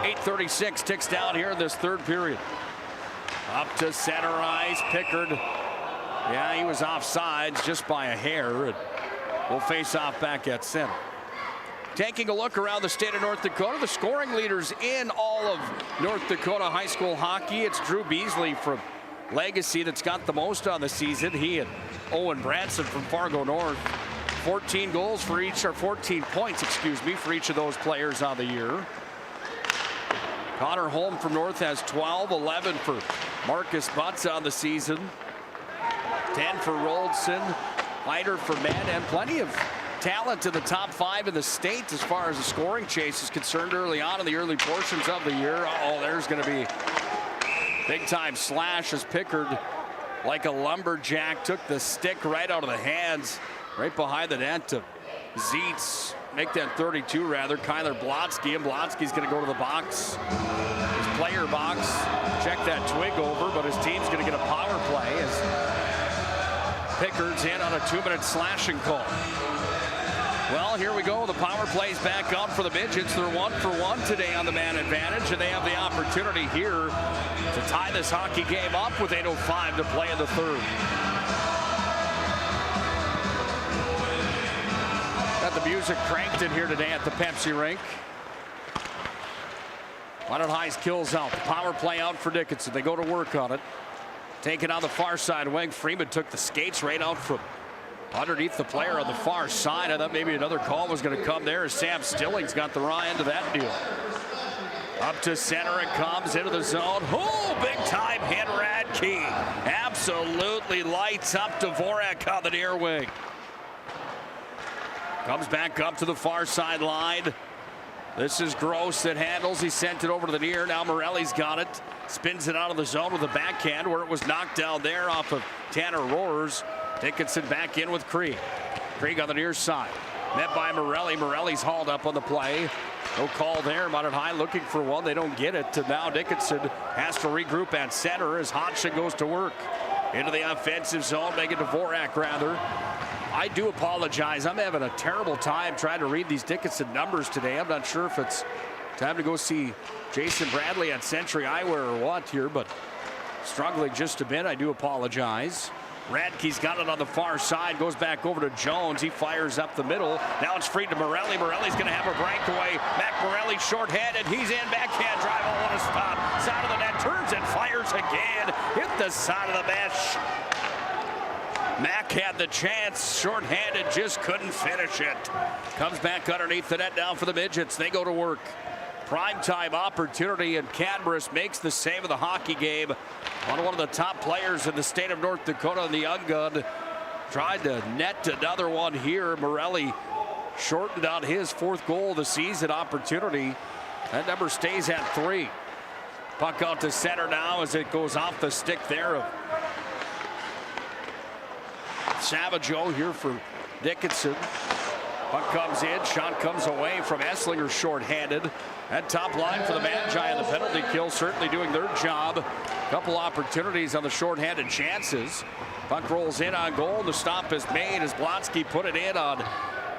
8:36 ticks down here in this third period. Up to center ice, Pickard. Yeah, he was offsides just by a hair. And will face off back at center. Taking a look around the state of North Dakota, the scoring leaders in all of North Dakota high school hockey. It's Drew Beasley from Legacy that's got the most on the season. He and Owen Branson from Fargo North. 14 goals for each, or 14 points, excuse me, for each of those players on the year. Connor Holm from North has 12, 11 for Marcus Butts on the season. 10 for Roldson, Heider for Mann, and plenty of talent in the top 5 in the state as far as the scoring chase is concerned early on in the early portions of the year. Oh, there's going to be big time slash as Pickard, like a lumberjack, took the stick right out of the hands, right behind the net to Zeitz. Make that 32 rather. Kyler Blotsky, and Blotsky's going to go to the box. His player box. Check that twig over, but his team's going to get a power play as Pickard's in on a 2-minute slashing call. Well, here we go. The power play's back up for the Midgets. They're 1 for 1 today on the man advantage, and they have the opportunity here to tie this hockey game up with 8:05 to play in the third. Got the music cranked in here today at the Pepsi rink. Minot High's kills out. The power play out for Dickinson. They go to work on it. Taking on the far side wing. Freeman took the skates right out from underneath the player on the far side. I thought maybe another call was going to come there as Sam Stilling's got the raw end of that deal. Up to center it comes into the zone. Oh, big time hit Radke. Absolutely lights up Dvorak on the near wing. Comes back up to the far sideline. This is Gross that handles. He sent it over to the near. Now Morelli's got it. Spins it out of the zone with a backhand where it was knocked down there off of Tanner Rohrers. Dickinson back in with Krieg. Krieg on the near side. Met by Morelli. Morelli's hauled up on the play. No call there. Minot High looking for one. They don't get it. Now Dickinson has to regroup at center as Hodgson goes to work. Into the offensive zone. Megan Dvorak rather. I do apologize. I'm having a terrible time trying to read these Dickinson numbers today. I'm not sure if it's time to go see Jason Bradley at Century Eyewear or what here, but struggling just a bit. I do apologize. Radke's got it on the far side, goes back over to Jones. He fires up the middle. Now it's free to Morelli. Morelli's going to have a breakaway. Mac Morelli shorthanded. He's in, backhand drive. Oh, what a stop. Side of the net, turns and fires again. Hit the side of the mesh. Mac had the chance, shorthanded, just couldn't finish it. Comes back underneath the net now for the Midgets. They go to work. Primetime opportunity, and Cadbris makes the save of the hockey game on one of the top players in the state of North Dakota, the young gun. Tried to net another one here. Morelli shortened on his 4th goal of the season opportunity. That number stays at 3. Puck out to center now as it goes off the stick there of Savageau here for Dickinson. Puck comes in, shot comes away from Esslinger shorthanded. That top line for the Magi and the penalty kill certainly doing their job. Couple opportunities on the shorthanded chances. Puck rolls in on goal. The stop is made as Blotsky put it in on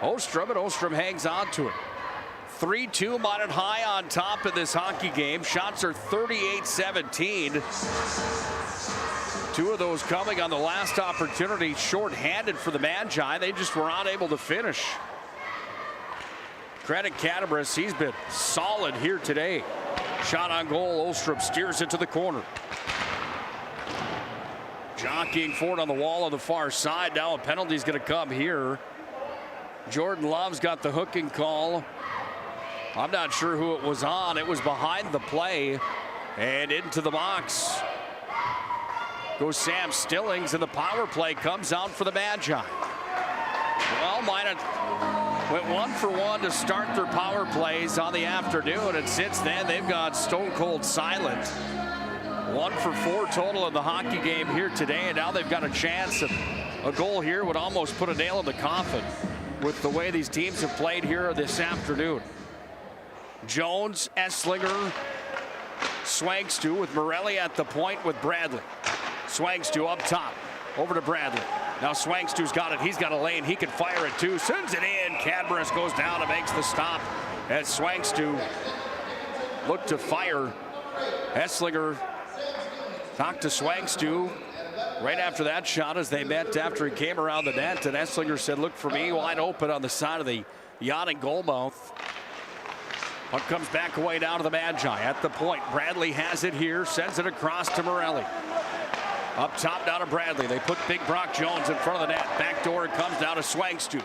Ostrom, and Ostrom hangs on to it. 3-2 Minot High on top of this hockey game. Shots are 38-17. 2 of those coming on the last opportunity, shorthanded for the Magi. They just were unable to finish. Credit Cadbris, he's been solid here today. Shot on goal, Ostrom steers it to the corner. Jockeying forward on the wall on the far side. Now a penalty's going to come here. Jordan Love's got the hooking call. I'm not sure who it was on. It was behind the play. And into the box goes Sam Stillings, and the power play comes out for the Magi. Well, Minot went 1 for 1 to start their power plays on the afternoon, and since then they've gone stone cold silent. 1 for 4 total in the hockey game here today, and now they've got a chance. A goal here would almost put a nail in the coffin with the way these teams have played here this afternoon. Jones, Esslinger, Swangstu with Morelli at the point with Bradley. Swangstu up top, over to Bradley. Now Swangstu's got it. He's got a lane. He can fire it too. Sends it in. Cadmuras goes down and makes the stop as Swangstu looked to fire. Esslinger talked to Swangstu right after that shot as they met after he came around the net. And Esslinger said, "Look for me wide open on the side of the yawning goal mouth." Puck comes back away down to the Magi at the point. Bradley has it here. Sends it across to Morelli. Up top down to Bradley. They put Big Brock Jones in front of the net. Back door, it comes down to Swangstu.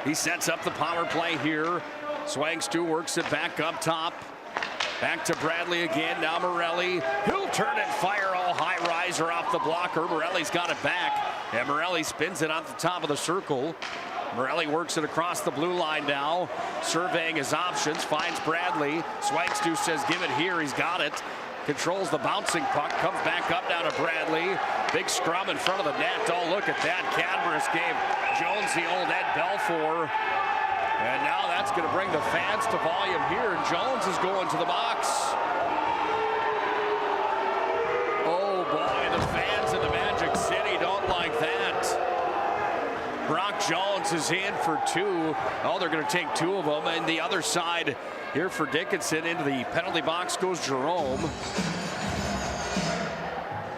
He sets up the power play here. Swangstu works it back up top. Back to Bradley again. Now Morelli. He'll turn and fire. All high riser off the blocker. Morelli's got it back. And Morelli spins it off the top of the circle. Morelli works it across the blue line now. Surveying his options. Finds Bradley. Swangstu says, "Give it here." He's got it. Controls the bouncing puck, comes back up down to Bradley. Big scrum in front of the net. Oh, look at that. Cadmuras gave Jones the old Ed Belfour. And now that's going to bring the fans to volume here. And Jones is going to the box. Oh, boy, the fans in the Magic City don't like that. Brock Jones is in for 2. Oh, they're going to take 2 of them. And the other side here for Dickinson, into the penalty box goes Jerome.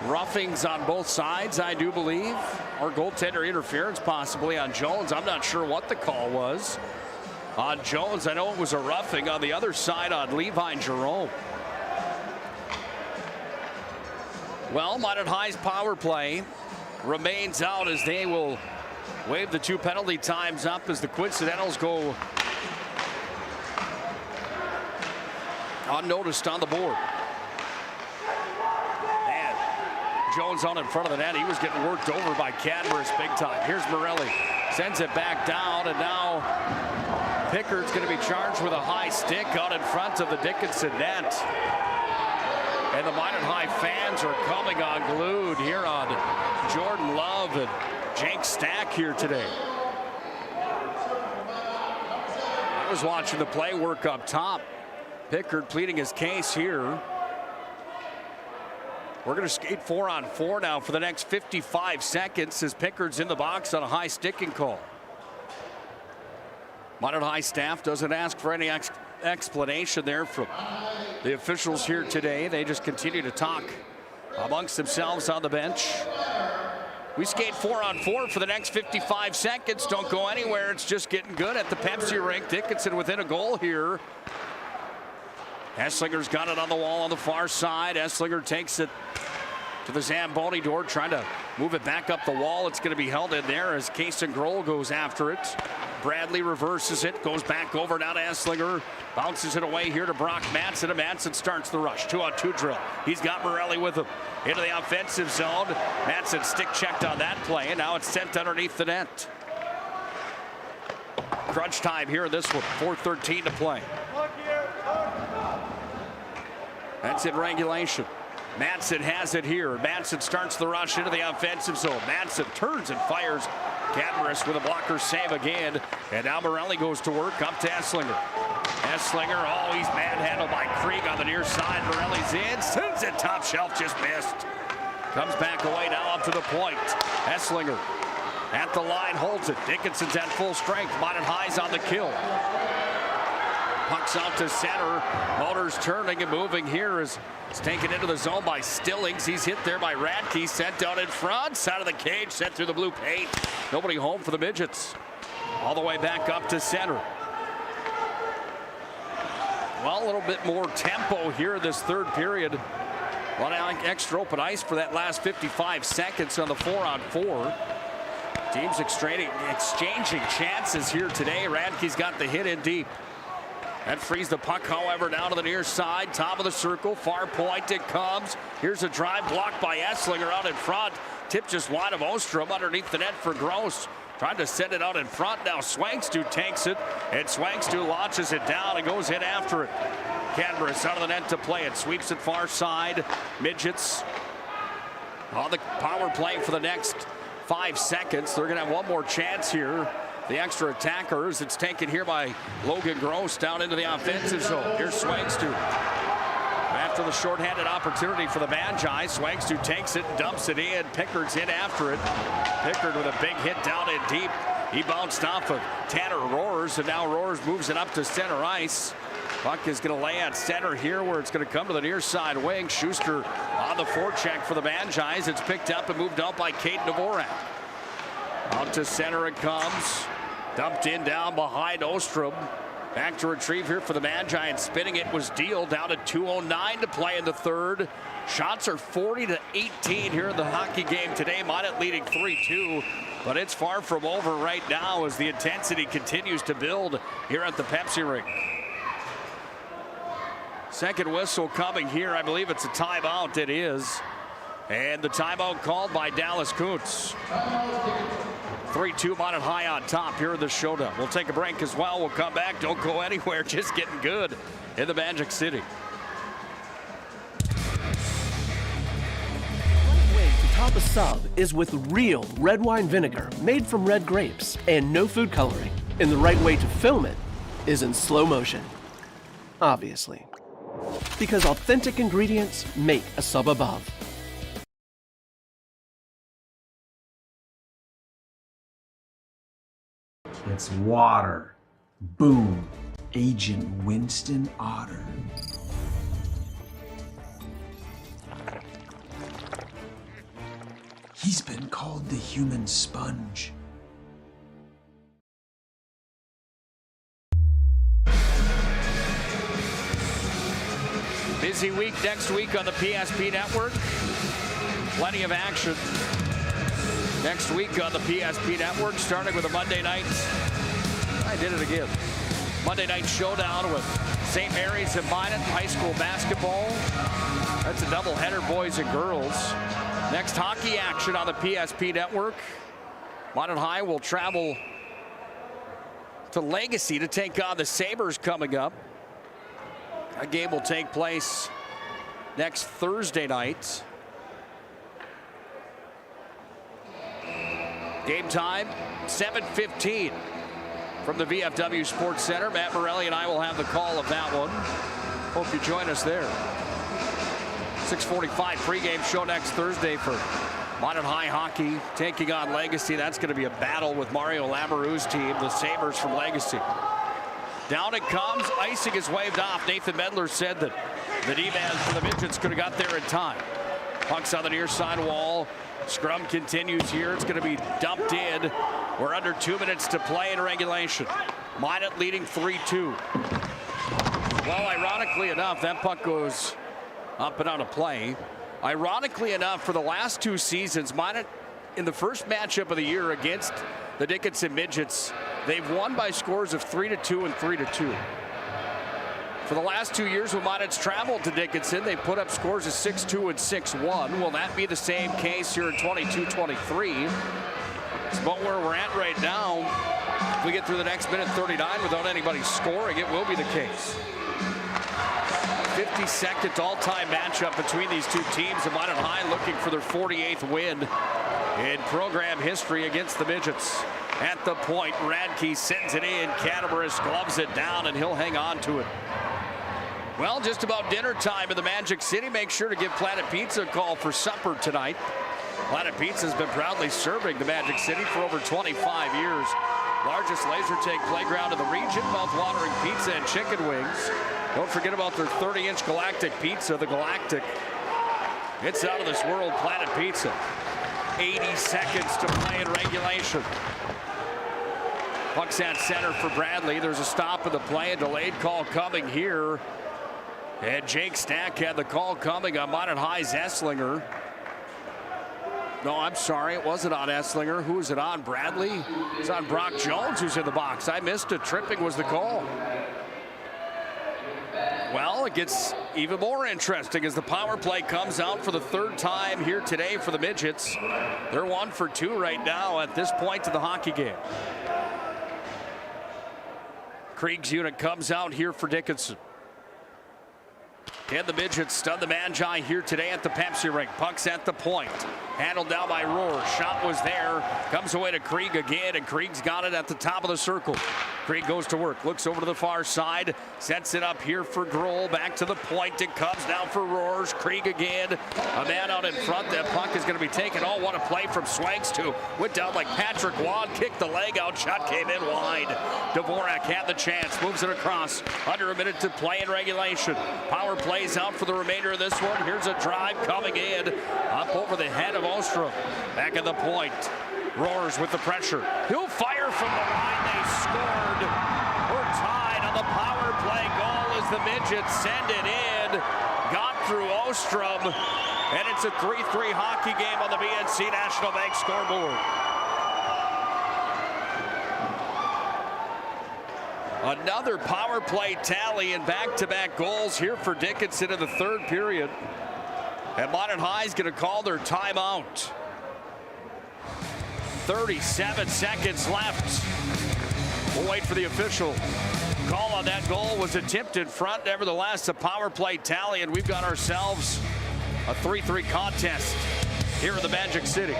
Roughings on both sides, I do believe. Or goaltender interference possibly on Jones. I'm not sure what the call was on Jones. I know it was a roughing on the other side on Levi Jerome. Well, Minot High's power play remains out as they will wave the 2 penalty times up as the Coincidentals go unnoticed on the board. And Jones on in front of the net. He was getting worked over by Cadmuras big time. Here's Morelli. Sends it back down, and now Pickard's going to be charged with a high stick out in front of the Dickinson net. And the Minot High fans are coming unglued here on Jordan Love and Jake Stack here today. I was watching the play work up top. Pickard pleading his case here. We're going to skate 4-on-4 now for the next 55 seconds as Pickard's in the box on a high sticking call. Minot High staff doesn't ask for any explanation there from the officials here today. They just continue to talk amongst themselves on the bench. We skate 4-on-4 for the next 55 seconds. Don't go anywhere. It's just getting good at the Pepsi rink. Dickinson within a goal here. Esslinger's got it on the wall on the far side. Esslinger takes it to the Zamboni door, trying to move it back up the wall. It's going to be held in there as Kason Grohl goes after it. Bradley reverses it, goes back over now to Esslinger. Bounces it away here to Brock Madsen. And Madsen starts the rush. 2-on-2 drill. He's got Morelli with him into the offensive zone. Madsen stick checked on that play, and now it's sent underneath the net. Crunch time here in this one. 4:13 to play. That's in regulation. Madsen has it here. Madsen starts the rush into the offensive zone. Madsen turns and fires. Cadmuras with a blocker save again. And now Morelli goes to work up to Esslinger. Esslinger, oh, he's manhandled by Krieg on the near side. Morelli's in, sends it top shelf, just missed. Comes back away now up to the point. Esslinger at the line, holds it. Dickinson's at full strength. Minot High's on the kill. Puck's out to center. Motors turning and moving here as it's taken into the zone by Stillings. He's hit there by Radke. Sent down in front. Side of the cage. Sent through the blue paint. Nobody home for the Midgets. All the way back up to center. Well, a little bit more tempo here this third period. A lot of extra open ice for that last 55 seconds on the 4-on-4. Teams exchanging chances here today. Radke's got the hit in deep. That frees the puck, however, down to the near side, top of the circle, far point it comes. Here's a drive blocked by Esslinger out in front. Tip just wide of Ostrom underneath the net for Gross. Trying to send it out in front. Now Swangstu takes it, and Swangstu launches it down and goes in after it. Cadbury's out of the net to play it. Sweeps it far side. Midgets on the power play for the next 5 seconds. They're going to have one more chance here. The extra attackers. It's taken here by Logan Gross down into the offensive zone. Here's Swangstu. After the shorthanded opportunity for the Magi, Swangstu takes it, dumps it in. Pickard's in after it. Pickard with a big hit down in deep. He bounced off of Tanner Roars, and now Roars moves it up to center ice. Puck is going to lay at center here, where it's going to come to the near side wing. Schuster on the forecheck for the Magi. It's picked up and moved out by Kate Dvorak. Out to center it comes. Dumped in down behind Ostrom. Back to retrieve here for the Magi, and spinning it was Deal down to 2:09 to play in the third. Shots are 40-18 here in the hockey game today. Minot leading 3-2, but it's far from over right now as the intensity continues to build here at the Pepsi Rink. Second whistle coming here. I believe it's a timeout. It is. And the timeout called by Dallas Kuntz. 3-2 Minot High on top here in the showdown. We'll take a break as well. We'll come back. Don't go anywhere. Just getting good in the Magic City. One way to top a sub is with real red wine vinegar made from red grapes and no food coloring. And the right way to film it is in slow motion. Obviously. Because authentic ingredients make a sub above. It's water. Boom. Agent Winston Otter. He's been called the human sponge. Busy week next week on the PSP Network. Plenty of action next week on the PSP Network, starting with a Monday night. I did it again. Monday night showdown with St. Mary's and Minot high school basketball. That's a doubleheader, boys and girls. Next hockey action on the PSP Network. Minot High will travel to Legacy to take on the Sabres coming up. That game will take place next Thursday night. Game time, 7:15 from the VFW Sports Center. Matt Morelli and I will have the call of that one. Hope you join us there. 6:45 pregame show next Thursday for Minot High hockey taking on Legacy. That's going to be a battle with Mario Lamoureux's team, the Sabres from Legacy. Down it comes. Icing is waved off. Nathan Medler said that the D-man for the Midgets could have got there in time. Puck's on the near side wall. Scrum continues here. It's going to be dumped in. We're under 2 minutes to play in regulation. Minot leading 3-2. Well, ironically enough, that puck goes up and out of play. Ironically enough, for the last 2 seasons, Minot, in the first matchup of the year against the Dickinson Midgets, they've won by scores of 3-2 and 3-2. For the last 2 years when Minot's traveled to Dickinson, they put up scores of 6-2 and 6-1. Will that be the same case here in 22-23? It's about where we're at right now. If we get through the next minute 39 without anybody scoring, it will be the case. 52nd all-time matchup between these two teams. And Minot High looking for their 48th win in program history against the Midgets. At the point, Radke sends it in. Catabaris gloves it down, and he'll hang on to it. Well, just about dinner time in the Magic City. Make sure to give Planet Pizza a call for supper tonight. Planet Pizza has been proudly serving the Magic City for over 25 years. Largest laser tag playground in the region, mouth-watering pizza and chicken wings. Don't forget about their 30-inch Galactic Pizza, the Galactic. It's out of this world, Planet Pizza. 80 seconds to play in regulation. Puck's at center for Bradley. There's a stop in the play, a delayed call coming here. And Jake Stack had the call coming on Minot High's Esslinger. No, I'm sorry, it wasn't on Esslinger. Who was it on? Bradley? It's on Brock Jones, who's in the box. I missed it. Tripping was the call. Well, it gets even more interesting as the power play comes out for the third time here today for the Midgets. They're 1 for 2 right now at this point in the hockey game. Krieg's unit comes out here for Dickinson. And the Midgets stun the Magi here today at the Pepsi Rink. Puck's at the point. Handled down by Rohr. Shot was there. Comes away to Krieg again, and Krieg's got it at the top of the circle. Krieg goes to work. Looks over to the far side. Sets it up here for Grohl. Back to the point. It comes now for Rohr. Krieg again. A man out in front. That puck is going to be taken. Oh, what a play from Swanks to. Went down like Patrick Waugh. Kicked the leg out. Shot came in wide. Dvorak had the chance. Moves it across. Under a minute to play in regulation. Power plays out for the remainder of this one. Here's a drive coming in. Up over the head of Ostrom. Back at the point. Roars with the pressure. He'll fire from the line. They scored. We're tied on the power play goal as the Midgets send it in. Got through Ostrom. And it's a 3-3 hockey game on the BNC National Bank scoreboard. Another power play tally and back-to-back goals here for Dickinson in the third period. And Minot High is going to call their timeout. 37 seconds left. We'll wait for the official call on that goal. Was a tipped in front. Nevertheless, a power play tally, and we've got ourselves a 3-3 contest here in the Magic City.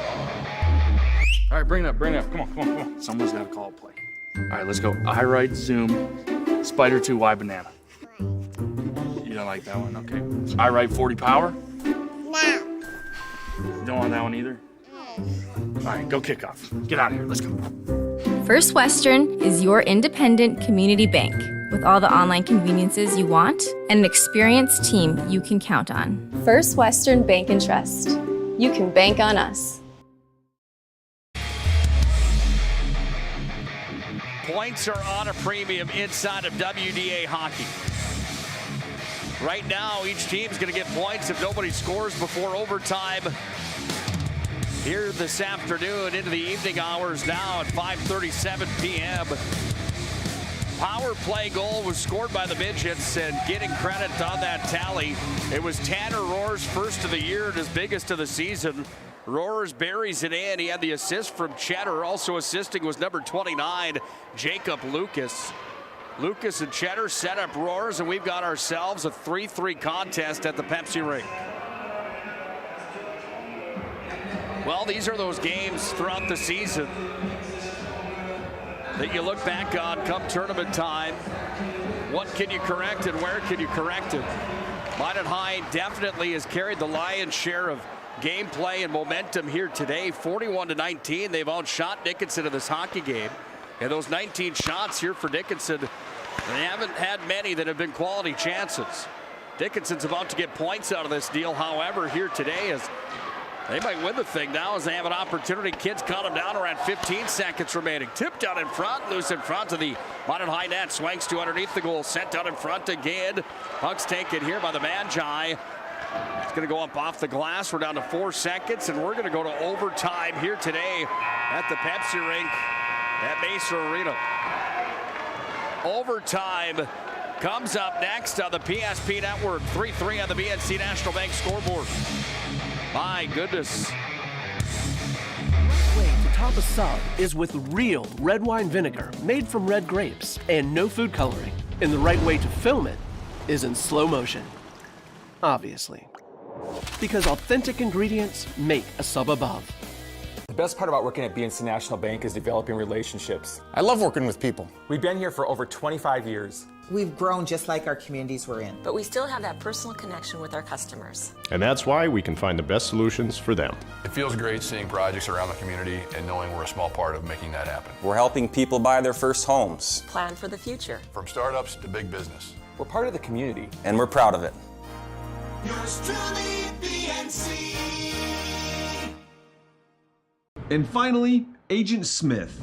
All right, bring it up. Come on. Someone's got to call a play. All right, let's go. I right, zoom, spider 2, Y banana. You don't like that one? Okay. I right, 40 power? No. Don't want that one either? All right, go kick off. Get out of here. Let's go. First Western is your independent community bank with all the online conveniences you want and an experienced team you can count on. First Western Bank and Trust. You can bank on us. Points are on a premium inside of WDA hockey. Right now, each team's going to get points if nobody scores before overtime. Here this afternoon into the evening hours now at 5:37 p.m. Power play goal was scored by the Midgets, and getting credit on that tally, it was Tanner Rohr's first of the year and his biggest of the season. Roars buries it in. He had the assist from Cheddar. Also assisting was number 29, Jacob Lucas. Lucas and Cheddar set up Roars, and we've got ourselves a 3-3 contest at the Pepsi Rink. Well, these are those games throughout the season that you look back on come tournament time. What can you correct and where can you correct it? Minot High definitely has carried the lion's share of gameplay and momentum here today. 41-19. They've outshot Dickinson in this hockey game. And those 19 shots here for Dickinson, they haven't had many that have been quality chances. Dickinson's about to get points out of this deal, however, here today as they might win the thing now as they have an opportunity. Kids cut them down around 15 seconds remaining. Tipped out in front, loose in front of the Minot High net. Swanks to underneath the goal, sent out in front again. Puck's taken here by the Magi. It's going to go up off the glass. We're down to 4 seconds, and we're going to go to overtime here today at the Pepsi Rink at Mesa Arena. Overtime comes up next on the PSP Network. 3-3 on the BNC National Bank scoreboard. My goodness. Way to top a sub is with real red wine vinegar made from red grapes and no food coloring. And the right way to film it is in slow motion. Obviously. Because authentic ingredients make a sub above. The best part about working at BNC National Bank is developing relationships. I love working with people. We've been here for over 25 years. We've grown just like our communities we're in. But we still have that personal connection with our customers. And that's why we can find the best solutions for them. It feels great seeing projects around the community and knowing we're a small part of making that happen. We're helping people buy their first homes. Plan for the future. From startups to big business. We're part of the community. And we're proud of it. Yours truly, BNC. And finally, Agent Smith.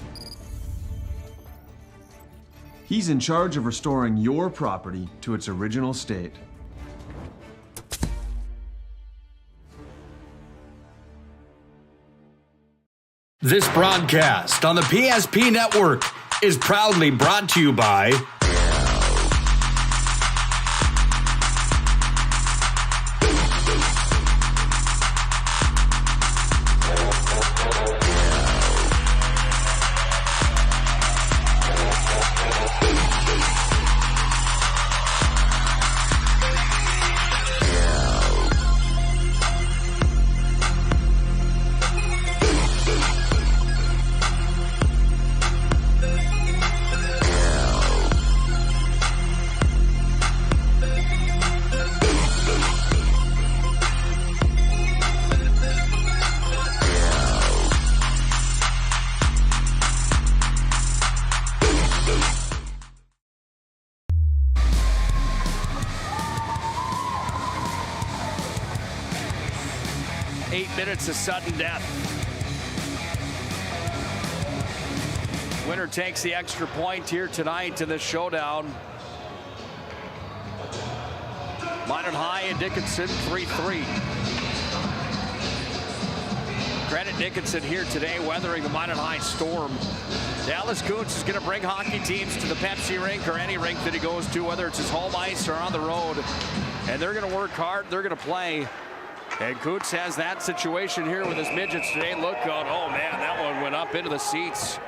He's in charge of restoring your property to its original state. This broadcast on the PSP Network is proudly brought to you by 8 minutes of sudden death. Winner takes the extra point here tonight in this showdown. Minot High and Dickinson 3-3. Credit Dickinson here today, weathering the Minot High storm. Dallas Koontz is going to bring hockey teams to the Pepsi rink or any rink that he goes to, whether it's his home ice or on the road. And they're going to work hard. They're going to play. And Koontz has that situation here with his Midgets today. Look out. Oh, man, that one went up into the seats.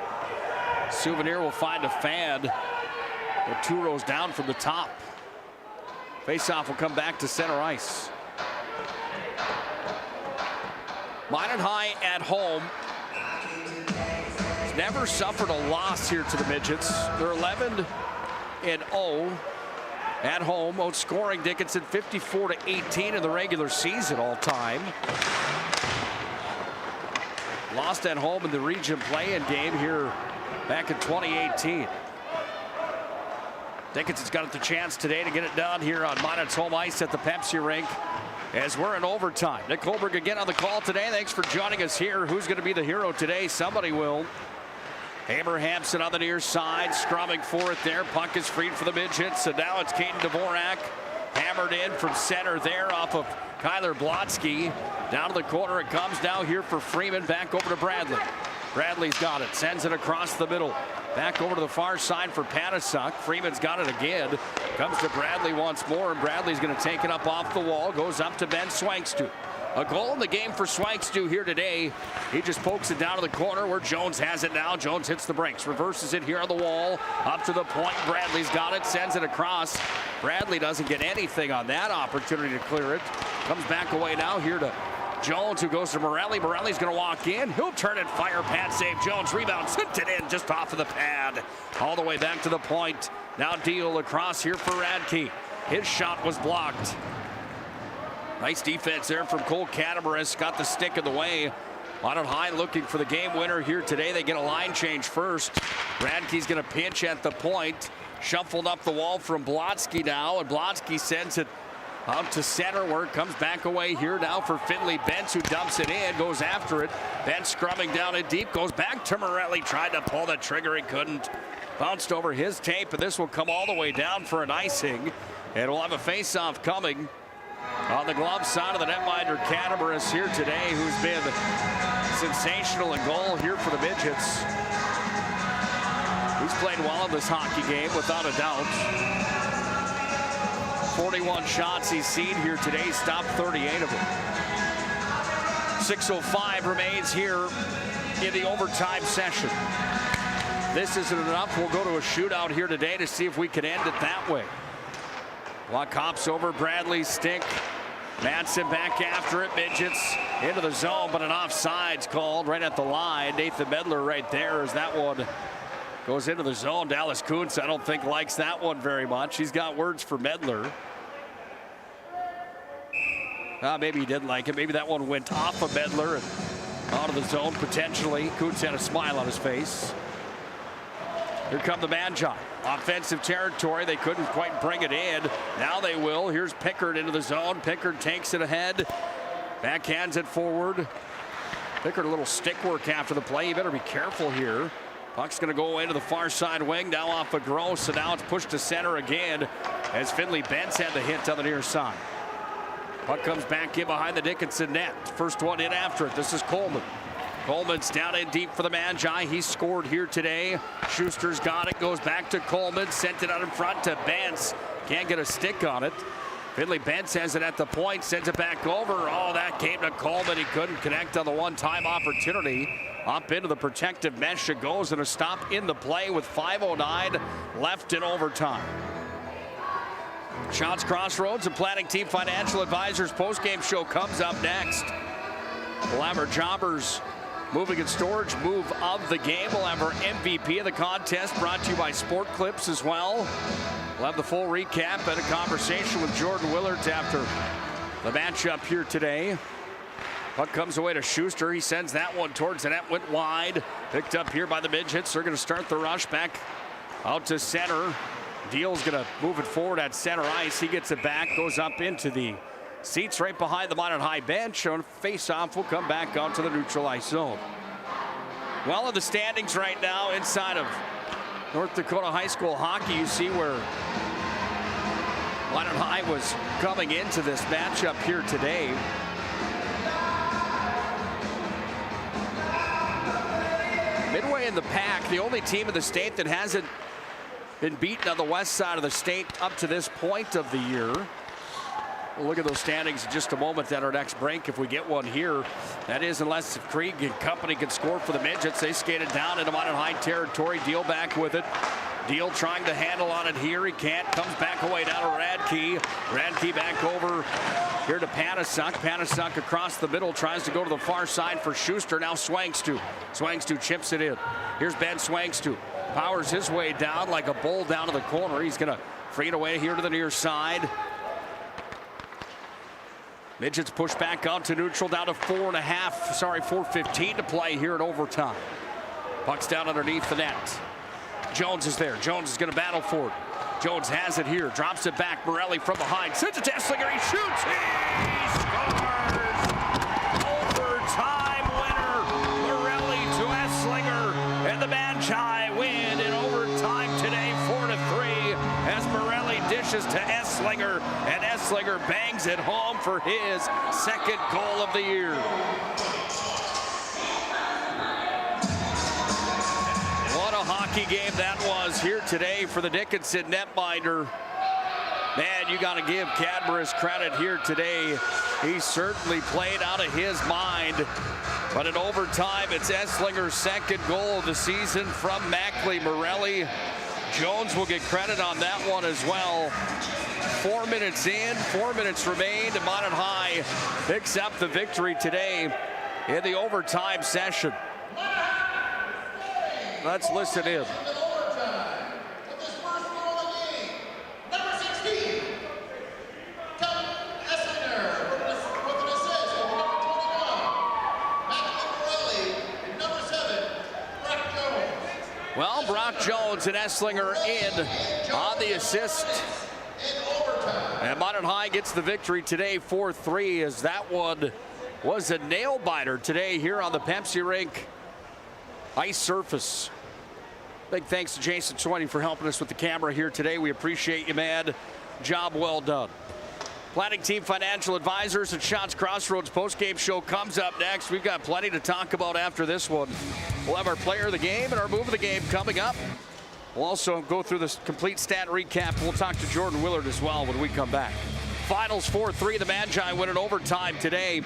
Souvenir will find a fan. They're 2 rows down from the top. Faceoff will come back to center ice. Minot High at home. Has never suffered a loss here to the Midgets. They're 11-0 at home, outscoring Dickinson 54-18 in the regular season all time. Lost at home in the region play-in game here back in 2018. Dickinson's got the chance today to get it done here on Minot's home ice at the Pepsi rink as we're in overtime. Nick Hulberg again on the call today. Thanks for joining us here. Who's going to be the hero today? Somebody will. Abrahamson on the near side, scrumming for it there. Puck is freed for the Midgets, and now it's Caden Dvorak hammered in from center there off of Kyler Blotsky. Down to the corner it comes now here for Freeman. Back over to Bradley. Bradley's got it, sends it across the middle. Back over to the far side for Panasuk. Freeman's got it again. Comes to Bradley once more, and Bradley's going to take it up off the wall. Goes up to Ben Swankstu. A goal in the game for Swankstu here today. He just pokes it down to the corner where Jones has it now. Jones hits the brakes, reverses it here on the wall. Up to the point, Bradley's got it, sends it across. Bradley doesn't get anything on that opportunity to clear it. Comes back away now here to Jones, who goes to Morelli. Morelli's going to walk in. He'll turn it, fire, pad save. Jones rebound, sent it in just off of the pad. All the way back to the point. Now Deal across here for Radke. His shot was blocked. Nice defense there from Cole Catabaris. Got the stick in the way. Minot High looking for the game winner here today. They get a line change first. Radke's going to pinch at the point. Shuffled up the wall from Blotsky now, and Blotsky sends it out to center where it comes back away here now for Finley Bentz, who dumps it in, goes after it. Bentz scrumming down in deep, goes back to Morelli, tried to pull the trigger, he couldn't. Bounced over his tape, and this will come all the way down for an icing. And we'll have a face-off coming on the glove side of the netminder, Catabaris here today, who's been sensational in goal here for the Midgets. He's played well in this hockey game, without a doubt. 41 shots he's seen here today, stopped 38 of them. 6:05 remains here in the overtime session. This isn't enough. We'll go to a shootout here today to see if we can end it that way. Luck hops over Bradley's stick. Madsen back after it. Midgets into the zone, but an offside's called right at the line. Nathan Medler right there as that one goes into the zone. Dallas Koontz, I don't think, likes that one very much. He's got words for Medler. Maybe he didn't like it. Maybe that one went off of Medler and out of the zone potentially. Koontz had a smile on his face. Here come the Magi. Offensive territory. They couldn't quite bring it in. Now they will. Here's Pickard into the zone. Pickard takes it ahead. Backhands it forward. Pickard a little stick work after the play. You better be careful here. Puck's going to go into the far side wing. Now off of Gross. And now it's pushed to center again as Finley Bentz had the hit on the near side. Puck comes back in behind the Dickinson net. First one in after it. This is Coleman. Coleman's down in deep for the Magi. He scored here today. Schuster's got it. Goes back to Coleman. Sent it out in front to Bentz. Can't get a stick on it. Finley Bentz has it at the point. Sends it back over. Oh, that came to Coleman. He couldn't connect on the one-time opportunity. Up into the protective mesh it goes, and a stop in the play with 5:09 left in overtime. Shots Crossroads and Planning Team Financial Advisors postgame show comes up next. We'll have our Jobbers Moving and Storage move of the game. We'll have our MVP of the contest brought to you by Sport Clips as well. We'll have the full recap and a conversation with Jordan Willard after the matchup here today. Puck comes away to Schuster. He sends that one towards the net, went wide. Picked up here by the Midgets. They're going to start the rush back out to center. Deal's going to move it forward at center ice. He gets it back, goes up into the Seats right behind the Minot High bench. On face-off will come back onto the neutral ice zone. Well, in the standings right now inside of North Dakota High School hockey, you see where Minot High was coming into this matchup here today. Midway in the pack, the only team in the state that hasn't been beaten on the west side of the state up to this point of the year. We'll look at those standings in just a moment at our next break if we get one here. That is, unless Krieg and company can score for the Midgets. They skated down into Minot High territory. Deal back with it. Deal trying to handle on it here. He can't. Comes back away down to Radke. Radke back over here to Panasuk. Panasuk across the middle. Tries to go to the far side for Schuster. Now Swangstu. Swangstu chips it in. Here's Ben Swangstu. Powers his way down like a bull down to the corner. He's going to free it away here to the near side. Midgets push back out to neutral, down to 4:15 to play here in overtime. Puck's down underneath the net. Jones is there. Jones is going to battle for it. Jones has it here, drops it back. Morelli from behind, sends it to Esslinger. He shoots. He scores! Overtime winner. Morelli to Esslinger, and the Magi win in overtime today, 4-3, as Morelli dishes to Esslinger, and Esslinger bangs it home for his second goal of the year. What a hockey game that was here today for the Dickinson netminder. Man, you got to give Cadbury's credit here today. He certainly played out of his mind. But in overtime, it's Esslinger's second goal of the season from Mackley. Morelli. Jones will get credit on that one as well. 4 minutes in, 4 minutes remain, and Minot High picks up the victory today in the overtime session. Let's listen in. Well, Brock Jones and Esslinger in on the assist. And Minot High gets the victory today, 4-3, as that one was a nail biter today here on the Pepsi Rink ice surface. Big thanks to Jason Swinney for helping us with the camera here today. We appreciate you, man. Job well done. Planning Team Financial Advisors and Shots Crossroads postgame show comes up next. We've got plenty to talk about after this one. We'll have our player of the game and our move of the game coming up. We'll also go through this complete stat recap. We'll talk to Jordan Willard as well when we come back. Finals 4-3. The Magi win in overtime today.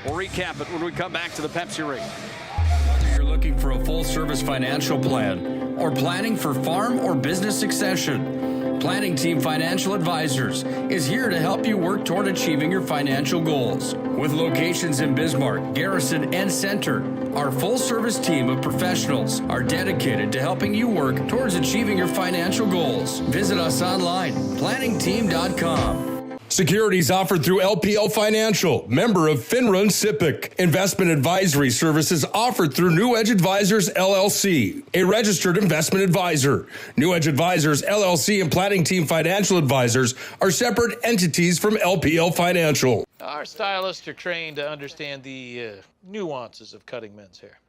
We'll recap it when we come back to the Pepsi Rink. Whether you're looking for a full-service financial plan or planning for farm or business succession, Planning Team Financial Advisors is here to help you work toward achieving your financial goals. With locations in Bismarck, Garrison, and Center, our full-service team of professionals are dedicated to helping you work towards achieving your financial goals. Visit us online, planningteam.com. Securities offered through LPL Financial, member of FINRA and SIPC. Investment advisory services offered through New Edge Advisors, LLC, a registered investment advisor. New Edge Advisors, LLC, and Planning Team Financial Advisors are separate entities from LPL Financial. Our stylists are trained to understand the nuances of cutting men's hair.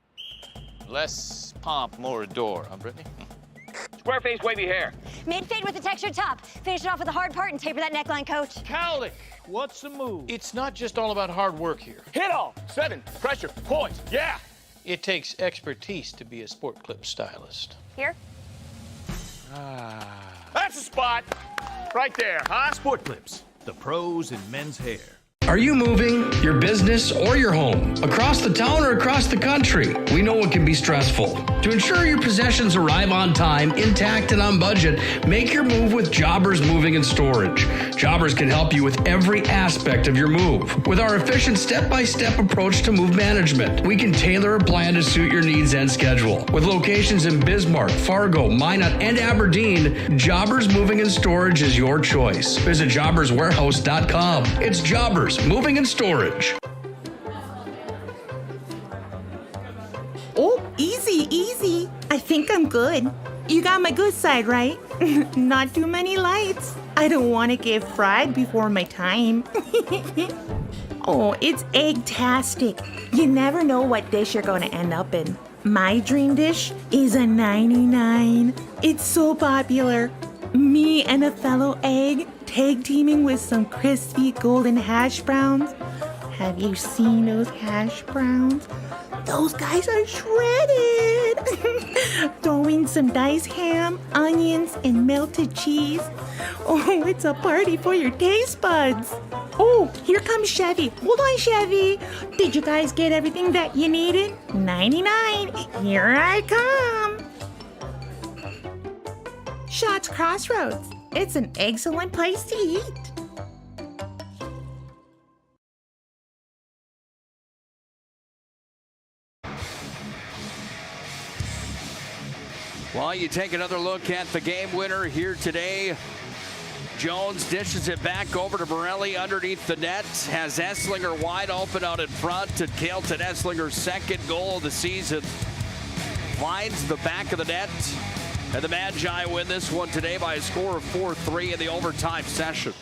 Less pomp, more adore, huh, Brittany? Square face, wavy hair. Mid-fade with a textured top. Finish it off with a hard part and taper that neckline, coach. Cowlick, what's the move? It's not just all about hard work here. Hit all. 7. Pressure. Points. Yeah. It takes expertise to be a sport clip stylist. Here? That's the spot. Right there, huh? Sport Clips, the pros in men's hair. Are you moving your business or your home across the town or across the country? We know it can be stressful. To ensure your possessions arrive on time, intact, and on budget, make your move with Jobbers Moving and Storage. Jobbers can help you with every aspect of your move. With our efficient step-by-step approach to move management, we can tailor a plan to suit your needs and schedule. With locations in Bismarck, Fargo, Minot, and Aberdeen, Jobbers Moving and Storage is your choice. Visit jobberswarehouse.com. It's Jobbers Moving and Storage. Oh, easy, easy. I think I'm good. You got my good side, right? Not too many lights. I don't want to get fried before my time. Oh, it's egg-tastic. You never know what dish you're going to end up in. My dream dish is a 99. It's so popular. Me and a fellow egg tag teaming with some crispy golden hash browns. Have you seen those hash browns? Those guys are shredded. Throw in some diced ham, onions, and melted cheese. Oh, it's a party for your taste buds. Oh, here comes Chevy. Hold on, Chevy. Did you guys get everything that you needed? 99. Here I come. Shots Crossroads. It's an excellent place to eat. Well, you take another look at the game winner here today. Jones dishes it back over to Morelli underneath the net. Has Esslinger wide open out in front to Kaelton Esslinger's second goal of the season. Finds the back of the net. And the Magi win this one today by a score of 4-3 in the overtime session.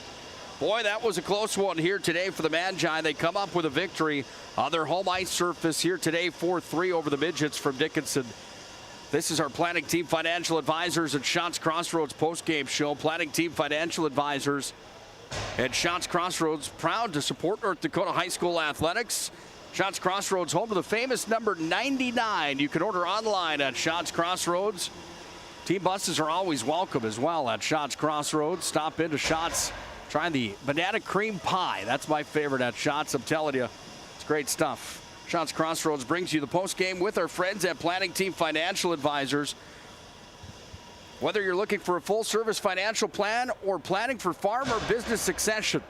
Boy, that was a close one here today for the Magi. They come up with a victory on their home ice surface here today, 4-3 over the Midgets from Dickinson. This is our Planning Team Financial Advisors and Shots Crossroads postgame show. Planning Team Financial Advisors and Shots Crossroads proud to support North Dakota high school athletics. Shots Crossroads, home to the famous number 99. You can order online at Shots Crossroads. Team buses are always welcome as well at Shots Crossroads. Stop into Shots. Try the banana cream pie. That's my favorite at Shots. I'm telling you, it's great stuff. Shots Crossroads brings you the postgame with our friends at Planning Team Financial Advisors. Whether you're looking for a full-service financial plan or planning for farm or business succession,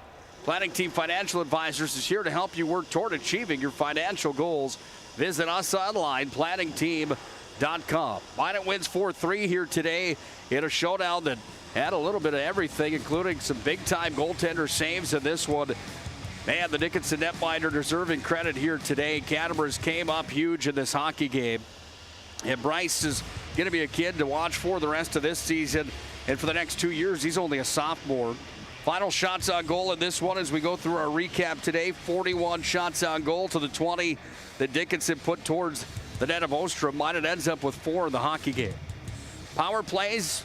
Planning Team Financial Advisors is here to help you work toward achieving your financial goals. Visit us online, planningteam.com. Minot wins 4-3 here today in a showdown that had a little bit of everything, including some big-time goaltender saves in this one. Man, the Dickinson netminder deserving credit here today. Catamers came up huge in this hockey game. And Bryce is going to be a kid to watch for the rest of this season. And for the next 2 years, he's only a sophomore. Final shots on goal in this one as we go through our recap today. 41 shots on goal to the 20 that Dickinson put towards the net of Ostrom. Minot ends up with 4 in the hockey game. Power plays.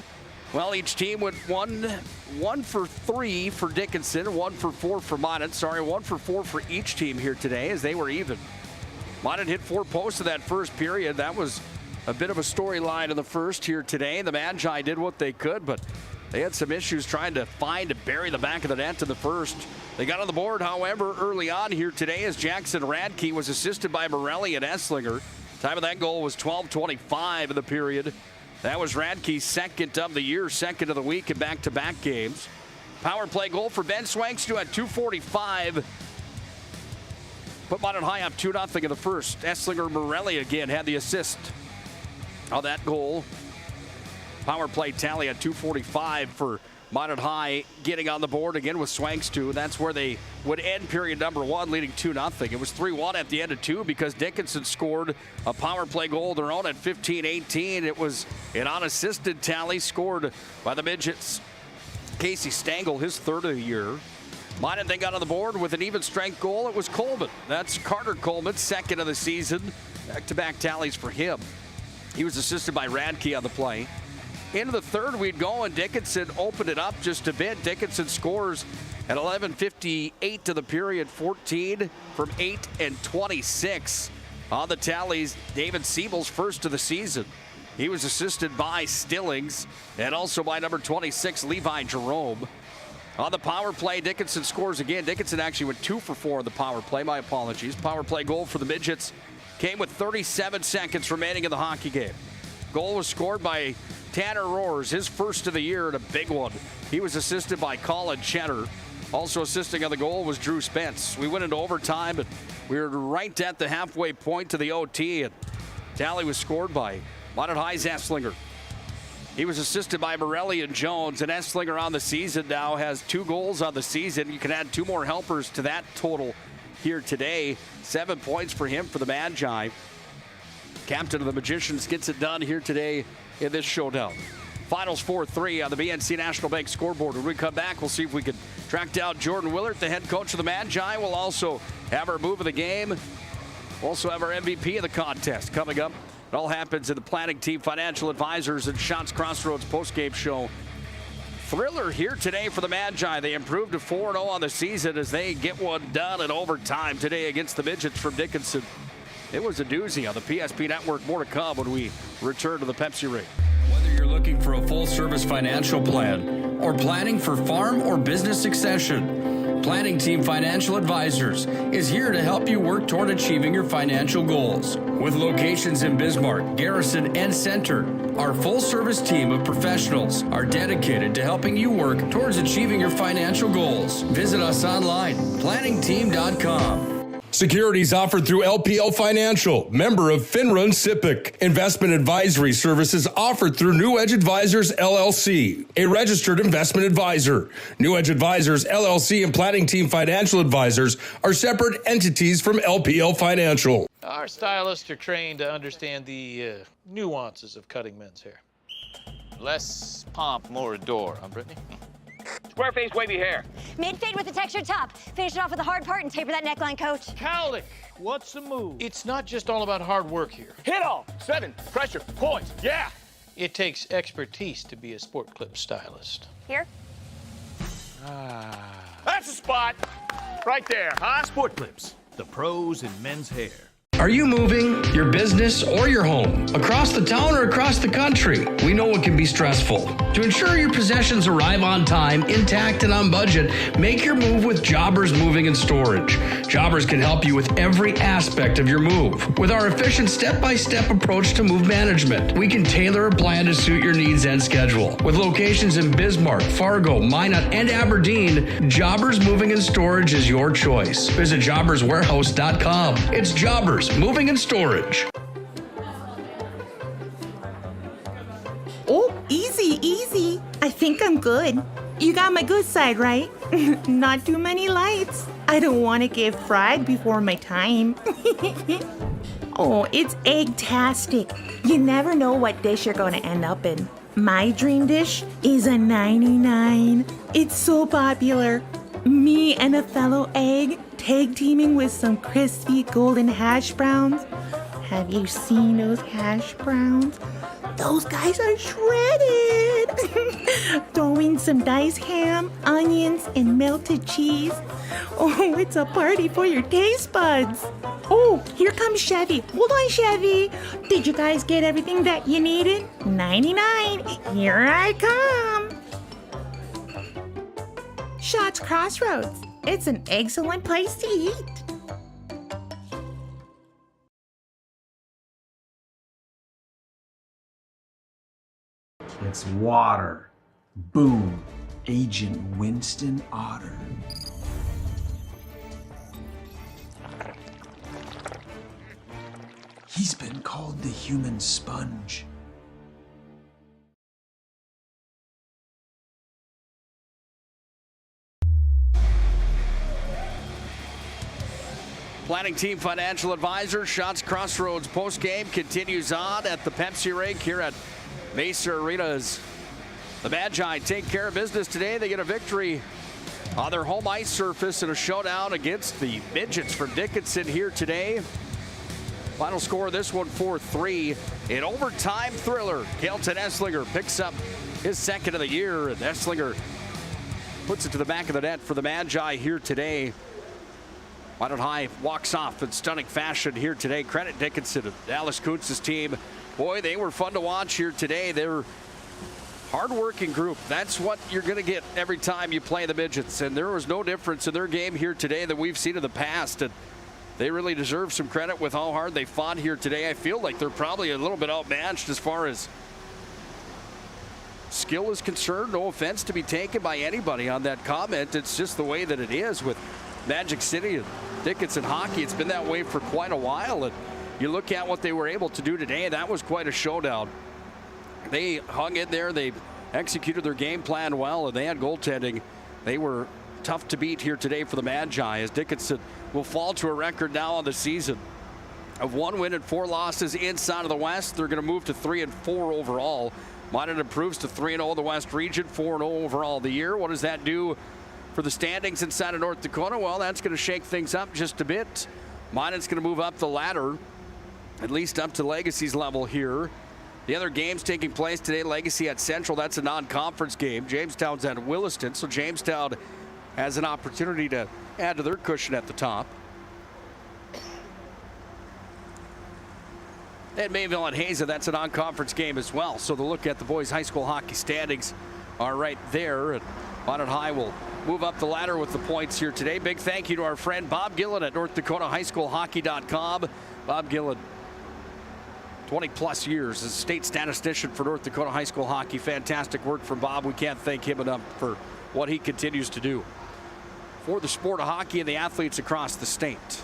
Well, each team went one for 3 for Dickinson, 1 for 4 for Minot. 1 for 4 for each team here today as they were even. Minot hit 4 posts in that first period. That was a bit of a storyline in the first here today. The Magi did what they could, but they had some issues trying to find and bury the back of the net in the first. They got on the board, however, early on here today as Jackson Radke was assisted by Morelli and Esslinger. Time of that goal was 12:25 in the period. That was Radke's second of the year, second of the week in back-to-back games. Power play goal for Ben Swankstu at 2:45. Put Minot high up 2-0 in the first. Esslinger Morelli again had the assist on that goal. Power play tally at 2:45 for Minot High getting on the board again with Swankstu. That's where they would end period number 1, leading 2-0. It was 3-1 at the end of 2 because Dickinson scored a power play goal of their own at 15-18. It was an unassisted tally scored by the Midgets. Casey Stengel, his third of the year. Minot then got on the board with an even strength goal. It was Coleman. That's Carter Coleman, second of the season. Back-to-back tallies for him. He was assisted by Radke on the play. Into the third we'd go, and Dickinson opened it up just a bit. Dickinson scores at 11:58 to the period, 14 from 8 and 26 on the tallies. David Siebel's first of the season. He was assisted by Stillings and also by number 26, Levi Jerome. On the power play, Dickinson scores again. Dickinson actually went 2 for 4 on the power play. My apologies. Power play goal for the Midgets came with 37 seconds remaining in the hockey game. Goal was scored by Tanner Roars, his first of the year, and a big one. He was assisted by Colin Cheddar. Also assisting on the goal was Drew Spence. We went into overtime, but we were right at the halfway point to the OT, and tally was scored by Minot High's Esslinger. He was assisted by Morelli and Jones, and Esslinger on the season now has 2 goals on the season. You can add 2 more helpers to that total here today. 7 points for him for the Magi. captain of the Magicians, gets it done here today in this showdown. Finals 4-3 on the BNC National Bank scoreboard. When we come back, we'll see if we can track down Jordan Willert, the head coach of the Magi. We'll also have our move of the game. We'll also have our MVP of the contest coming up. It all happens in the Planning Team Financial Advisors and Shots Crossroads postgame show. Thriller here today for the Magi. They improved to 4-0 on the season as they get one done in overtime today against the Midgets from Dickinson. It was a doozy on the PSP Network. More to come when we return to the Pepsi Ring. Whether you're looking for a full-service financial plan or planning for farm or business succession, Planning Team Financial Advisors is here to help you work toward achieving your financial goals. With locations in Bismarck, Garrison, and Center, our full-service team of professionals are dedicated to helping you work towards achieving your financial goals. Visit us online, planningteam.com. Securities offered through LPL Financial, member of FINRA and SIPC. Investment advisory services offered through New Edge Advisors, LLC, a registered investment advisor. New Edge Advisors, LLC, and Planning Team Financial Advisors are separate entities from LPL Financial. Our stylists are trained to understand the nuances of cutting men's hair. Less pomp, more adore, huh, Brittany? Square face, wavy hair. Mid-fade with a textured top. Finish it off with the hard part and taper that neckline, coach. Cowlick, what's the move? It's not just all about hard work here. Hit off. 7. Pressure. Point. Yeah. It takes expertise to be a sport clip stylist. Here. That's the spot. Right there, huh? Sport Clips, the pros in men's hair. Are you moving your business or your home across the town or across the country? We know it can be stressful. To ensure your possessions arrive on time, intact, and on budget, make your move with Jobbers Moving and Storage. Jobbers can help you with every aspect of your move. With our efficient step-by-step approach to move management, we can tailor a plan to suit your needs and schedule. With locations in Bismarck, Fargo, Minot, and Aberdeen, Jobbers Moving and Storage is your choice. Visit jobberswarehouse.com. It's Jobbers Moving and Storage. Oh, easy. I think I'm good. You got my good side, right? Not too many lights. I don't want to get fried before my time. Oh, it's egg-tastic. You never know what dish you're going to end up in. My dream dish is a 99. It's so popular. Me and a fellow egg tag teaming with some crispy golden hash browns. Have you seen those hash browns? Those guys are shredded. Throw in some diced ham, onions, and melted cheese. Oh, it's a party for your taste buds. Oh, here comes Chevy. Hold on, Chevy. Did you guys get everything that you needed? 99. Here I come. Shots Crossroads. It's an excellent place to eat. It's water. Boom. Agent Winston Otter. He's been called the human sponge. Planning Team Financial Advisors, Shots Crossroads postgame continues on at the Pepsi Rink here at Mesa Arenas. The Magi take care of business today. They get a victory on their home ice surface in a showdown against the Midgets from Dickinson here today. Final score of this one 4-3. In overtime thriller, Kelton Esslinger picks up his second of the year, and Esslinger puts it to the back of the net for the Magi here today. Minot High walks off in stunning fashion here today. Credit Dickinson and Dallas Kuntz's team. Boy, they were fun to watch here today. They're hard-working group. That's what you're going to get every time you play the Midgets. And there was no difference in their game here today that we've seen in the past. And they really deserve some credit with how hard they fought here today. I feel like they're probably a little bit outmatched as far as skill is concerned. No offense to be taken by anybody on that comment. It's just the way that it is with Magic City and Dickinson hockey. It's been that way for quite a while. And you look at what they were able to do today, that was quite a showdown. They hung in there. They executed their game plan well, and they had goaltending. They were tough to beat here today for the Magi, as Dickinson will fall to a record now on the season of 1 win and 4 losses inside of the West. They're going to move to 3-4 overall. Minot improves to 3-0 in the West region, 4-0 overall the year. What does that do for the standings inside of North Dakota? Well, that's going to shake things up just a bit. Minot's going to move up the ladder, at least up to Legacy's level here. The other games taking place today, Legacy at Central, that's a non-conference game. Jamestown's at Williston, so Jamestown has an opportunity to add to their cushion at the top. And Mayville and Hazen, that's a non-conference game as well. So the look at the boys' high school hockey standings are right there. And Minot High will move up the ladder with the points here today. Big thank you to our friend Bob Gillen at NorthDakotaHighSchoolHockey.com. Bob Gillen, 20-plus years as state statistician for North Dakota high school hockey. Fantastic work from Bob. We can't thank him enough for what he continues to do for the sport of hockey and the athletes across the state.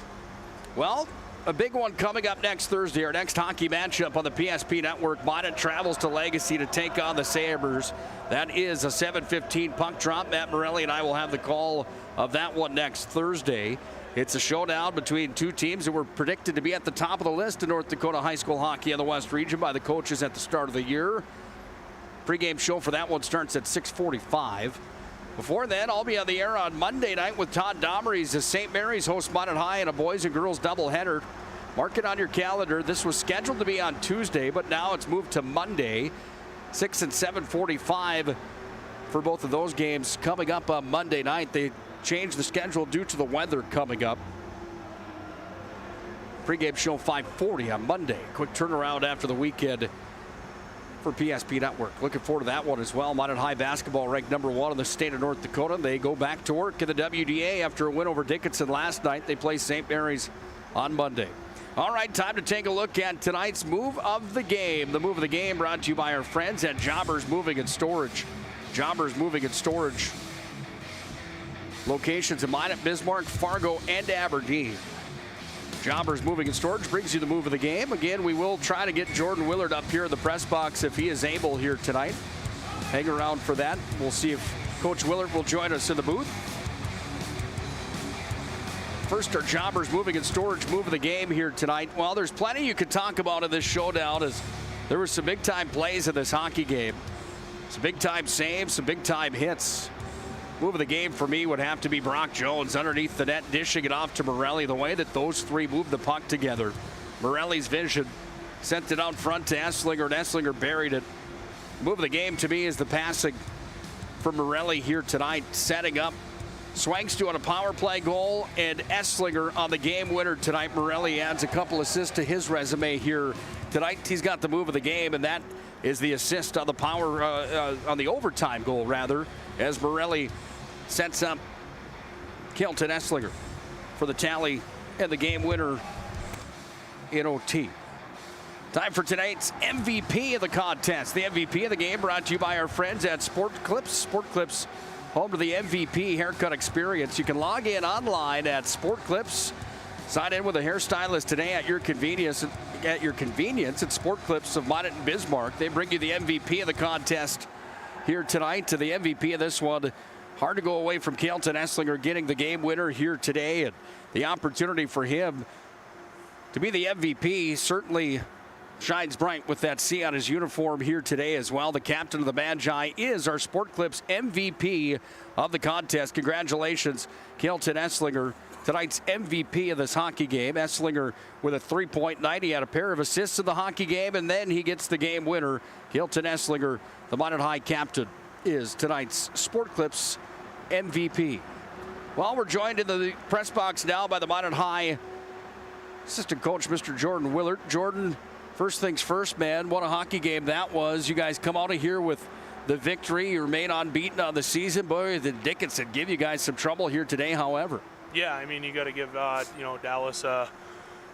Well, a big one coming up next Thursday. Our next hockey matchup on the PSP Network. Minot travels to Legacy to take on the Sabres. That is a 7:15 puck drop. Matt Morelli and I will have the call of that one next Thursday. It's a showdown between two teams that were predicted to be at the top of the list in North Dakota high school hockey in the West region by the coaches at the start of the year. Pregame show for that one starts at 6:45. Before then, I'll be on the air on Monday night with Todd Domeries as St. Mary's hosts Minot High in a boys and girls doubleheader. Mark it on your calendar. This was scheduled to be on Tuesday, but now it's moved to Monday. 6 and 7:45 for both of those games coming up on Monday night. They changed the schedule due to the weather coming up. Pregame show 5:40 on Monday. Quick turnaround after the weekend for PSP Network. Looking forward to that one as well. Minot High basketball ranked #1 in the state of North Dakota. They go back to work in the WDA after a win over Dickinson last night. They play St. Mary's on Monday. All right, time to take a look at tonight's move of the game. The move of the game brought to you by our friends at Jobbers Moving and Storage. Jobbers Moving and Storage. Locations in Minot, Bismarck, Fargo, and Aberdeen. Jobbers Moving and Storage brings you the move of the game. Again, we will try to get Jordan Willard up here in the press box if he is able here tonight. Hang around for that. We'll see if Coach Willard will join us in the booth. First, our Jobbers Moving and Storage move of the game here tonight. Well, there's plenty you could talk about in this showdown as there were some big-time plays in this hockey game. Some big-time saves, some big-time hits. Move of the game for me would have to be Brock Jones underneath the net, dishing it off to Morelli. The way that those three moved the puck together. Morelli's vision sent it out front to Esslinger, and Esslinger buried it. Move of the game to me is the passing for Morelli here tonight, setting up Swangstu on a power play goal, and Esslinger on the game winner tonight. Morelli adds a couple assists to his resume here tonight. He's got the move of the game, and that is the assist on the on the overtime goal, rather, as Morelli sets up Kelton Esslinger for the tally and the game winner in OT. Time for tonight's MVP of the contest. The MVP of the game brought to you by our friends at Sport Clips. Sport Clips, home to the MVP haircut experience. You can log in online at Sport Clips. Sign in with a hairstylist today at your convenience. At Sport Clips of Minot and Bismarck. They bring you the MVP of the contest here tonight. To the MVP of this one, hard to go away from Kelton Esslinger getting the game winner here today, and the opportunity for him to be the MVP certainly shines bright with that C on his uniform here today as well. The captain of the Magi is our Sport Clips MVP of the contest. Congratulations, Kelton Esslinger, tonight's MVP of this hockey game. Esslinger with a 3.9. He had a pair of assists in the hockey game, and then he gets the game winner. Kelton Esslinger, the Minot High captain, is tonight's Sport Clips MVP. Well, we're joined in the press box now by the Minot High assistant coach, Mr. Jordan Willard. Jordan, first things first, man, what a hockey game that was. You guys come out of here with the victory. You remain unbeaten on the season. Boy, the Dickinson give you guys some trouble here today, however. Yeah, I mean, you got to give, Dallas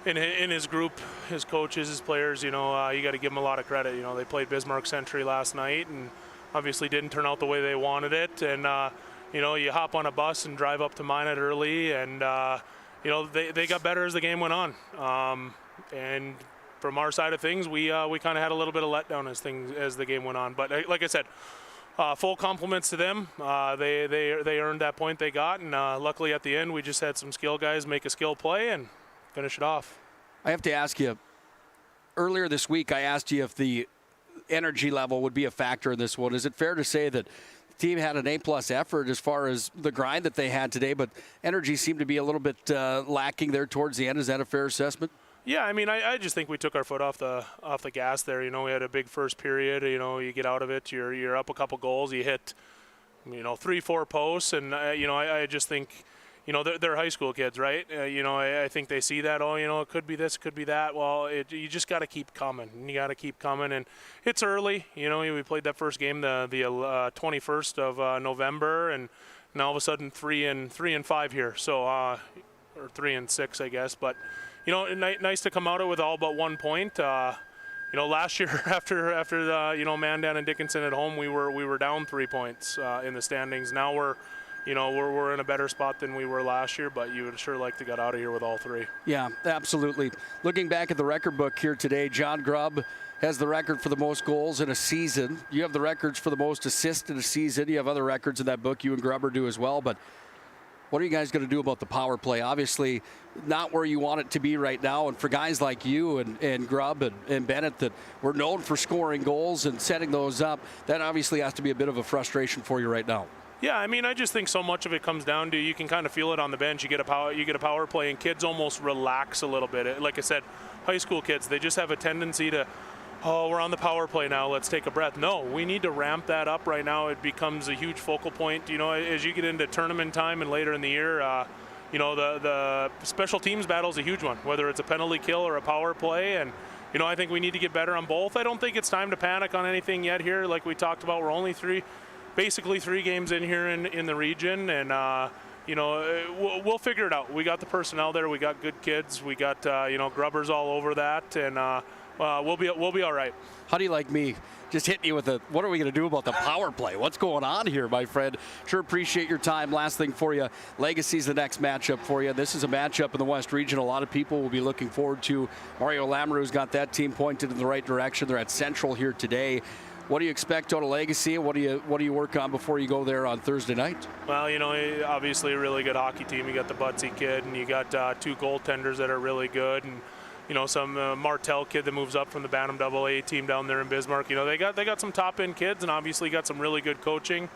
in his group, his coaches, his players, you got to give them a lot of credit. They played Bismarck Century last night and obviously didn't turn out the way they wanted it. And, you hop on a bus and drive up to Minot early, and, they got better as the game went on. And from our side of things, we kind of had a little bit of letdown as the game went on. But like I said, full compliments to them. They earned that point they got, and luckily at the end we just had some skill guys make a skill play and finish it off. I have to ask you, earlier this week I asked you if the energy level would be a factor in this one. Is it fair to say that the team had an A-plus effort as far as the grind that they had today, but energy seemed to be a little bit lacking there towards the end? Is that a fair assessment? Yeah, I mean, I just think we took our foot off the gas there. You know, we had a big first period. You know, you get out of it, you're up a couple goals, you hit, 3-4 posts, and I just think, they're high school kids, right? I think they see that. Oh, it could be this, it could be that. Well, you just got to keep coming. You got to keep coming, and it's early. We played that first game the 21st of November, and now all of a sudden 3-5 here. So, or 3-6, I guess, but. Nice to come out of it with all but 1 point. Last year after the Mandan and Dickinson at home, we were down 3 points in the standings. Now we're in a better spot than we were last year, but you would sure like to get out of here with all 3. Yeah, absolutely. Looking back at the record book here today, John Grubb has the record for the most goals in a season. You have the records for the most assists in a season. You have other records in that book. You and Grubber do as well, but what are you guys going to do about the power play? Obviously, not where you want it to be right now. And for guys like you and Grubb and Bennett that were known for scoring goals and setting those up, that obviously has to be a bit of a frustration for you right now. Yeah, I mean, I just think so much of it comes down to you can kind of feel it on the bench. You get a power play, and kids almost relax a little bit. Like I said, high school kids, they just have a tendency to, oh, we're on the power play now, let's take a breath. No, we need to ramp that up right now. It becomes a huge focal point. As you get into tournament time and later in the year, the special teams battle is a huge one, whether it's a penalty kill or a power play. And, I think we need to get better on both. I don't think it's time to panic on anything yet here. Like we talked about, we're only basically three games in here in the region. And, we'll figure it out. We got the personnel there. We got good kids. We got, grubbers all over that. And, we'll be all right. How do you like me just hitting you with what are we going to do about the power play? What's going on here, my friend? Sure appreciate your time. Last thing for you, Legacy's the next matchup for you. This is a matchup in the West Region a lot of people will be looking forward to. Mario Lamoureux's got that team pointed in the right direction. They're at Central here today. What do you expect out of Legacy? What do you work on before you go there on Thursday night? Well, obviously a really good hockey team. You got the Budsy kid, and you got 2 goaltenders that are really good, and some Martel kid that moves up from the Bantam AA team down there in Bismarck. They got some top end kids, and obviously got some really good coaching.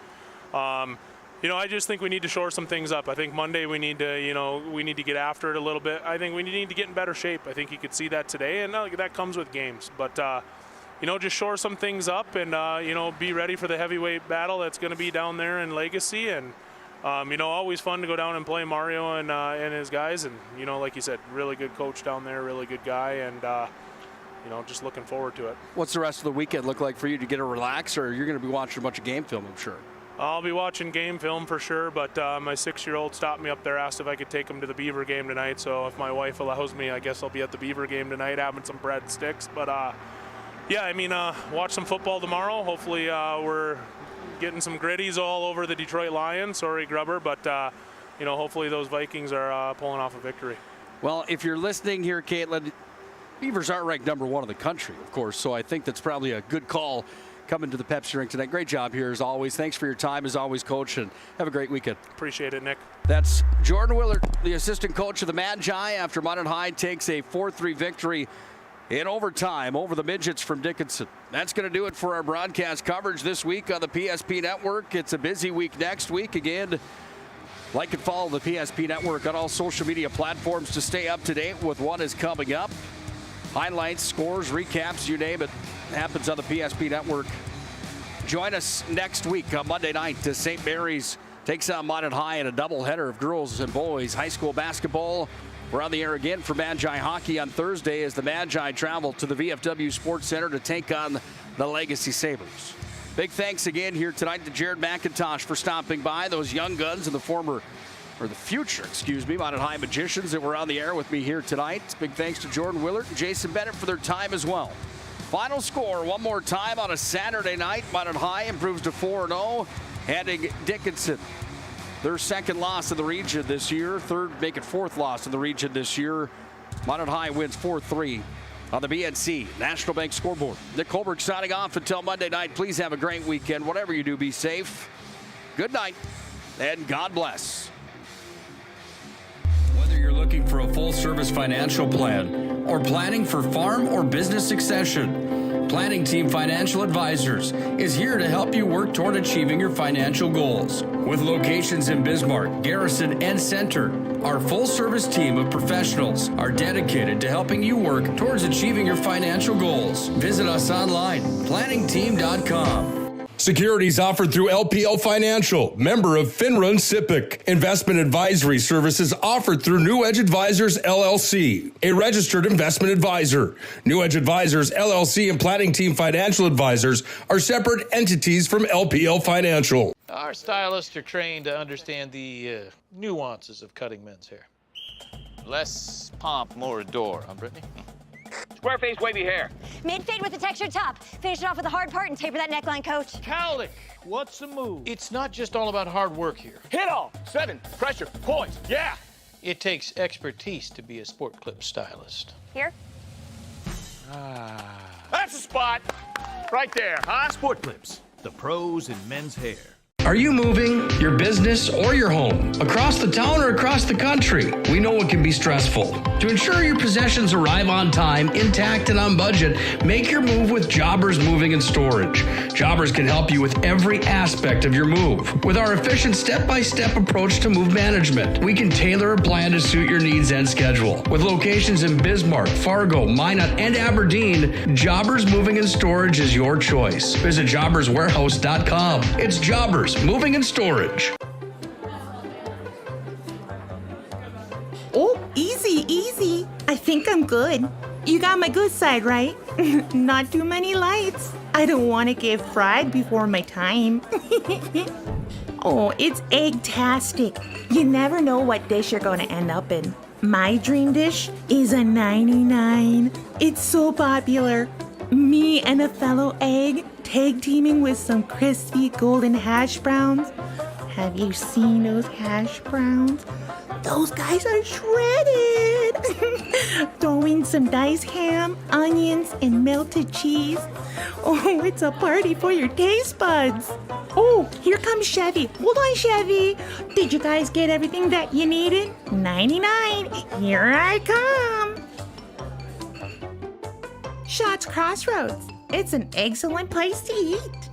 I just think we need to shore some things up. I think Monday we need to get after it a little bit. I think we need to get in better shape. I think you could see that today, and that comes with games. But just shore some things up and be ready for the heavyweight battle that's going to be down there in Legacy. And always fun to go down and play Mario and his guys. And, like you said, really good coach down there, really good guy. And, just looking forward to it. What's the rest of the weekend look like for you? To get a relax, or you're going to be watching a bunch of game film, I'm sure? I'll be watching game film for sure, but my 6-year-old stopped me up there, asked if I could take him to the Beaver game tonight. So if my wife allows me, I guess I'll be at the Beaver game tonight having some breadsticks. But, watch some football tomorrow. Hopefully we're getting some gritties all over the Detroit Lions. Sorry, Grubber, but hopefully those Vikings are pulling off a victory. Well, if you're listening here, Caitlin, Beavers aren't ranked #1 in the country, of course, so I think that's probably a good call coming to the Pepsi rink tonight. Great job here as always. Thanks for your time as always, Coach, and have a great weekend. Appreciate it, Nick. That's Jordan Willard, the assistant coach of the Magi, after Minot High takes a 4-3 victory in overtime over the Midgets from Dickinson. That's going to do it for our broadcast coverage this week on the PSP Network. It's a busy week next week. Again, like and follow the PSP Network on all social media platforms to stay up to date with what is coming up. Highlights, scores, recaps, you name it, happens on the PSP Network. Join us next week on Monday night as St. Mary's takes on Minot High in a doubleheader of girls and boys high school basketball. We're on the air again for Magi Hockey on Thursday as the Magi travel to the VFW Sports Center to take on the Legacy Sabres. Big thanks again here tonight to Jared McIntosh for stopping by. Those young guns and the future, Minot High Magicians that were on the air with me here tonight. Big thanks to Jordan Willard and Jason Bennett for their time as well. Final score one more time on a Saturday night. Minot High improves to 4-0, handing Dickinson their second loss in the region this year. Make it fourth loss in the region this year. Minot High wins 4-3 on the BNC National Bank scoreboard. Nick Hulberg signing off until Monday night. Please have a great weekend. Whatever you do, be safe. Good night, and God bless. Whether you're looking looking for a full-service financial plan or planning for farm or business succession, Planning Team Financial Advisors is here to help you work toward achieving your financial goals. With locations in Bismarck, Garrison, and Center, our full-service team of professionals are dedicated to helping you work towards achieving your financial goals. Visit us online, planningteam.com. Securities offered through LPL Financial, member of FINRA and SIPC. Investment advisory services offered through New Edge Advisors, LLC, a registered investment advisor. New Edge Advisors, LLC and Planning Team Financial Advisors are separate entities from LPL Financial. Our stylists are trained to understand the nuances of cutting men's hair. Less pomp, more adore, huh, Brittany? Square face, wavy hair. Mid-fade with a textured top. Finish it off with a hard part and taper that neckline, coach. Cowlick, what's the move? It's not just all about hard work here. Hit all. 7. Pressure. Poise. Yeah. It takes expertise to be a sport clip stylist. Here. That's the spot. Right there, huh? Sport Clips, the pros in men's hair. Are you moving your business or your home across the town or across the country? We know it can be stressful. To ensure your possessions arrive on time, intact, and on budget, make your move with Jobbers Moving and Storage. Jobbers can help you with every aspect of your move. With our efficient step-by-step approach to move management, we can tailor a plan to suit your needs and schedule. With locations in Bismarck, Fargo, Minot, and Aberdeen, Jobbers Moving and Storage is your choice. Visit jobberswarehouse.com. It's Jobbers Moving and Storage. Oh, easy, easy. I think I'm good. You got my good side, right? Not too many lights. I don't want to get fried before my time. Oh, it's egg-tastic. You never know what dish you're going to end up in. My dream dish is a 99. It's so popular. Me and a fellow egg tag teaming with some crispy golden hash browns. Have you seen those hash browns? Those guys are shredded. Throw in some diced ham, onions, and melted cheese. Oh, it's a party for your taste buds. Oh, here comes Chevy. Hold on, Chevy. Did you guys get everything that you needed? 99. Here I come. Shots Crossroads. It's an excellent place to eat.